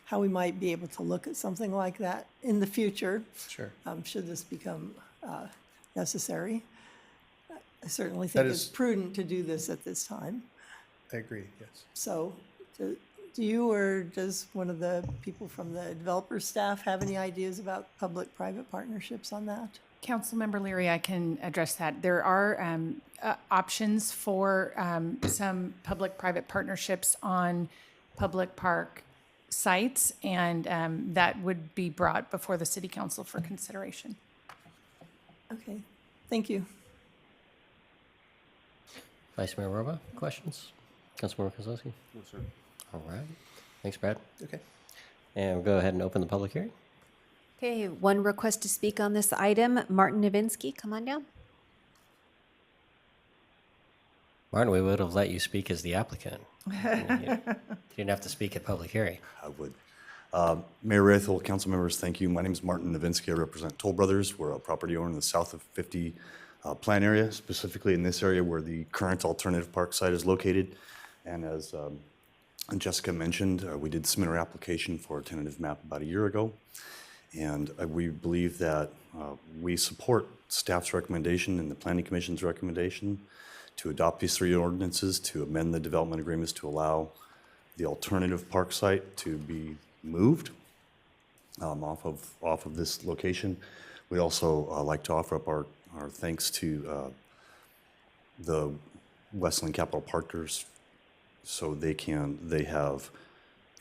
how we might be able to look at something like that in the future. Sure. Should this become necessary. I certainly That think it's is- prudent to do this at this time. I agree, yes. So do you or does one of the people from the developer staff have any ideas about public-private partnerships on that? Councilmember Leary, I can address that. There are options for some public-private partnerships on public park sites, and that would be brought before the City Council for consideration. Okay, thank you. Vice Mayor Roba, questions? Councilmember Kozlowski? No, sir. All right. Thanks, Brad. Okay. And we'll go ahead and open the public hearing. Okay, one request to speak on this item. Martin Novinsky, come on down. Martin, we would have let you speak as the applicant. You didn't have to speak at public hearing. I would. Mayor Rathel, council members, thank you. My name is Martin Novinsky. I represent Toll Brothers. We're a property owner in the south of 50 plan area, specifically in this area where the current alternative park site is located. And as Jessica mentioned, we did submit our application for a tentative map about a year ago. And we believe that we support staff's recommendation and the Planning Commission's recommendation to adopt these 3 ordinances, to amend the development agreements to allow the alternative park site to be moved off of this location. We also like to offer up our thanks to the Westland Capital Partners, so they have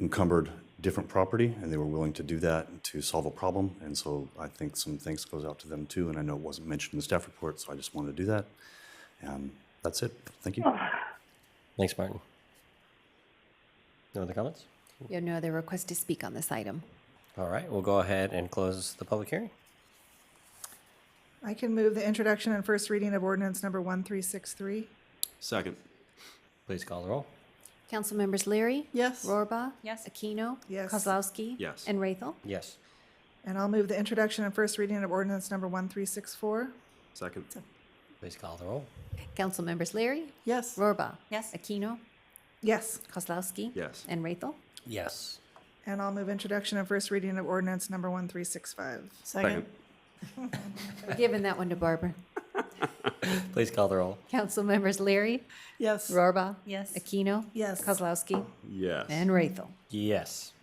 encumbered different property, and they were willing to do that to solve a problem. And so I think some thanks goes out to them too. And I know it wasn't mentioned in the staff report, so I just wanted to do that. And that's it. Thank you. Thanks, Martin. No other comments? You have no other request to speak on this item. All right, we'll go ahead and close the public hearing. I can move the introduction and first reading of ordinance number 1363. Second. Please call the roll. Council members Leary? Yes. Rohrbaugh? Yes. Aquino? Yes. Kozlowski? Yes. And Rathel? Yes. And I'll move the introduction and first reading of ordinance number 1364. Second. Please call the roll. Council members Leary? Yes. Rohrbaugh? Yes. Aquino? Yes. Kozlowski? Yes. And Rathel? Yes. And I'll move introduction and first reading of ordinance number 1365. Second. We're giving that one to Barbara. Please call the roll. Council members Leary? Yes. Rohrbaugh? Yes. Aquino? Yes. Kozlowski? Yes. And Rathel? Yes.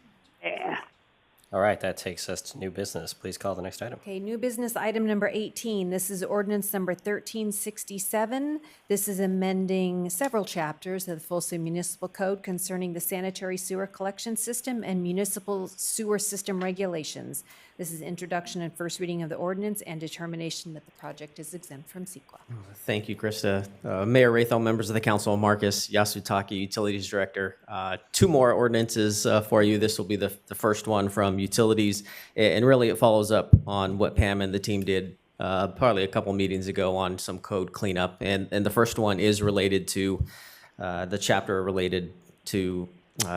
All right, that takes us to new business. Please call the next item. Okay, new business item number 18. This is ordinance number 1367. This is amending several chapters of the Folsom Municipal Code concerning the sanitary sewer collection system and municipal sewer system regulations. This is introduction and first reading of the ordinance and determination that the project is exempt from CEQA. Thank you, Krista. Mayor Rathel, members of the council, Marcus Yasutaki, Utilities Director. Two more ordinances for you. This will be the first one from Utilities, and really it follows up on what Pam and the team did probably a couple meetings ago on some code cleanup. And the first one is related to the chapter related to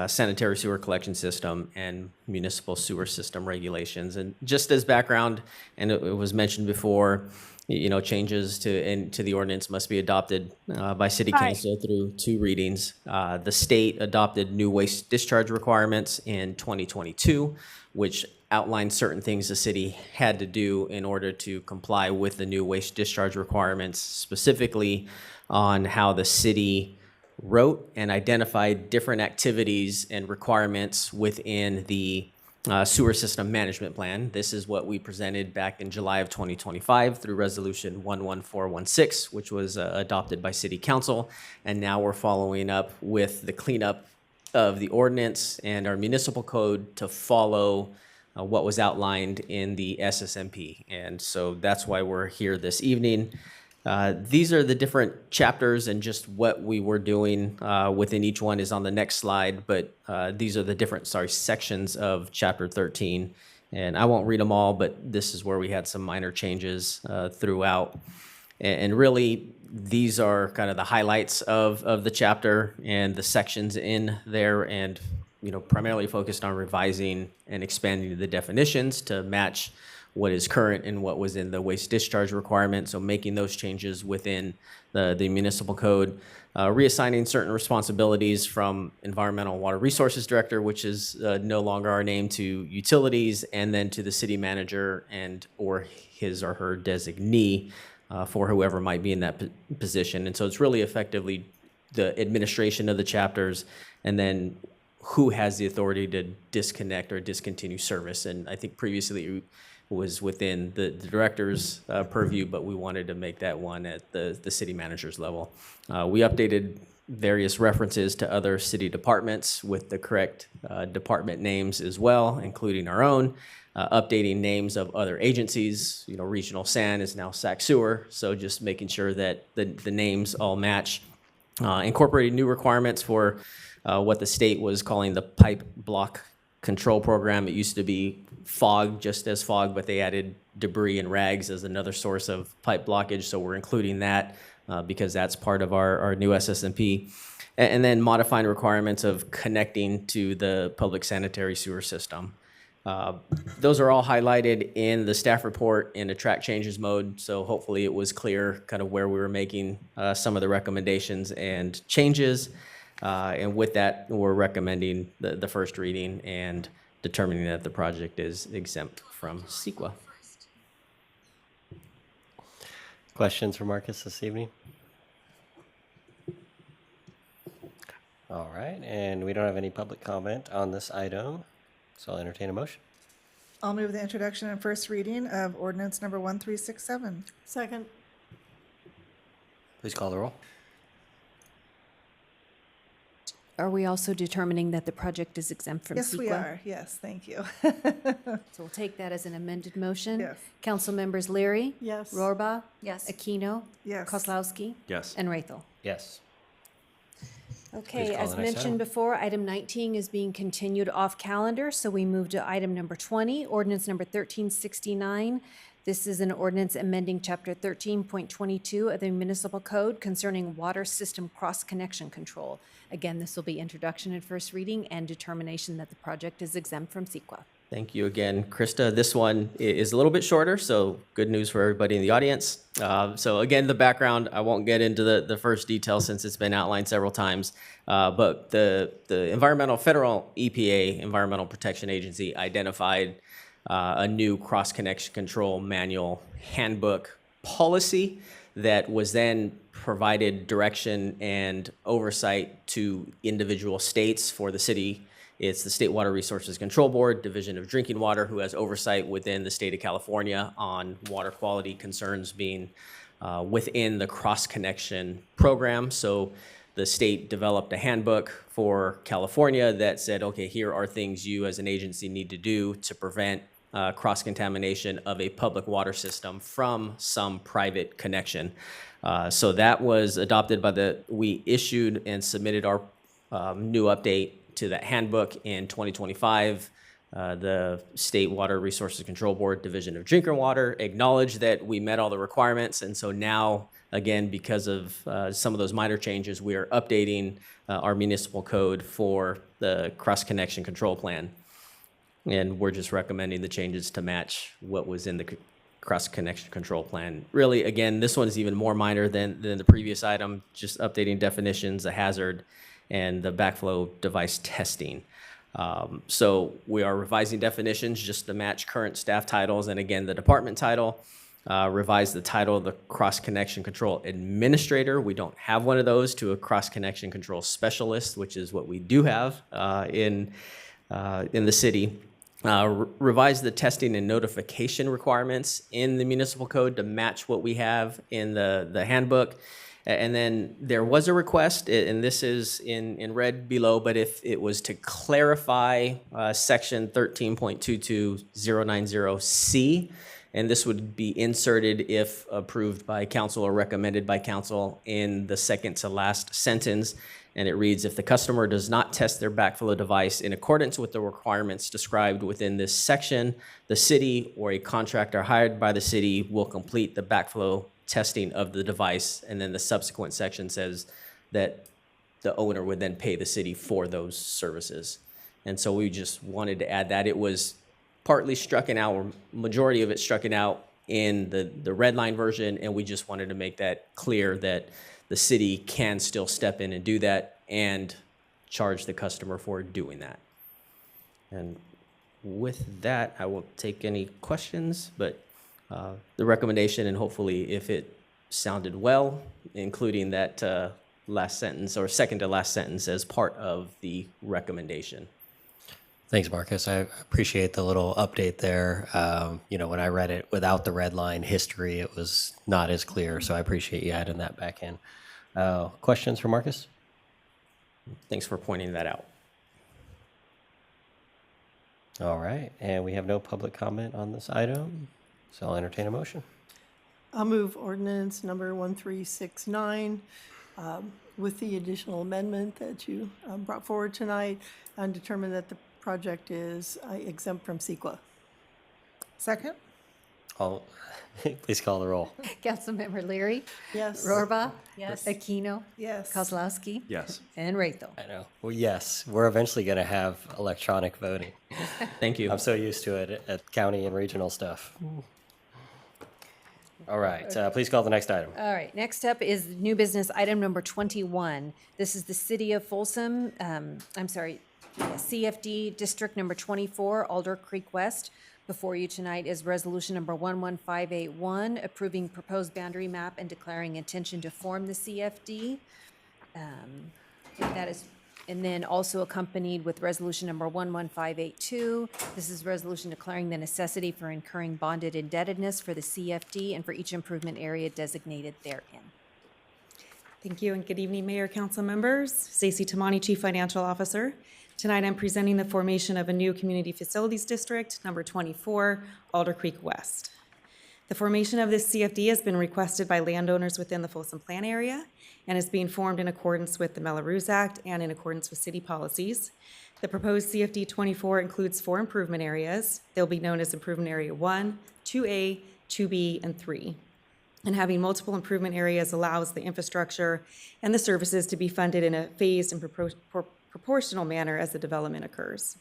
sanitary sewer collection system and municipal sewer system regulations. And just as background, and it was mentioned before, changes to the ordinance must be adopted by City Council through 2 readings. The state adopted new waste discharge requirements in 2022, which outlined certain things the city had to do in order to comply with the new waste discharge requirements, specifically on how the city wrote and identified different activities and requirements within the sewer system management plan. This is what we presented back in July of 2025 through Resolution 11416, which was adopted by City Council. And now we're following up with the cleanup of the ordinance and our municipal code to follow what was outlined in the SSMP. And so that's why we're here this evening. These are the different chapters, and just what we were doing within each one is on the next slide, but these are the different, sections of Chapter 13. And I won't read them all, but this is where we had some minor changes throughout. And really, these are kind of the highlights of the chapter and the sections in there, and primarily focused on revising and expanding the definitions to match what is current and what was in the waste discharge requirement. So making those changes within the municipal code, reassigning certain responsibilities from Environmental and Water Resources Director, which is no longer our name, to Utilities, and then to the city manager and or his or her designee for whoever might be in that position. And so it's really effectively the administration of the chapters, and then who has the authority to disconnect or discontinue service. And I think previously was within the director's purview, but we wanted to make that one at the city manager's level. We updated various references to other city departments with the correct department names as well, including our own, updating names of other agencies. Regional SAN is now SAC Sewer, so just making sure that the names all match. Incorporating new requirements for what the state was calling the pipe block control program. It used to be fog, just as fog, but they added debris and rags as another source of pipe blockage. So we're including that because that's part of our new SSMP. And then modifying requirements of connecting to the public sanitary sewer system. Those are all highlighted in the staff report in a track changes mode. So hopefully it was clear kind of where we were making some of the recommendations and changes. And with that, we're recommending the first reading and determining that the project is exempt from CEQA. Questions for Marcus this evening? All right, and we don't have any public comment on this item, so I'll entertain a motion. I'll move the introduction and first reading of ordinance number 1367. Second. Please call the roll. Are we also determining that the project is exempt from Yes, CEQA? we are. Yes, thank you. So we'll take that as an amended motion. Yes. Council members Leary? Yes. Rohrbaugh? Yes. Aquino? Yes. Kozlowski? Yes. And Rethel. Yes. Okay, call as the next mentioned item. before, item 19 is being continued off calendar, so we move to item number 20, ordinance number 1369. This is an ordinance amending chapter 13.22 of the municipal code concerning water system cross-connection control. Again, this will be introduction and first reading and determination that the project is exempt from CEQA. Thank you again, Krista. This one is a little bit shorter, so good news for everybody in the audience. So again, the background, I won't get into the first details since it's been outlined several times, but the federal EPA, Environmental Protection Agency, identified a new cross-connection control manual handbook policy that was then provided direction and oversight to individual states. For the city, it's the State Water Resources Control Board, Division of Drinking Water, who has oversight within the state of California on water quality concerns being within the cross-connection program. So the state developed a handbook for California that said, okay, here are things you as an agency need to do to prevent cross-contamination of a public water system from some private connection. So that was adopted we issued and submitted our new update to that handbook in 2025. The State Water Resources Control Board, Division of Drinking Water, acknowledged that we met all the requirements. And so now, again, because of some of those minor changes, we are updating our municipal code for the cross-connection control plan. And we're just recommending the changes to match what was in the cross-connection control plan. Really, again, this one is even more minor than the previous item, just updating definitions, the hazard, and the backflow device testing. So we are revising definitions just to match current staff titles, and again, the department title. Revise the title of the cross-connection control administrator. We don't have one of those, to a cross-connection control specialist, which is what we do have in the city. Revise the testing and notification requirements in the municipal code to match what we have in the handbook. And then there was a request, and this is in red below, but if it was to clarify section 13.22090C, and this would be inserted if approved by council or recommended by council in the second to last sentence. And it reads, if the customer does not test their backflow device in accordance with the requirements described within this section, the city or a contractor hired by the city will complete the backflow testing of the device. And then the subsequent section says that the owner would then pay the city for those services. And so we just wanted to add that. It was partly strucken out, or majority of it strucken out in the red line version, and we just wanted to make that clear that the city can still step in and do that and charge the customer for doing that. And with that, I will take any questions, but the recommendation, and hopefully if it sounded well, including that last sentence or second to last sentence as part of the recommendation. Thanks, Marcus. I appreciate the little update there. When I read it without the red line history, it was not as clear. So I appreciate you adding that back in. Questions for Marcus? Thanks for pointing that out. All right. And we have no public comment on this item. So I'll entertain a motion. I'll move ordinance number 1369 with the additional amendment that you brought forward tonight, and determine that the project is exempt from CEQA. Second? Please call the roll. Councilmember Leary? Yes. Rohrbaugh? Yes. Aquino? Yes. Kozlowski? Yes. And Rethel. I know. Well, yes, we're eventually going to have electronic voting. Thank you. I'm so used to it at county and regional stuff. All right, please call the next item. All right, next up is new business item number 21. This is the City of Folsom, CFD District number 24, Alder Creek West. Before you tonight is resolution number 11581, approving proposed boundary map and declaring intention to form the CFD. And then also accompanied with resolution number 11582. This is resolution declaring the necessity for incurring bonded indebtedness for the CFD and for each improvement area designated therein. Thank you, and good evening, Mayor, Council members. Stacey Tamani, Chief Financial Officer. Tonight, I'm presenting the formation of a new Community Facilities District, number 24, Alder Creek West. The formation of this CFD has been requested by landowners within the Folsom Plan area and is being formed in accordance with the Mello-Roos Act and in accordance with city policies. The proposed CFD 24 includes 4 improvement areas. They'll be known as Improvement Area 1, 2A, 2B, and 3. And having multiple improvement areas allows the infrastructure and the services to be funded in a phased and proportional manner as the development occurs.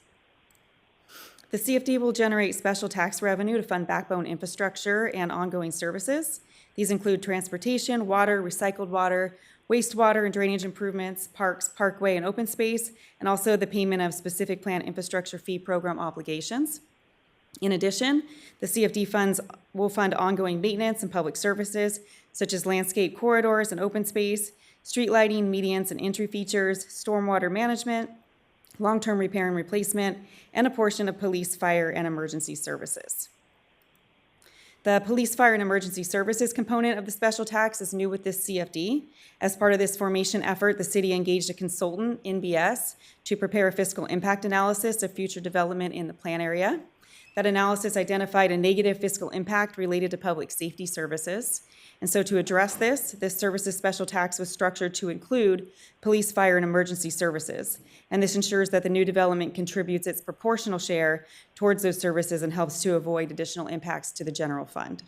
The CFD will generate special tax revenue to fund backbone infrastructure and ongoing services. These include transportation, water, recycled water, wastewater and drainage improvements, parks, parkway, and open space, and also the payment of specific plan infrastructure fee program obligations. In addition, the CFD funds will fund ongoing maintenance and public services, such as landscape corridors and open space, street lighting, medians and entry features, stormwater management, long-term repair and replacement, and a portion of police, fire, and emergency services. The police, fire, and emergency services component of the special tax is new with this CFD. As part of this formation effort, the city engaged a consultant, NBS, to prepare a fiscal impact analysis of future development in the plan area. That analysis identified a negative fiscal impact related to public safety services. And so to address this services special tax was structured to include police, fire, and emergency services. And this ensures that the new development contributes its proportional share towards those services and helps to avoid additional impacts to the general fund.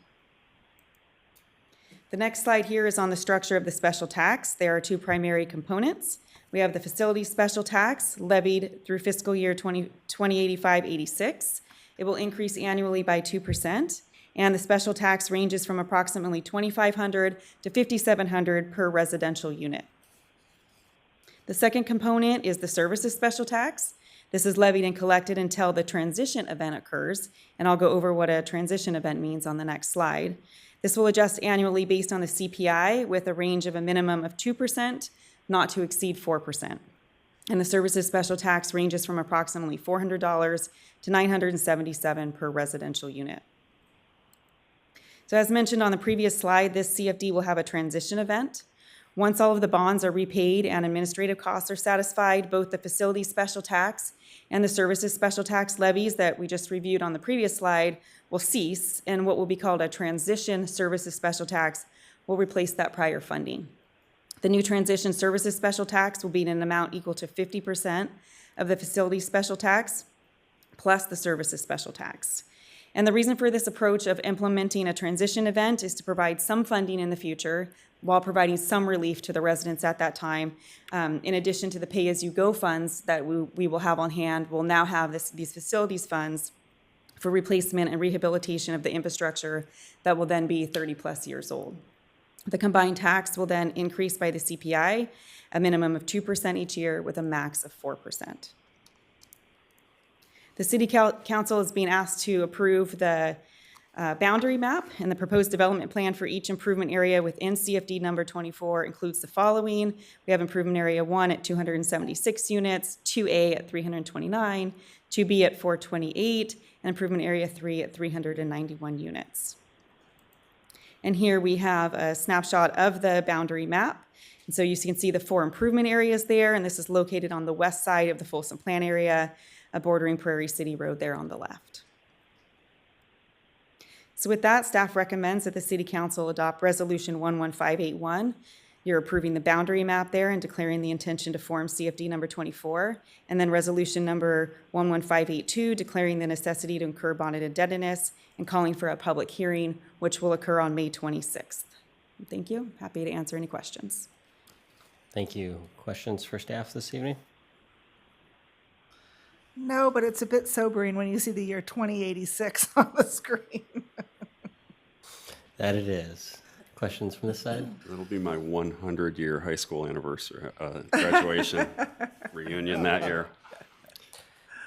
The next slide here is on the structure of the special tax. There are 2 primary components. We have the facility special tax levied through fiscal year 2085-86. It will increase annually by 2%. And the special tax ranges from approximately $2,500 to $5,700 per residential unit. The second component is the services special tax. This is levied and collected until the transition event occurs, and I'll go over what a transition event means on the next slide. This will adjust annually based on the CPI with a range of a minimum of 2%, not to exceed 4%. And the services special tax ranges from approximately $400 to $977 per residential unit. So as mentioned on the previous slide, this CFD will have a transition event. Once all of the bonds are repaid and administrative costs are satisfied, both the facility special tax and the services special tax levies that we just reviewed on the previous slide will cease, and what will be called a transition services special tax will replace that prior funding. The new transition services special tax will be in an amount equal to 50% of the facility special tax plus the services special tax. And the reason for this approach of implementing a transition event is to provide some funding in the future while providing some relief to the residents at that time. In addition to the pay-as-you-go funds that we will have on hand, we'll now have these facilities funds for replacement and rehabilitation of the infrastructure that will then be 30-plus years old. The combined tax will then increase by the CPI, a minimum of 2% each year with a max of 4%. The City Council is being asked to approve the boundary map, and the proposed development plan for each improvement area within CFD number 24 includes the following. We have improvement area 1 at 276 units, 2A at 329, 2B at 428, and improvement area 3 at 391 units. And here we have a snapshot of the boundary map. And so you can see the 4 improvement areas there, and this is located on the west side of the Folsom Plan area, bordering Prairie City Road there on the left. So with that, staff recommends that the City Council adopt Resolution 11581. You're approving the boundary map there and declaring the intention to form CFD number 24, and then Resolution number 11582, declaring the necessity to incur bonded indebtedness and calling for a public hearing, which will occur on May 26th. Thank you. Happy to answer any questions. Thank you. Questions for staff this evening? No, but it's a bit sobering when you see the year 2086 on the screen. That it is. Questions from this side? It'll be my 100-year high school anniversary, graduation reunion that year.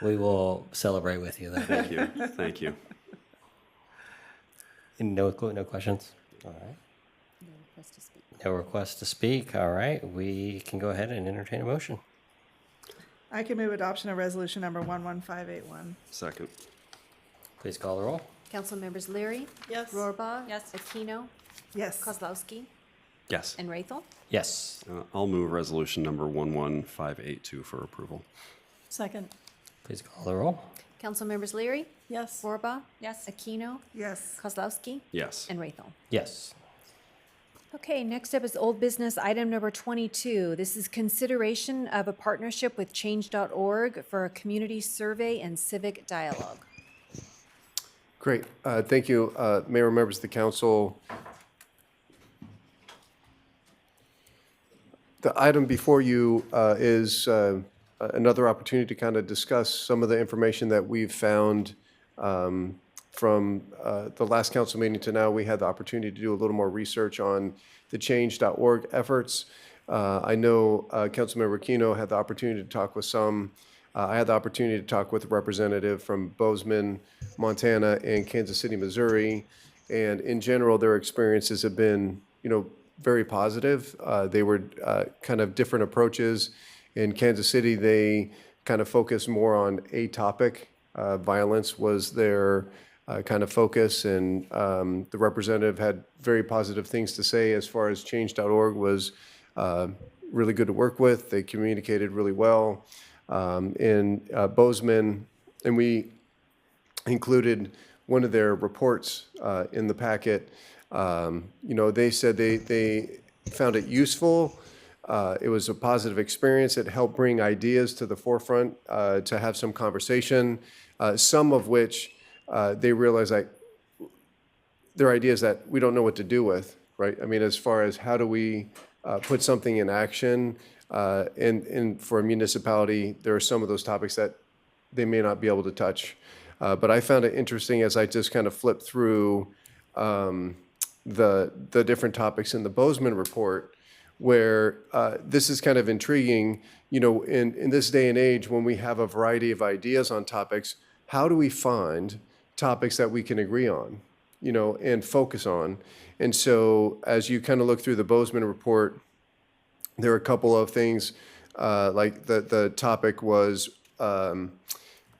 We will celebrate with you then. Thank you. Thank you. No questions? All right. No request to speak. No request to speak. All right. We can go ahead and entertain a motion. I can move adoption of resolution number 11581. Second. Please call the roll. Council members Leary? Yes. Rohrbaugh? Yes. Aquino? Yes. Kozlowski? Yes. And Rathel? Yes. I'll move resolution number 11582 for approval. Second. Please call the roll. Council members Leary? Yes. Borba? Yes. Aquino? Yes. Kozlowski? Yes. And Rathel. Yes. Okay, next up is old business item number 22. This is consideration of a partnership with change.org for a community survey and civic dialogue. Great. Thank you, Mayor, members of the council. The item before you is another opportunity to kind of discuss some of the information that we've found from the last council meeting to now. We had the opportunity to do a little more research on the change.org efforts. I know Councilmember Aquino had the opportunity to talk with some. I had the opportunity to talk with a representative from Bozeman, Montana, and Kansas City, Missouri. And in general, their experiences have been, very positive. They were kind of different approaches. In Kansas City, they kind of focused more on a topic. Violence was their kind of focus, and the representative had very positive things to say as far as change.org was really good to work with. They communicated really well. In Bozeman, and we included one of their reports in the packet. They said they found it useful. It was a positive experience. It helped bring ideas to the forefront to have some conversation, some of which they realized they're ideas that we don't know what to do with, right? I mean, as far as how do we put something in action, and for a municipality, there are some of those topics that they may not be able to touch. But I found it interesting as I just kind of flipped through the different topics in the Bozeman report, where this is kind of intriguing. In this day and age, when we have a variety of ideas on topics, how do we find topics that we can agree on, and focus on? And so as you kind of look through the Bozeman report, there are a couple of things, like the topic was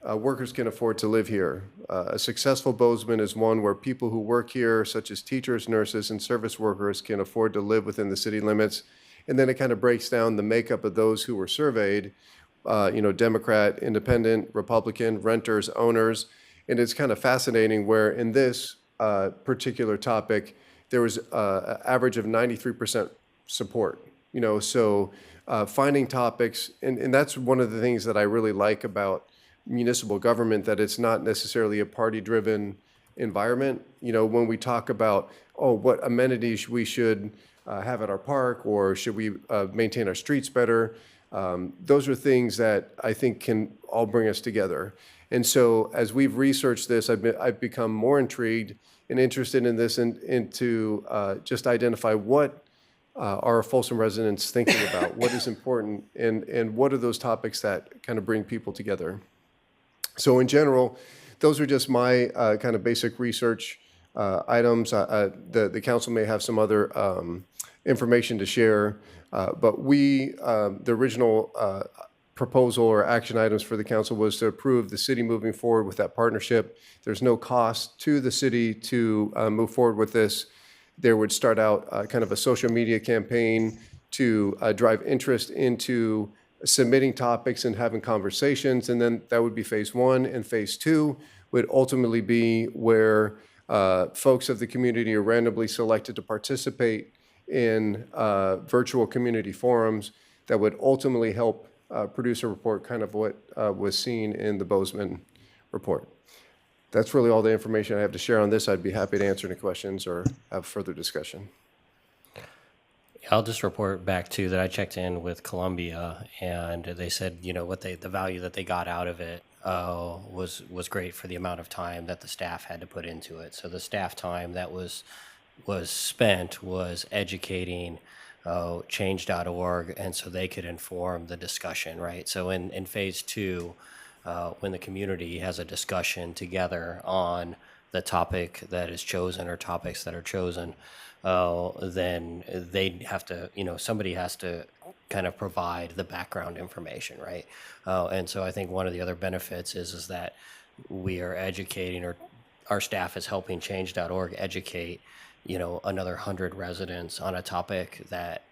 workers can afford to live here. A successful Bozeman is one where people who work here, such as teachers, nurses, and service workers, can afford to live within the city limits. And then it kind of breaks down the makeup of those who were surveyed, Democrat, Independent, Republican, renters, owners. And it's kind of fascinating where in this particular topic, there was an average of 93% support. So finding topics, and that's one of the things that I really like about municipal government, that it's not necessarily a party-driven environment. When we talk about, what amenities we should have at our park, or should we maintain our streets better, those are things that I think can all bring us together. And so as we've researched this, I've become more intrigued and interested in this, and to just identify what are Folsom residents thinking about, what is important, and what are those topics that kind of bring people together. So in general, those are just my kind of basic research items. The council may have some other information to share, but the original proposal or action items for the council was to approve the city moving forward with that partnership. There's no cost to the city to move forward with this. There would start out kind of a social media campaign to drive interest into submitting topics and having conversations, and then that would be phase one. And phase two would ultimately be where folks of the community are randomly selected to participate in virtual community forums that would ultimately help produce a report, kind of what was seen in the Bozeman report. That's really all the information I have to share on this. I'd be happy to answer any questions or have further discussion. I'll just report back to that I checked in with Columbia, and they said, the value that they got out of it was great for the amount of time that the staff had to put into it. So the staff time that was spent was educating change.org, and so they could inform the discussion, right? So in phase two, when the community has a discussion together on the topic that is chosen or topics that are chosen, then they have to, somebody has to kind of provide the background information, right? And so I think one of the other benefits is that we are educating, or our staff is helping change.org educate, another 100 residents on a topic that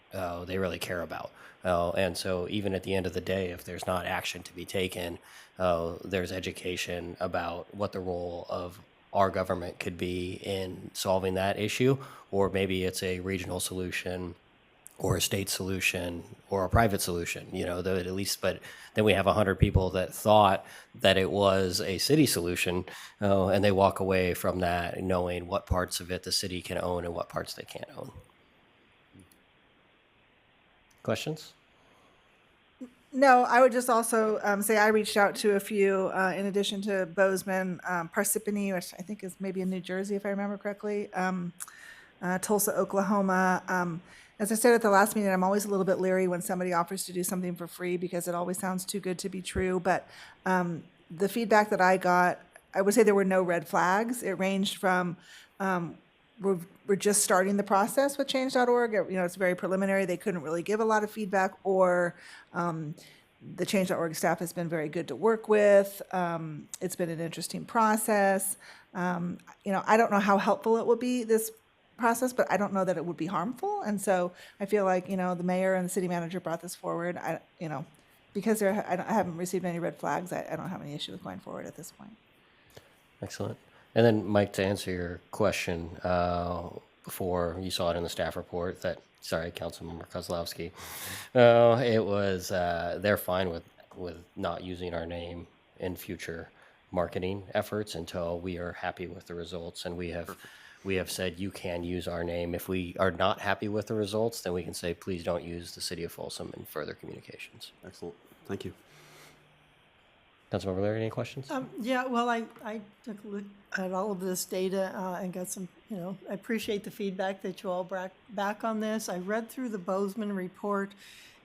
they really care about. And so even at the end of the day, if there's not action to be taken, there's education about what the role of our government could be in solving that issue, or maybe it's a regional solution or a state solution or a private solution, at least, but then we have 100 people that thought that it was a city solution, and they walk away from that knowing what parts of it the city can own and what parts they can't own. Questions? No, I would just also say I reached out to a few, in addition to Bozeman, Parsippany, which I think is maybe in New Jersey, if I remember correctly, Tulsa, Oklahoma. As I said at the last meeting, I'm always a little bit leery when somebody offers to do something for free because it always sounds too good to be true. But the feedback that I got, I would say there were no red flags. It ranged from we're just starting the process with change.org. It's very preliminary. They couldn't really give a lot of feedback, or the change.org staff has been very good to work with. It's been an interesting process. I don't know how helpful it will be, this process, but I don't know that it would be harmful. And so I feel like, the mayor and the city manager brought this forward. Because I haven't received any red flags, I don't have any issue with going forward at this point. Excellent. And then, Mike, to answer your question, before you saw it in the staff report, Councilmember Kozlowski, it was, they're fine with not using our name in future marketing efforts until we are happy with the results. And we have said you can use our name. If we are not happy with the results, then we can say, please don't use the city of Folsom in further communications. Excellent. Thank you. Councilmember Larry, any questions? Yeah, well, I took a look at all of this data and got some, I appreciate the feedback that you all brought back on this. I read through the Bozeman report,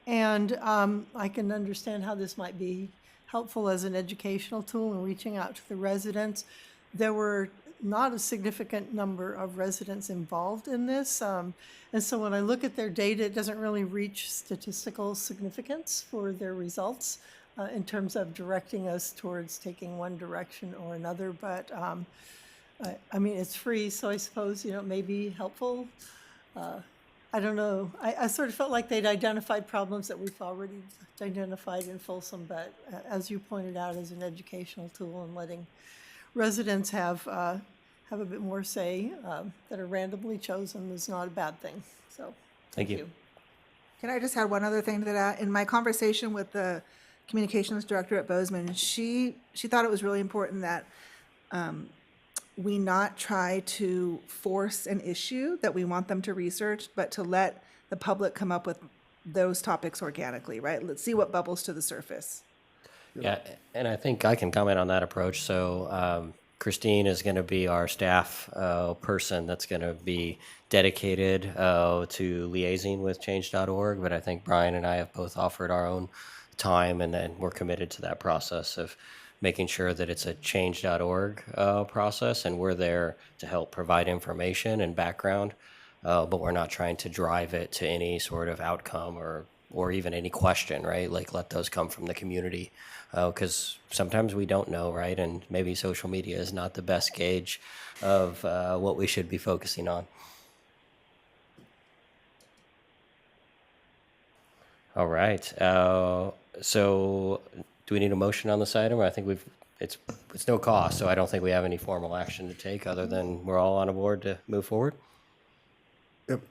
and I can understand how this might be helpful as an educational tool in reaching out to the residents. There were not a significant number of residents involved in this. And so when I look at their data, it doesn't really reach statistical significance for their results in terms of directing us towards taking one direction or another. But it's free, so I suppose, it may be helpful. I don't know. I sort of felt like they'd identified problems that we've already identified in Folsom, but as you pointed out, as an educational tool and letting residents have a bit more say that are randomly chosen is not a bad thing. So thank you. Can I just add one other thing to that? In my conversation with the communications director at Bozeman, she thought it was really important that we not try to force an issue that we want them to research, but to let the public come up with those topics organically, right? Let's see what bubbles to the surface. Yeah, and I think I can comment on that approach. So Christine is going to be our staff person that's going to be dedicated to liaising with change.org, but I think Brian and I have both offered our own time, and then we're committed to that process of making sure that it's a change.org process, and we're there to help provide information and background, but we're not trying to drive it to any sort of outcome or even any question, right? Like, let those come from the community, because sometimes we don't know, right? And maybe social media is not the best gauge of what we should be focusing on. All right. So do we need a motion on this item? I think it's no cost, so I don't think we have any formal action to take other than we're all on board to move forward. Yep.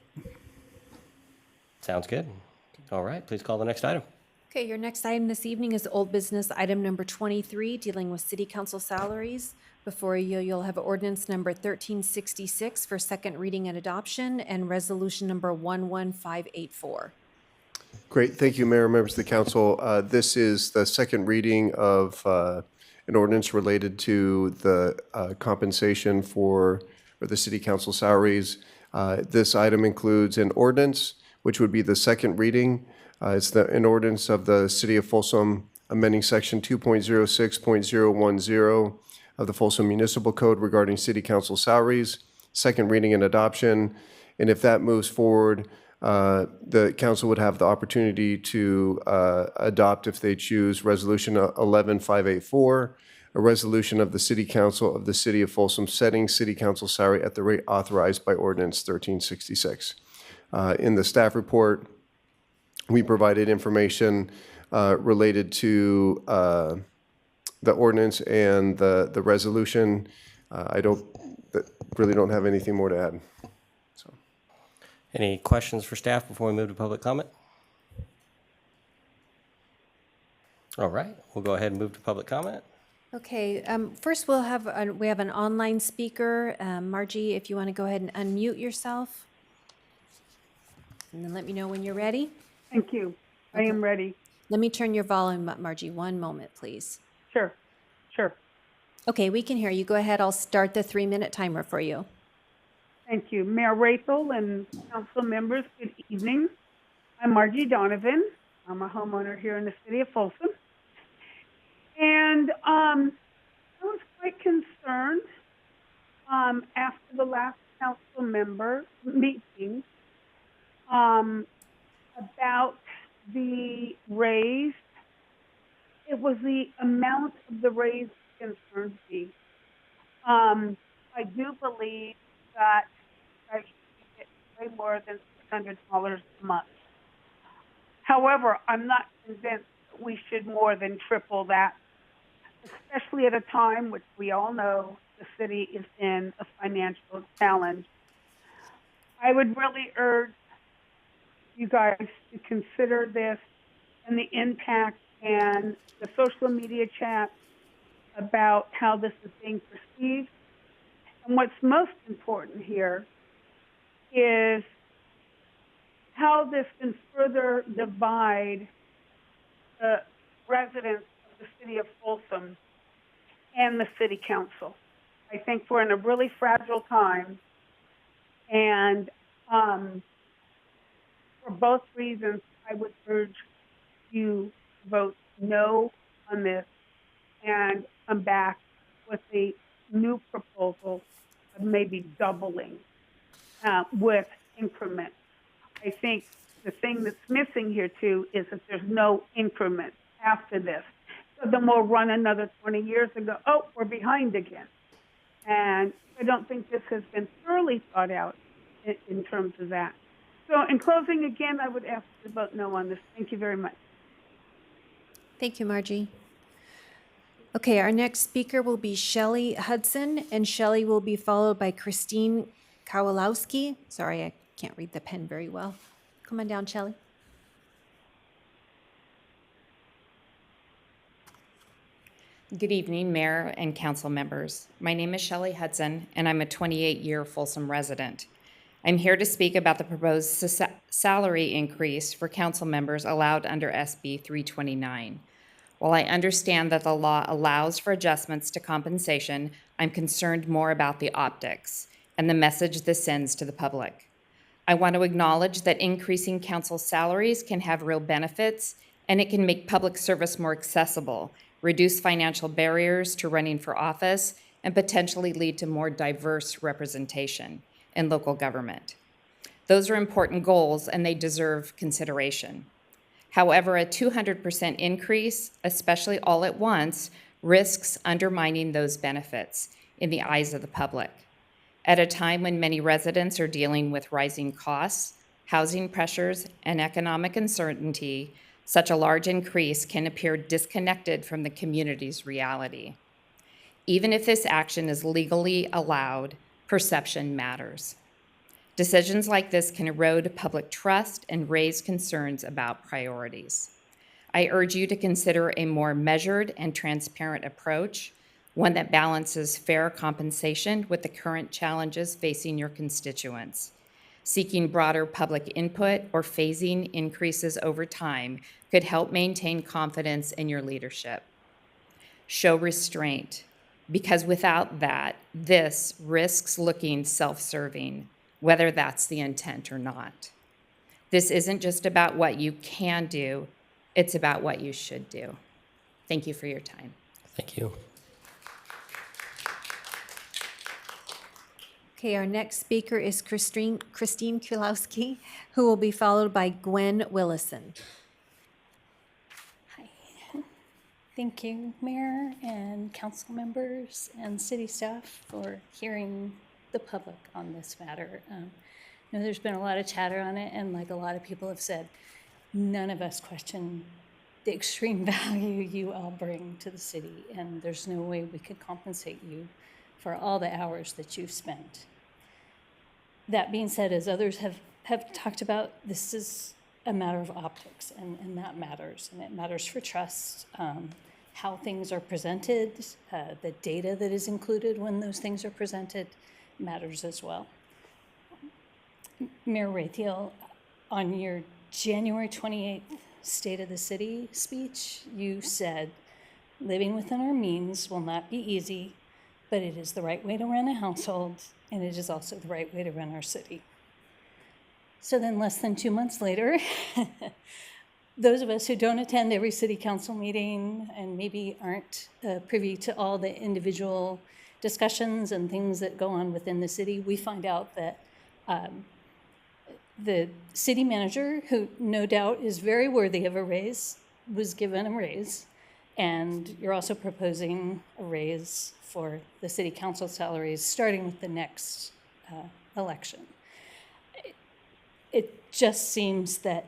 Sounds good. All right, please call the next item. Okay, your next item this evening is old business item number 23, dealing with city council salaries. Before you, you'll have ordinance number 1366 for second reading and adoption, and resolution number 11584. Great. Thank you, Mayor, members of the council. This is the second reading of an ordinance related to the compensation for the city council salaries. This item includes an ordinance, which would be the second reading. It's an ordinance of the City of Folsom amending Section 2.06.010 of the Folsom Municipal Code regarding city council salaries, second reading and adoption. And if that moves forward, the council would have the opportunity to adopt, if they choose, Resolution 11584, a resolution of the City Council of the City of Folsom setting City Council salary at the rate authorized by Ordinance 1366. In the staff report, we provided information related to the ordinance and the resolution. Really don't have anything more to add. So. Any questions for staff before we move to public comment? All right, we'll go ahead and move to public comment. Okay, first we have an online speaker. Margie, if you want to go ahead and unmute yourself. And then let me know when you're ready. Thank you. I am ready. Let me turn your volume up, Margie. One moment, please. Sure. Okay, we can hear you. Go ahead. I'll start the 3-minute timer for you. Thank you. Mayor Raythel and council members, good evening. I'm Margie Donovan. I'm a homeowner here in the city of Folsom. And I was quite concerned after the last council member meeting about the raise. It was the amount of the raise that concerned me. I do believe that I should get way more than $600 a month. However, I'm not convinced that we should more than triple that, especially at a time which we all know the city is in a financial challenge. I would really urge you guys to consider this and the impact and the social media chat about how this is being perceived. And what's most important here is how this can further divide the residents of the city of Folsom and the city council. I think we're in a really fragile time, and for both reasons, I would urge you to vote no on this and come back with a new proposal of maybe doubling with increments. I think the thing that's missing here too is that there's no increment after this. So then we'll run another 20 years and go, oh, we're behind again. And I don't think this has been thoroughly thought out in terms of that. So in closing, again, I would ask you to vote no on this. Thank you very much. Thank you, Margie. Okay, our next speaker will be Shelley Hudson, and Shelley will be followed by Christine Kowalowski. Sorry, I can't read the pen very well. Come on down, Shelley. Good evening, Mayor and council members. My name is Shelley Hudson, and I'm a 28-year Folsom resident. I'm here to speak about the proposed salary increase for council members allowed under SB 329. While I understand that the law allows for adjustments to compensation, I'm concerned more about the optics and the message this sends to the public. I want to acknowledge that increasing council salaries can have real benefits, and it can make public service more accessible, reduce financial barriers to running for office, and potentially lead to more diverse representation in local government. Those are important goals, and they deserve consideration. However, a 200% increase, especially all at once, risks undermining those benefits in the eyes of the public. At a time when many residents are dealing with rising costs, housing pressures, and economic uncertainty, such a large increase can appear disconnected from the community's reality. Even if this action is legally allowed, perception matters. Decisions like this can erode public trust and raise concerns about priorities. I urge you to consider a more measured and transparent approach, one that balances fair compensation with the current challenges facing your constituents. Seeking broader public input or phasing increases over time could help maintain confidence in your leadership. Show restraint, because without that, this risks looking self-serving, whether that's the intent or not. This isn't just about what you can do, it's about what you should do. Thank you for your time. Thank you. Okay, our next speaker is Christine Kulowski, who will be followed by Gwen Willison. Thank you, Mayor and council members and city staff for hearing the public on this matter. I know there's been a lot of chatter on it, and like a lot of people have said, none of us question the extreme value you all bring to the city, and there's no way we could compensate you for all the hours that you've spent. That being said, as others have talked about, this is a matter of optics, and that matters, and it matters for trust, how things are presented, the data that is included when those things are presented matters as well. Mayor Raytheal, on your January 28th State of the City speech, you said, living within our means will not be easy, but it is the right way to run a household, and it is also the right way to run our city. So then less than 2 months later, those of us who don't attend every city council meeting and maybe aren't privy to all the individual discussions and things that go on within the city, we find out that the city manager, who no doubt is very worthy of a raise, was given a raise. And you're also proposing a raise for the city council salaries starting with the next election. It just seems that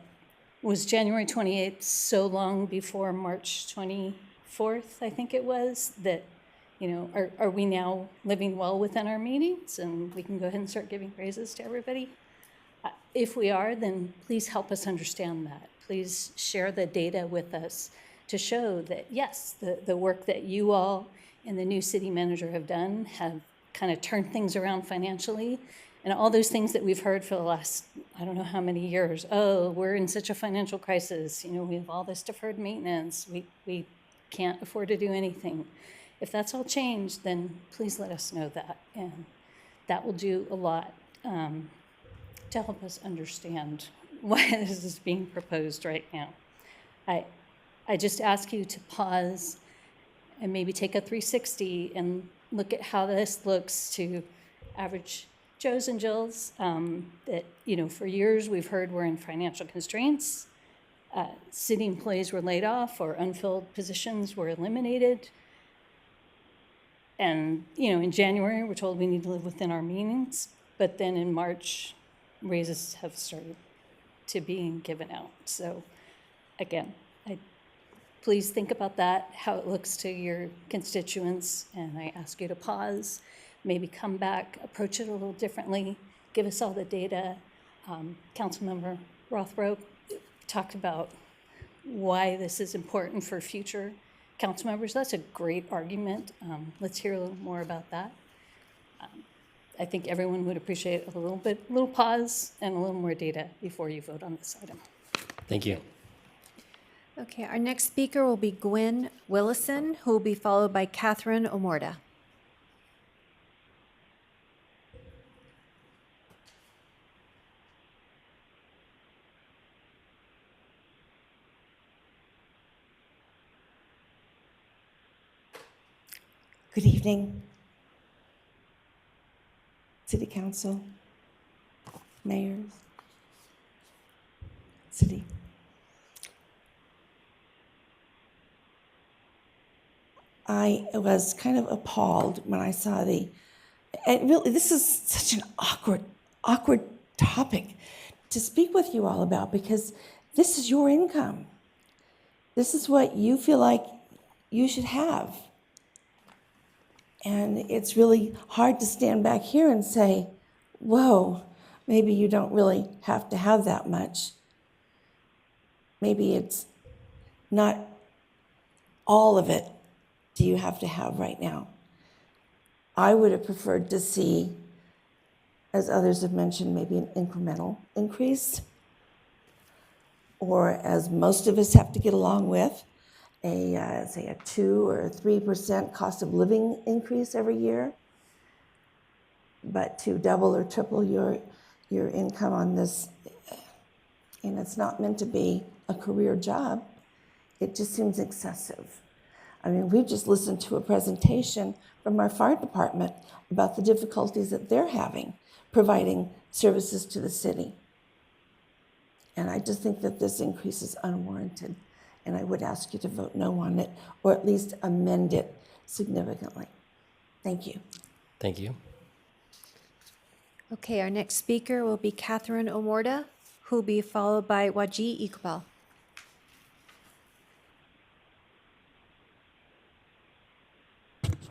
was January 28th so long before March 24th, I think it was, that, you know, are we now living well within our meetings and we can go ahead and start giving raises to everybody? If we are, then please help us understand that. Please share the data with us to show that, yes, the work that you all and the new city manager have done have kind of turned things around financially. And all those things that we've heard for the last, I don't know how many years. Oh, we're in such a financial crisis. You know, we have all this deferred maintenance. We can't afford to do anything. If that's all changed, then please let us know that. And that will do a lot to help us understand why this is being proposed right now. I just ask you to pause and maybe take a 360 and look at how this looks to average Joes and Jills that, you know, for years we've heard we're in financial constraints. City employees were laid off or unfilled positions were eliminated. And, you know, in January, we're told we need to live within our means. But then in March, raises have started to being given out. So again, please think about that, how it looks to your constituents. And I ask you to pause, maybe come back, approach it a little differently, give us all the data. Councilmember Rothrow talked about why this is important for future council members. That's a great argument. Let's hear a little more about that. I think everyone would appreciate a little pause and a little more data before you vote on this item. Thank you. Okay, our next speaker will be Gwen Willison, who will be followed by Catherine Omorda. Good evening, City Council, mayors, city. I was kind of appalled when I saw this is such an awkward topic to speak with you all about, because this is your income. This is what you feel like you should have. And it's really hard to stand back here and say, whoa, maybe you don't really have to have that much. Maybe it's not all of it do you have to have right now. I would have preferred to see, as others have mentioned, maybe an incremental increase, or as most of us have to get along with, say a 2 or 3% cost of living increase every year. But to double or triple your income on this, and it's not meant to be a career job, it just seems excessive. I mean, we just listened to a presentation from our fire department about the difficulties that they're having providing services to the city. And I just think that this increase is unwarranted and I would ask you to vote no on it, or at least amend it significantly. Thank you. Thank you. Okay, our next speaker will be Catherine Omorda, who will be followed by Waji Iqbal.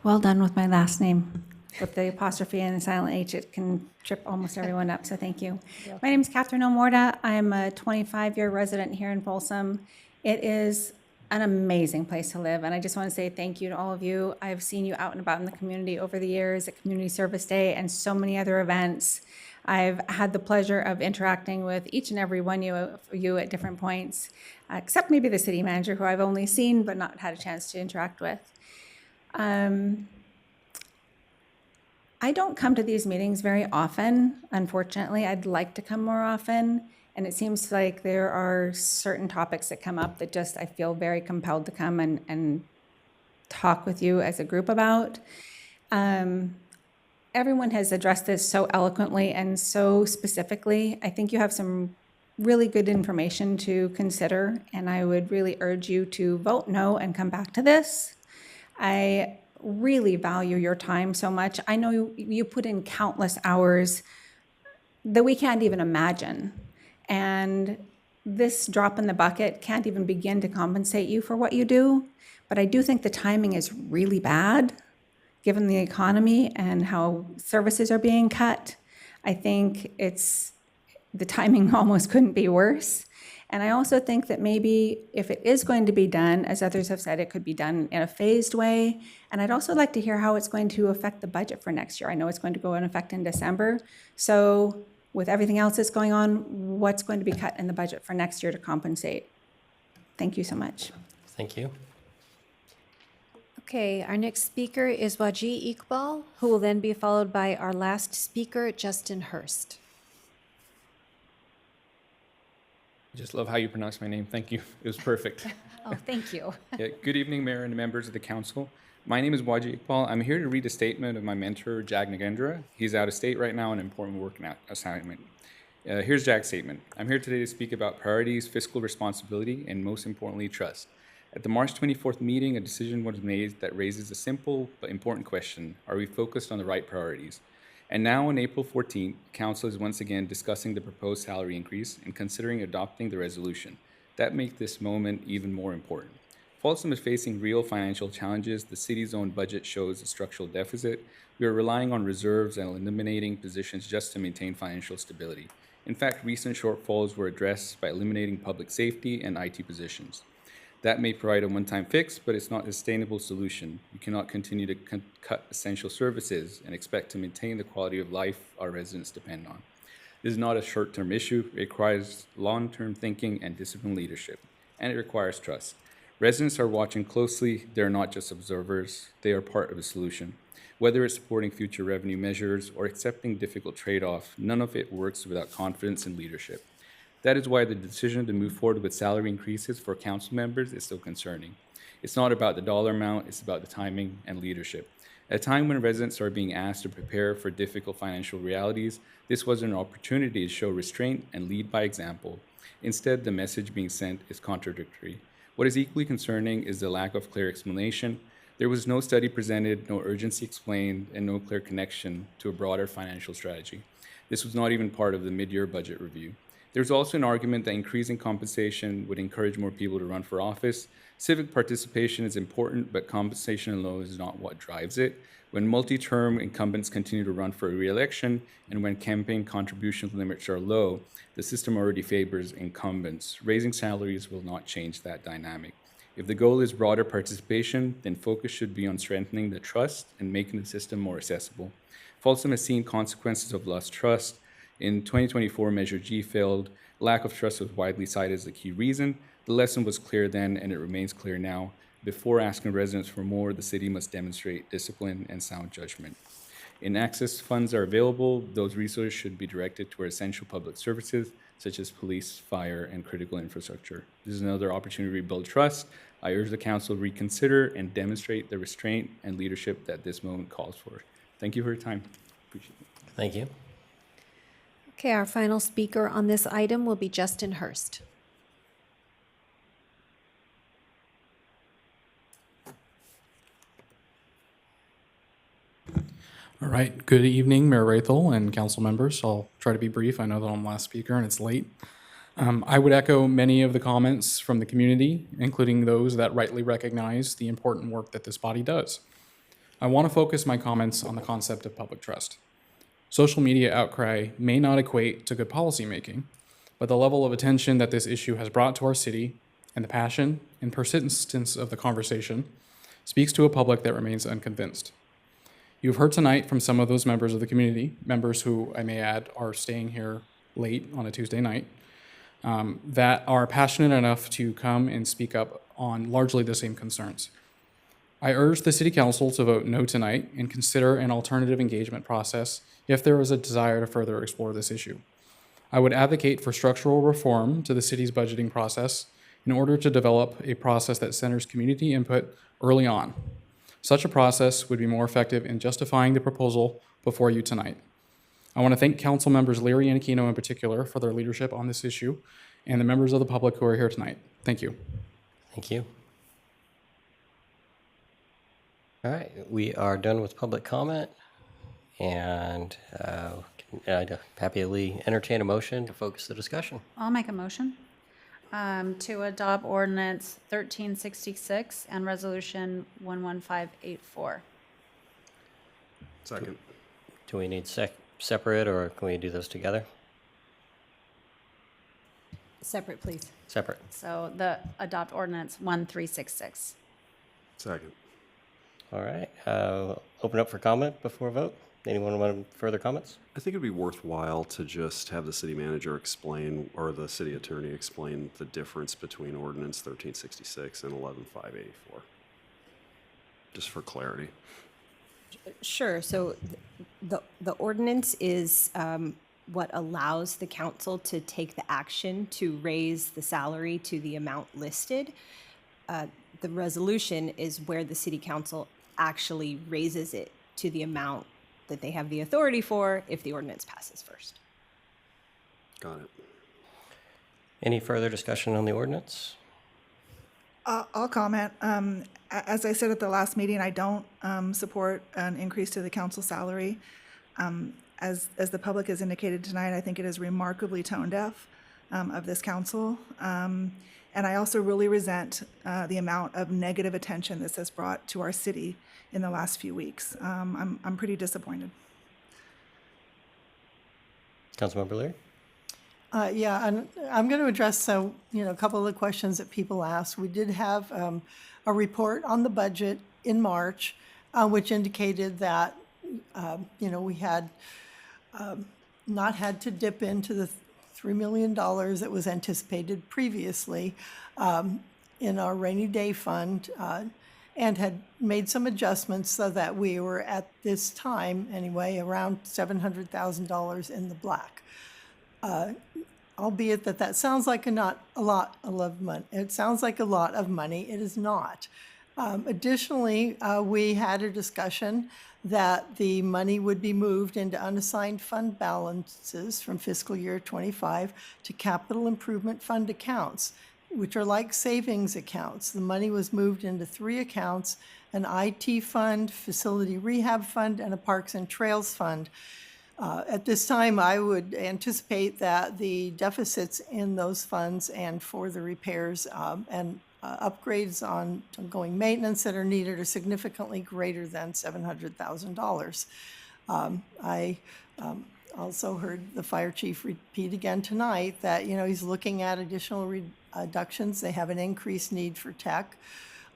Well done with my last name. With the apostrophe and the silent H, it can trip almost everyone up, so thank you. My name is Catherine Omorda. I'm a 25-year resident here in Folsom. It is an amazing place to live, and I just want to say thank you to all of you. I've seen you out and about in the community over the years at Community Service Day and so many other events. I've had the pleasure of interacting with each and every one of you at different points, except maybe the city manager, who I've only seen but not had a chance to interact with. I don't come to these meetings very often, unfortunately. I'd like to come more often, and it seems like there are certain topics that come up that just I feel very compelled to come and talk with you as a group about. Everyone has addressed this so eloquently and so specifically. I think you have some really good information to consider, and I would really urge you to vote no and come back to this. I really value your time so much. I know you put in countless hours that we can't even imagine. And this drop in the bucket can't even begin to compensate you for what you do. But I do think the timing is really bad, given the economy and how services are being cut. I think the timing almost couldn't be worse. And I also think that maybe if it is going to be done, as others have said, it could be done in a phased way. And I'd also like to hear how it's going to affect the budget for next year. I know it's going to go in effect in December. So with everything else that's going on, what's going to be cut in the budget for next year to compensate? Thank you so much. Thank you. Okay, our next speaker is Waji Iqbal, who will then be followed by our last speaker, Justin Hurst. I just love how you pronounce my name. Thank you. It was perfect. Oh, thank you. Yeah, good evening, Mayor and members of the council. My name is Waji Iqbal. I'm here to read a statement of my mentor, Jag Nagendra. He's out of state right now on an important work assignment. Here's Jag's statement. I'm here today to speak about priorities, fiscal responsibility, and most importantly, trust. At the March 24th meeting, a decision was made that raises a simple but important question. Are we focused on the right priorities? And now on April 14th, Council is once again discussing the proposed salary increase and considering adopting the resolution. That makes this moment even more important. Folsom is facing real financial challenges. The city's own budget shows a structural deficit. We are relying on reserves and eliminating positions just to maintain financial stability. In fact, recent shortfalls were addressed by eliminating public safety and IT positions. That may provide a one-time fix, but it's not a sustainable solution. We cannot continue to cut essential services and expect to maintain the quality of life our residents depend on. This is not a short-term issue. It requires long-term thinking and disciplined leadership, and it requires trust. Residents are watching closely. They're not just observers. They are part of the solution. Whether it's supporting future revenue measures or accepting difficult trade-offs, none of it works without confidence and leadership. That is why the decision to move forward with salary increases for council members is so concerning. It's not about the dollar amount, it's about the timing and leadership. At a time when residents are being asked to prepare for difficult financial realities, this was an opportunity to show restraint and lead by example. Instead, the message being sent is contradictory. What is equally concerning is the lack of clear explanation. There was no study presented, no urgency explained, and no clear connection to a broader financial strategy. This was not even part of the mid-year budget review. There's also an argument that increasing compensation would encourage more people to run for office. Civic participation is important, but compensation alone is not what drives it. When multi-term incumbents continue to run for a re-election, and when campaign contribution limits are low, the system already favors incumbents. Raising salaries will not change that dynamic. If the goal is broader participation, then focus should be on strengthening the trust and making the system more accessible. Folsom has seen consequences of lost trust. In 2024, Measure G failed. Lack of trust was widely cited as the key reason. The lesson was clear then, and it remains clear now. Before asking residents for more, the city must demonstrate discipline and sound judgment. In access funds are available, those resources should be directed toward essential public services, such as police, fire, and critical infrastructure. This is another opportunity to rebuild trust. I urge the council to reconsider and demonstrate the restraint and leadership that this moment calls for. Thank you for your time. Appreciate it. Thank you. Okay, our final speaker on this item will be Justin Hurst. All right. Good evening, Mayor Rathel and council members. I'll try to be brief. I know that I'm the last speaker and it's late. I would echo many of the comments from the community, including those that rightly recognize the important work that this body does. I want to focus my comments on the concept of public trust. Social media outcry may not equate to good policymaking, but the level of attention that this issue has brought to our city and the passion and persistence of the conversation speaks to a public that remains unconvinced. You've heard tonight from some of those members of the community, members who, I may add, are staying here late on a Tuesday night, that are passionate enough to come and speak up on largely the same concerns. I urge the City Council to vote no tonight and consider an alternative engagement process if there is a desire to further explore this issue. I would advocate for structural reform to the city's budgeting process in order to develop a process that centers community input early on. Such a process would be more effective in justifying the proposal before you tonight. I want to thank Council members Leary and Aquino in particular for their leadership on this issue and the members of the public who are here tonight. Thank you. Thank you. All right, we are done with public comment, and I'd happily entertain a motion to focus the discussion. I'll make a motion to adopt ordinance 1366 and resolution 11584. Second. Do we need separate, or can we do those together? Separate, please. Separate. So the adopt ordinance 1366. Second. All right. Open up for comment before vote. Anyone want further comments? I think it'd be worthwhile to just have the city manager explain, or the city attorney explain, the difference between ordinance 1366 and 11584, just for clarity. Sure. So the ordinance is what allows the council to take the action to raise the salary to the amount listed. The resolution is where the city council actually raises it to the amount that they have the authority for if the ordinance passes first. Got it. Any further discussion on the ordinance? I'll comment. As I said at the last meeting, I don't support an increase to the council salary. As the public has indicated tonight, I think it is remarkably tone deaf of this council. And I also really resent the amount of negative attention this has brought to our city in the last few weeks. I'm pretty disappointed. Councilmember Leary? Yeah, and I'm going to address a couple of the questions that people asked. We did have a report on the budget in March, which indicated that we had not had to dip into the $3 million that was anticipated previously in our rainy day fund, and had made some adjustments so that we were at this time anyway around $700,000 in the black. Albeit that sounds like not a lot of money. It sounds like a lot of money. It is not. Additionally, we had a discussion that the money would be moved into unassigned fund balances from fiscal year 25 to capital improvement fund accounts, which are like savings accounts. The money was moved into 3 accounts: an IT fund, facility rehab fund, and a parks and trails fund. At this time, I would anticipate that the deficits in those funds and for the repairs and upgrades on ongoing maintenance that are needed are significantly greater than $700,000. I also heard the fire chief repeat again tonight that he's looking at additional reductions. They have an increased need for tech,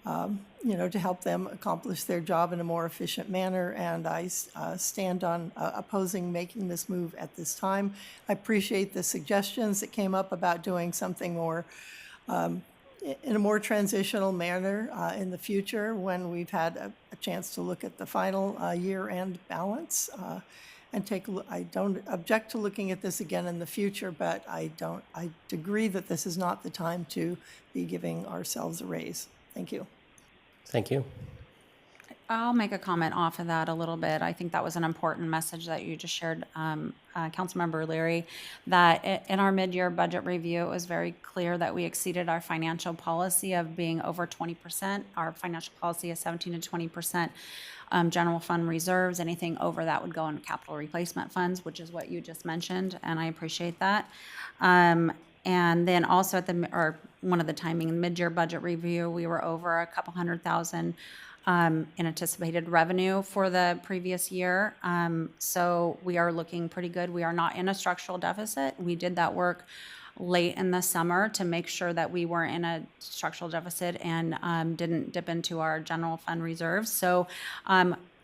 to help them accomplish their job in a more efficient manner. And I stand on opposing making this move at this time. I appreciate the suggestions that came up about doing something more in a more transitional manner in the future when we've had a chance to look at the final year-end balance and take a look. I don't object to looking at this again in the future, but I agree that this is not the time to be giving ourselves a raise. Thank you. Thank you. I'll make a comment off of that a little bit. I think that was an important message that you just shared, Councilmember Leary, that in our mid-year budget review, it was very clear that we exceeded our financial policy of being over 20%. Our financial policy is 17 to 20% general fund reserves. Anything over that would go into capital replacement funds, which is what you just mentioned, and I appreciate that. And then also at one of the timing mid-year budget review, we were over a couple $100,000 in anticipated revenue for the previous year. So we are looking pretty good. We are not in a structural deficit. We did that work late in the summer to make sure that we weren't in a structural deficit and didn't dip into our general fund reserves. So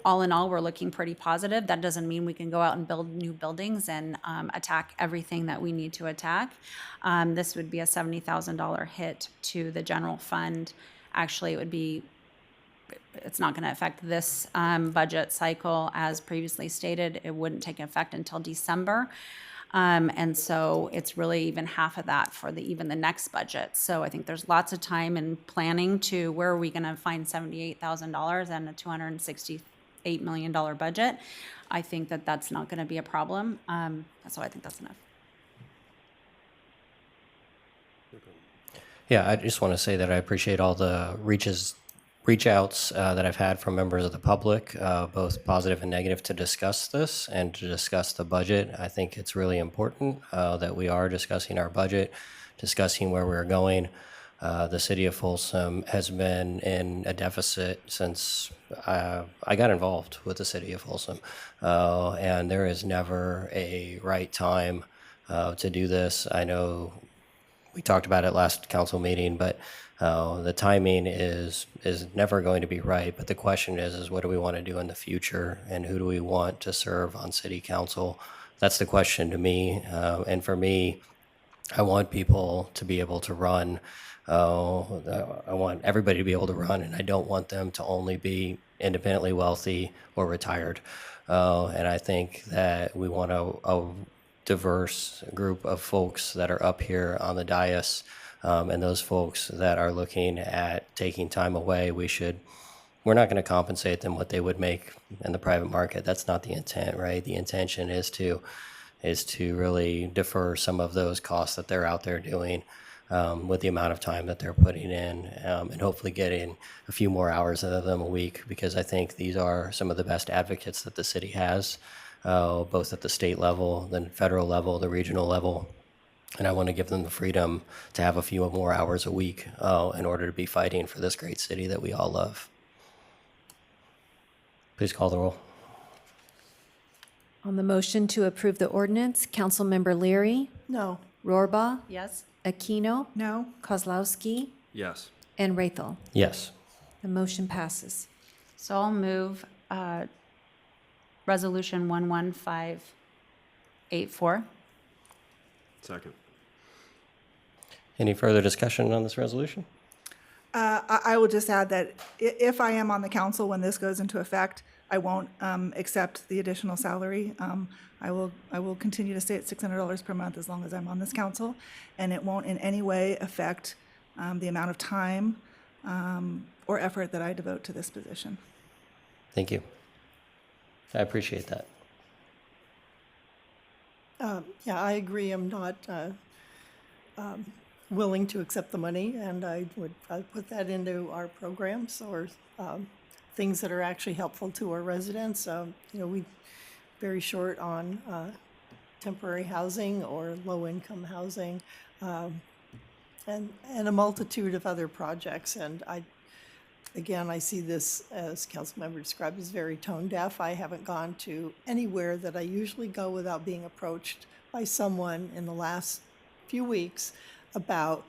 all in all, we're looking pretty positive. That doesn't mean we can go out and build new buildings and attack everything that we need to attack. This would be a $70,000 hit to the general fund. Actually, it's not going to affect this budget cycle. As previously stated, it wouldn't take effect until December. And so it's really even half of that for even the next budget. So I think there's lots of time and planning to where are we going to find $78,000 and a $268 million budget. I think that that's not going to be a problem. So I think that's enough. Yeah, I just want to say that I appreciate all the reach outs that I've had from members of the public, both positive and negative, to discuss this and to discuss the budget. I think it's really important that we are discussing our budget, discussing where we're going. The city of Folsom has been in a deficit since I got involved with the city of Folsom, and there is never a right time to do this. I know we talked about it last council meeting, but the timing is never going to be right. But the question is what do we want to do in the future, and who do we want to serve on city council? That's the question to me. And for me, I want people to be able to run. I want everybody to be able to run, and I don't want them to only be independently wealthy or retired. And I think that we want a diverse group of folks that are up here on the dais, and those folks that are looking at taking time away, we're not going to compensate them what they would make in the private market. That's not the intent, right? The intention is to really defer some of those costs that they're out there doing with the amount of time that they're putting in, and hopefully getting a few more hours out of them a week, because I think these are some of the best advocates that the city has, both at the state level, the federal level, the regional level. And I want to give them the freedom to have a few more hours a week in order to be fighting for this great city that we all love. Please call the roll. On the motion to approve the ordinance, Councilmember Leary, No. Rohrbaugh, Yes. Aquino, No. Kozlowski, Yes. and Rathel. Yes. The motion passes. So I'll move Resolution 11584. Second. Any further discussion on this resolution? I will just add that if I am on the council when this goes into effect, I won't accept the additional salary. I will continue to stay at $600 per month as long as I'm on this council, and it won't in any way affect the amount of time or effort that I devote to this position. Thank you. I appreciate that. Yeah, I agree. I'm not willing to accept the money, and I'd put that into our programs or things that are actually helpful to our residents. We very short on temporary housing or low-income housing, and a multitude of other projects. And I see this, as Councilmember described, as very tone deaf. I haven't gone to anywhere that I usually go without being approached by someone in the last few weeks about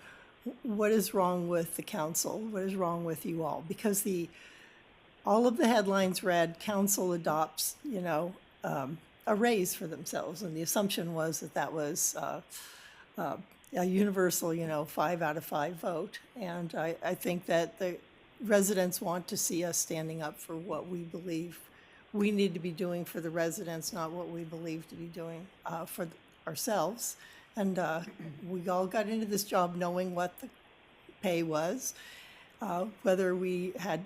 what is wrong with the council, what is wrong with you all, because all of the headlines read council adopts, a raise for themselves, and the assumption was that was a universal, 5 out of 5 vote. And I think that the residents want to see us standing up for what we believe we need to be doing for the residents, not what we believe to be doing for ourselves. And we all got into this job knowing what the pay was. Whether we had,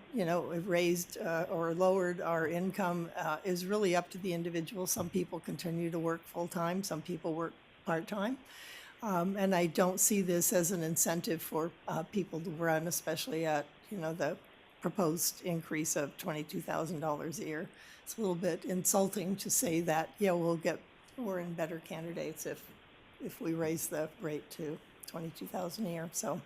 raised or lowered our income is really up to the individual. Some people continue to work full-time, some people work part-time. And I don't see this as an incentive for people to run, especially at, the proposed increase of $22,000 a year. It's a little bit insulting to say that, we're in better candidates if we raise the rate to $22,000 a year. So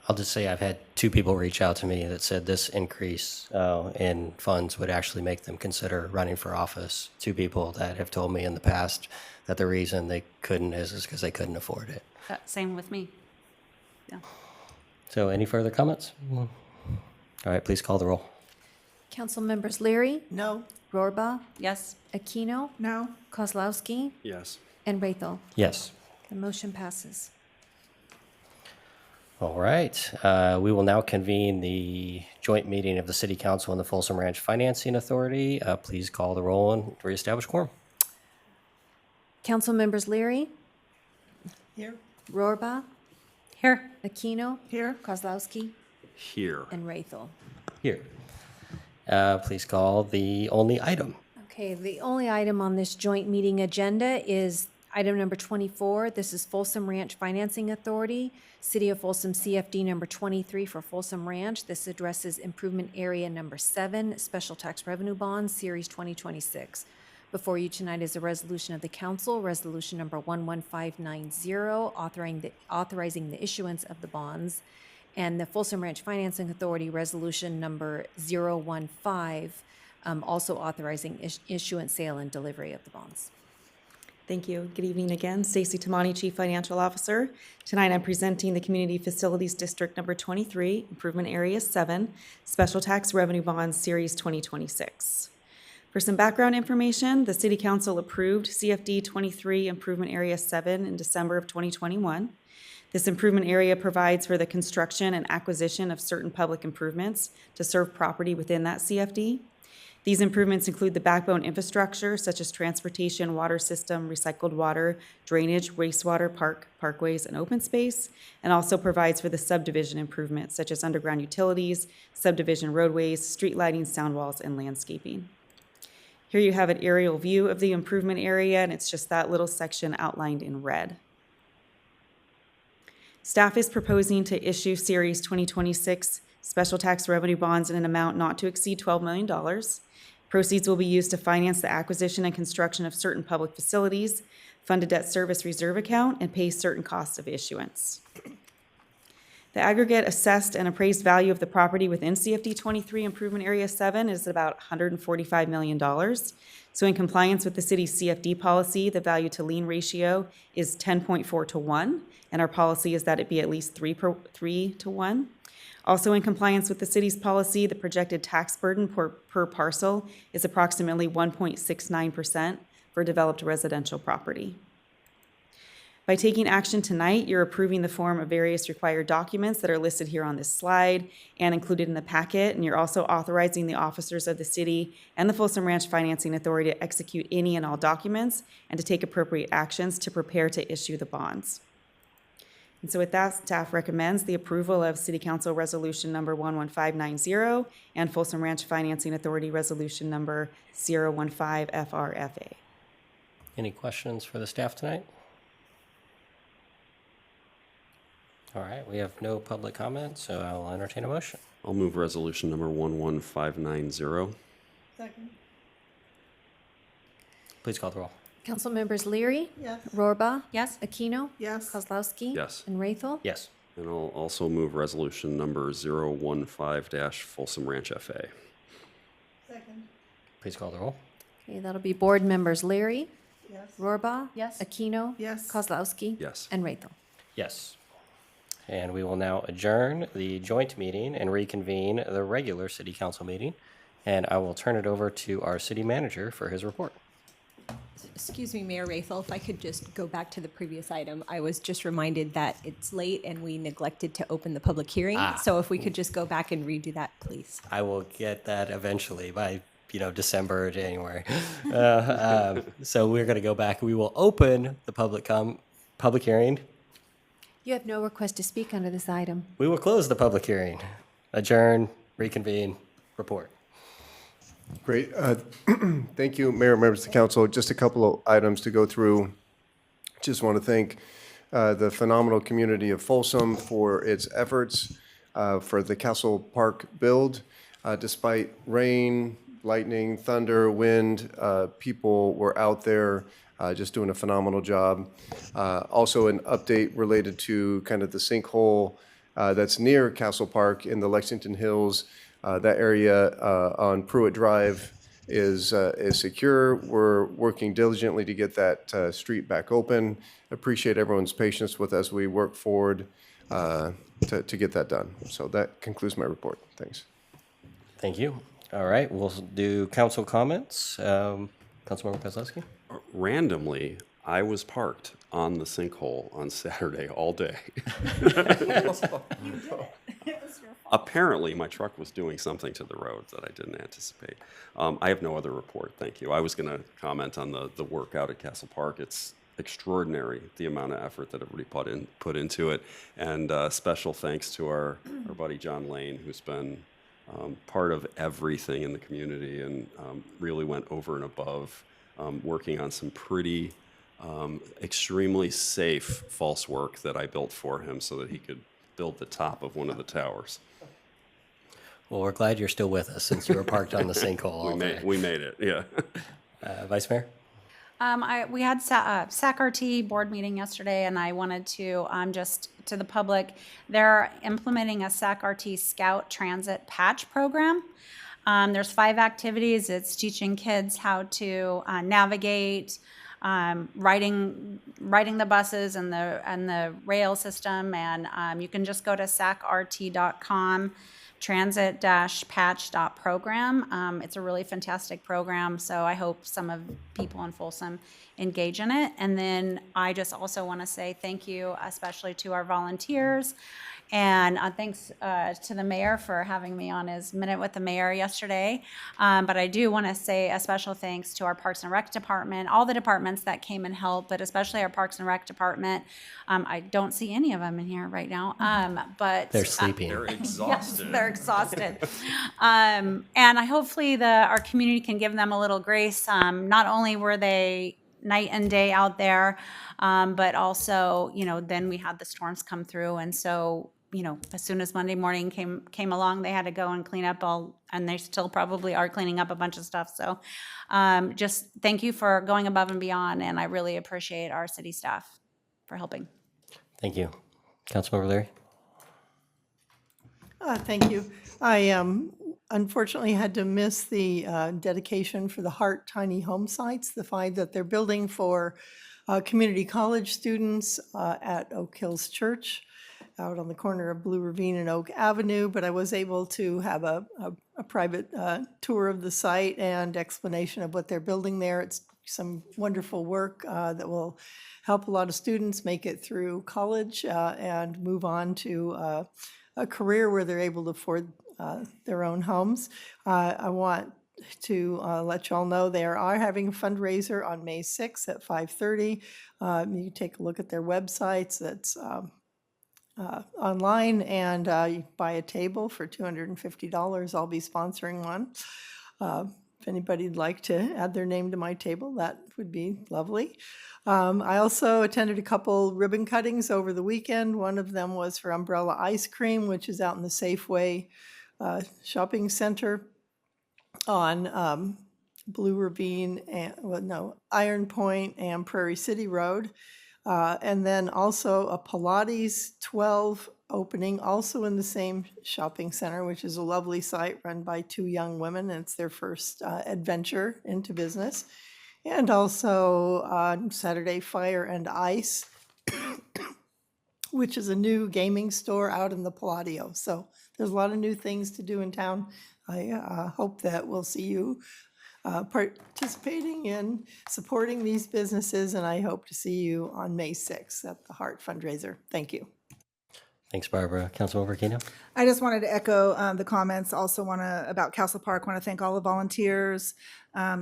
I'll just say I've had 2 people reach out to me that said this increase in funds would actually make them consider running for office. 2 people that have told me in the past that the reason they couldn't is because they couldn't afford it. Same with me. Yeah. So any further comments? All right, please call the roll. Council members Leary, no. Rohrbaugh, Yes. Aquino, No. Kozlowski, Yes. and Rathel. Yes. The motion passes. All right. We will now convene the joint meeting of the City Council and the Folsom Ranch Financing Authority. Please call the roll and reestablish quorum. Council members Leary, Here. Rohrbaugh, Here. Aquino, Here. Kozlowski, Here. and Rathel. Here. Please call the only item. Okay, the only item on this joint meeting agenda is item number 24. This is Folsom Ranch Financing Authority, City of Folsom CFD number 23 for Folsom Ranch. This addresses improvement area number 7, special tax revenue bonds, series 2026. Before you tonight is a resolution of the council, resolution number 11590, authorizing the issuance of the bonds, and the Folsom Ranch Financing Authority resolution number 015, also authorizing issuance, sale, and delivery of the bonds. Thank you. Good evening again. Stacy Tamani, Chief Financial Officer. Tonight I'm presenting the Community Facilities District Number 23, Improvement Area 7, Special Tax Revenue Bonds Series 2026. For some background information, the City Council approved CFD 23 Improvement Area 7 in December of 2021. This improvement area provides for the construction and acquisition of certain public improvements to serve property within that CFD. These improvements include the backbone infrastructure such as transportation, water system, recycled water, drainage, wastewater, parkways, and open space, and also provides for the subdivision improvements such as underground utilities, subdivision roadways, street lighting, sound walls, and landscaping. Here you have an aerial view of the improvement area, and it's just that little section outlined in red. Staff is proposing to issue Series 2026 special tax revenue bonds in an amount not to exceed $12 million. Proceeds will be used to finance the acquisition and construction of certain public facilities, fund a debt service reserve account, and pay certain costs of issuance. The aggregate assessed and appraised value of the property within CFD 23 Improvement Area 7 is about $145 million. So in compliance with the city's CFD policy, the value to lien ratio is 10.4 to 1, and our policy is that it be at least 3 to 1. Also in compliance with the city's policy, the projected tax burden per parcel is approximately 1.69% for developed residential property. By taking action tonight, you're approving the form of various required documents that are listed here on this slide and included in the packet, and you're also authorizing the officers of the city and the Folsom Ranch Financing Authority to execute any and all documents and to take appropriate actions to prepare to issue the bonds. And so with that, staff recommends the approval of City Council Resolution Number 11590 and Folsom Ranch Financing Authority Resolution Number 015 FRFA. Any questions for the staff tonight? All right, we have no public comment, so I'll entertain a motion. I'll move resolution number 11590. Second. Please call the roll. Council members Leary, Yes. Rohrbaugh, Yes. Aquino, Yes. Kozlowski, Yes. and Rathel. Yes. And I'll also move resolution number 015-Folsom Ranch FA. Second. Please call the roll. Okay, that'll be board members Leary, Yes. Rohrbaugh, Yes. Aquino, Yes. Kozlowski, Yes. and Rathel. Yes. And we will now adjourn the joint meeting and reconvene the regular city council meeting. And I will turn it over to our city manager for his report. Excuse me, Mayor Rathel, if I could just go back to the previous item. I was just reminded that it's late and we neglected to open the public hearing. So if we could just go back and redo that, please. I will get that eventually by, December or January. So we're going to go back. We will open the public hearing. You have no request to speak under this item. We will close the public hearing. Adjourn, reconvene, report. Great. Thank you, Mayor, members of the council. Just a couple of items to go through. Just want to thank the phenomenal community of Folsom for its efforts for the Castle Park build. Despite rain, lightning, thunder, wind, people were out there just doing a phenomenal job. Also an update related to kind of the sinkhole that's near Castle Park in the Lexington Hills. That area on Pruitt Drive is secure. We're working diligently to get that street back open. Appreciate everyone's patience with us as we work forward to get that done. So that concludes my report. Thanks. Thank you. All right, we'll do council comments. Councilmember Kozlowski? Randomly, I was parked on the sinkhole on Saturday all day. Apparently, my truck was doing something to the road that I didn't anticipate. I have no other report, thank you. I was going to comment on the work out at Castle Park. It's extraordinary, the amount of effort that everybody put into it. And special thanks to our buddy John Lane, who's been part of everything in the community and really went over and above, working on some pretty extremely safe false work that I built for him so that he could build the top of one of the towers. Well, we're glad you're still with us since you were parked on the sinkhole all day. We made it, yeah. Vice Mayor? We had SAC-RT board meeting yesterday, and I wanted to just to the public, they're implementing a SAC-RT Scout Transit Patch program. There's 5 activities. It's teaching kids how to navigate, riding the buses and the rail system, and you can just go to sacrt.com. transit-patch.program. It's a really fantastic program, so I hope some of people in Folsom engage in it. And then I just also want to say thank you especially to our volunteers, and thanks to the mayor for having me on his Minute with the Mayor yesterday. But I do want to say a special thanks to our Parks and Rec department, all the departments that came and helped, but especially our Parks and Rec department. I don't see any of them in here right now, but they're sleeping. They're exhausted. Yes, they're exhausted. And I hopefully our community can give them a little grace. Not only were they night and day out there, but also, then we had the storms come through, and so as soon as Monday morning came along, they had to go and clean up and they still probably are cleaning up a bunch of stuff. So just thank you for going above and beyond, and I really appreciate our city staff for helping. Thank you. Councilmember Leary? Thank you. I unfortunately had to miss the dedication for the Hart Tiny Home Sites, the 5 that they're building for community college students at Oak Hills Church, out on the corner of Blue Ravine and Oak Avenue, but I was able to have a private tour of the site and explanation of what they're building there. It's some wonderful work that will help a lot of students make it through college and move on to a career where they're able to afford their own homes. I want to let you all know they are having a fundraiser on May 6th at 5:30. You can take a look at their websites. That's online, and you buy a table for $250. I'll be sponsoring one. If anybody'd like to add their name to my table, that would be lovely. I also attended a couple ribbon cuttings over the weekend. One of them was for Umbrella Ice Cream, which is out in the Safeway shopping center on Blue Ravine and Iron Point and Prairie City Road. And then also a Pilates 12 opening, also in the same shopping center, which is a lovely site run by 2 young women, and it's their first adventure into business. And also on Saturday, Fire and Ice, which is a new gaming store out in the Palladio. So there's a lot of new things to do in town. I hope that we'll see you participating in supporting these businesses, and I hope to see you on May 6th at the Hart fundraiser. Thank you. Thanks, Barbara. Councilmember Keno? I just wanted to echo the comments. Also about Castle Park, want to thank all the volunteers,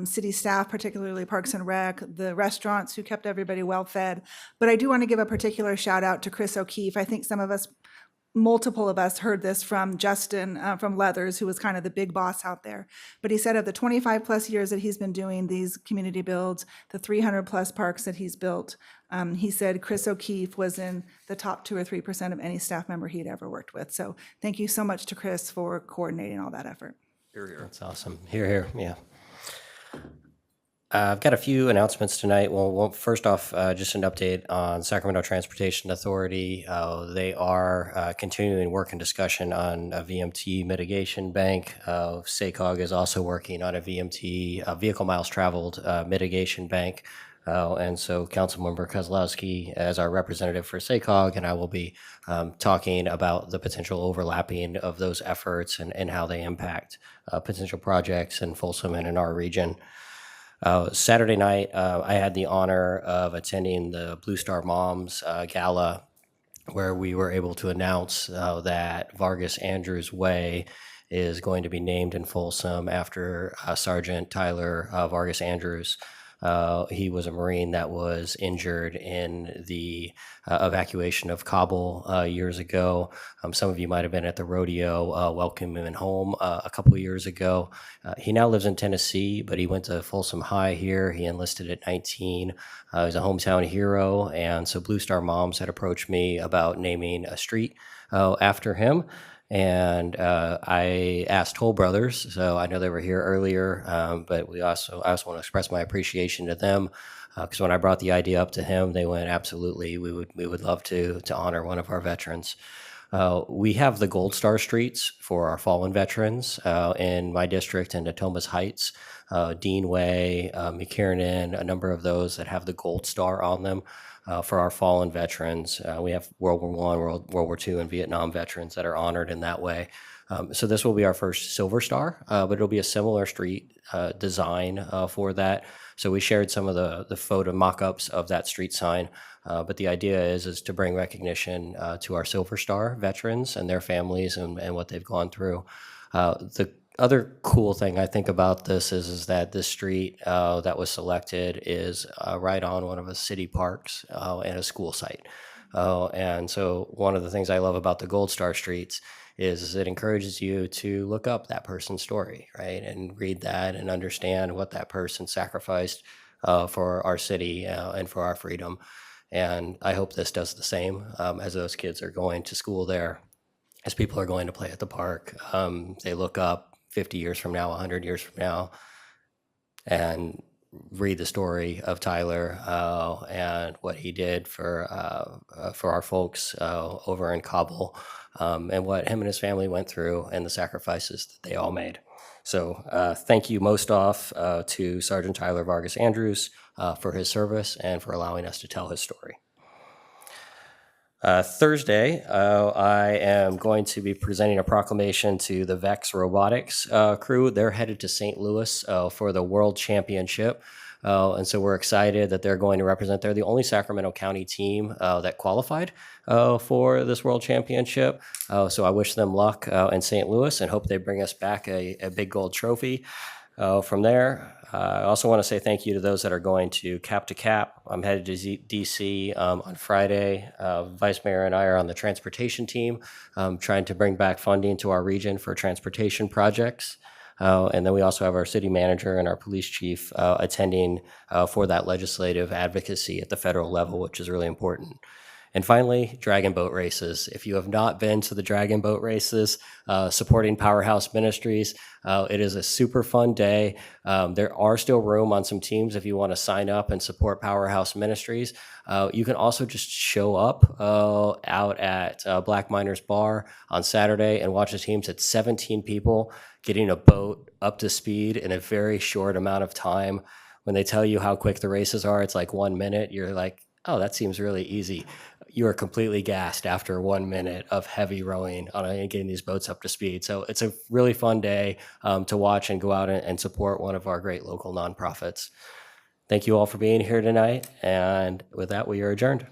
city staff, particularly Parks and Rec, the restaurants who kept everybody well fed. But I do want to give a particular shout out to Chris O'Keefe. I think multiple of us heard this from Justin from Leathers, who was kind of the big boss out there. But he said of the 25 plus years that he's been doing these community builds, the 300 plus parks that he's built, he said Chris O'Keefe was in the top 2 or 3% of any staff member he'd ever worked with. So thank you so much to Chris for coordinating all that effort. Here, here. That's awesome. Here, yeah. I've got a few announcements tonight. Well, first off, just an update on Sacramento Transportation Authority. They are continuing work and discussion on a VMT mitigation bank. SACOG is also working on a VMT, vehicle miles traveled mitigation bank. And so Councilmember Kozlowski, as our representative for SACOG, and I will be talking about the potential overlapping of those efforts and how they impact potential projects in Folsom and in our region. Saturday night, I had the honor of attending the Blue Star Moms Gala, where we were able to announce that Vargas Andrews Way is going to be named in Folsom after Sergeant Tyler Vargas Andrews. He was a Marine that was injured in the evacuation of Kabul years ago. Some of you might have been at the rodeo welcoming him home a couple of years ago. He now lives in Tennessee, but he went to Folsom High here. He enlisted at 19. He's a hometown hero, and so Blue Star Moms had approached me about naming a street after him. And I asked Toll Brothers, so I know they were here earlier, but I also want to express my appreciation to them, because when I brought the idea up to him, they went, absolutely, we would love to honor one of our veterans. We have the Gold Star streets for our fallen veterans in my district in Natomas Heights, Dean Way, McKiernan, a number of those that have the Gold Star on them. For our fallen veterans. We have World War I, World War II, and Vietnam veterans that are honored in that way. So this will be our first Silver Star, but it'll be a similar street design for that. So we shared some of the photo mock-ups of that street sign, but the idea is to bring recognition to our Silver Star veterans and their families and what they've gone through. The other cool thing I think about this is that this street that was selected is right on one of the city parks and a school site. And so one of the things I love about the Gold Star streets is it encourages you to look up that person's story, right? And read that and understand what that person sacrificed for our city and for our freedom. And I hope this does the same as those kids are going to school there, as people are going to play at the park. They look up 50 years from now, 100 years from now, and read the story of Tyler and what he did for our folks over in Kabul, and what him and his family went through and the sacrifices that they all made. So thank you most off to Sergeant Tyler Vargas Andrews for his service and for allowing us to tell his story. Thursday, I am going to be presenting a proclamation to the Vex Robotics crew. They're headed to St. Louis for the World Championship. And so we're excited that they're going to represent. They're the only Sacramento County team that qualified for this World Championship. So I wish them luck in St. Louis and hope they bring us back a big gold trophy from there. I also want to say thank you to those that are going to Cap. I'm headed to DC on Friday. Vice Mayor and I are on the transportation team, trying to bring back funding to our region for transportation projects. And then we also have our city manager and our police chief attending for that legislative advocacy at the federal level, which is really important. And finally, dragon boat races. If you have not been to the dragon boat races, supporting Powerhouse Ministries, it is a super fun day. There are still room on some teams if you want to sign up and support Powerhouse Ministries. You can also just show up out at Black Miners Bar on Saturday and watch the teams. It's 17 people getting a boat up to speed in a very short amount of time. When they tell you how quick the races are, it's like 1 minute. You're like, oh, that seems really easy. You are completely gassed after 1 minute of heavy rowing on getting these boats up to speed. So it's a really fun day to watch and go out and support one of our great local nonprofits. Thank you all for being here tonight. And with that, we are adjourned.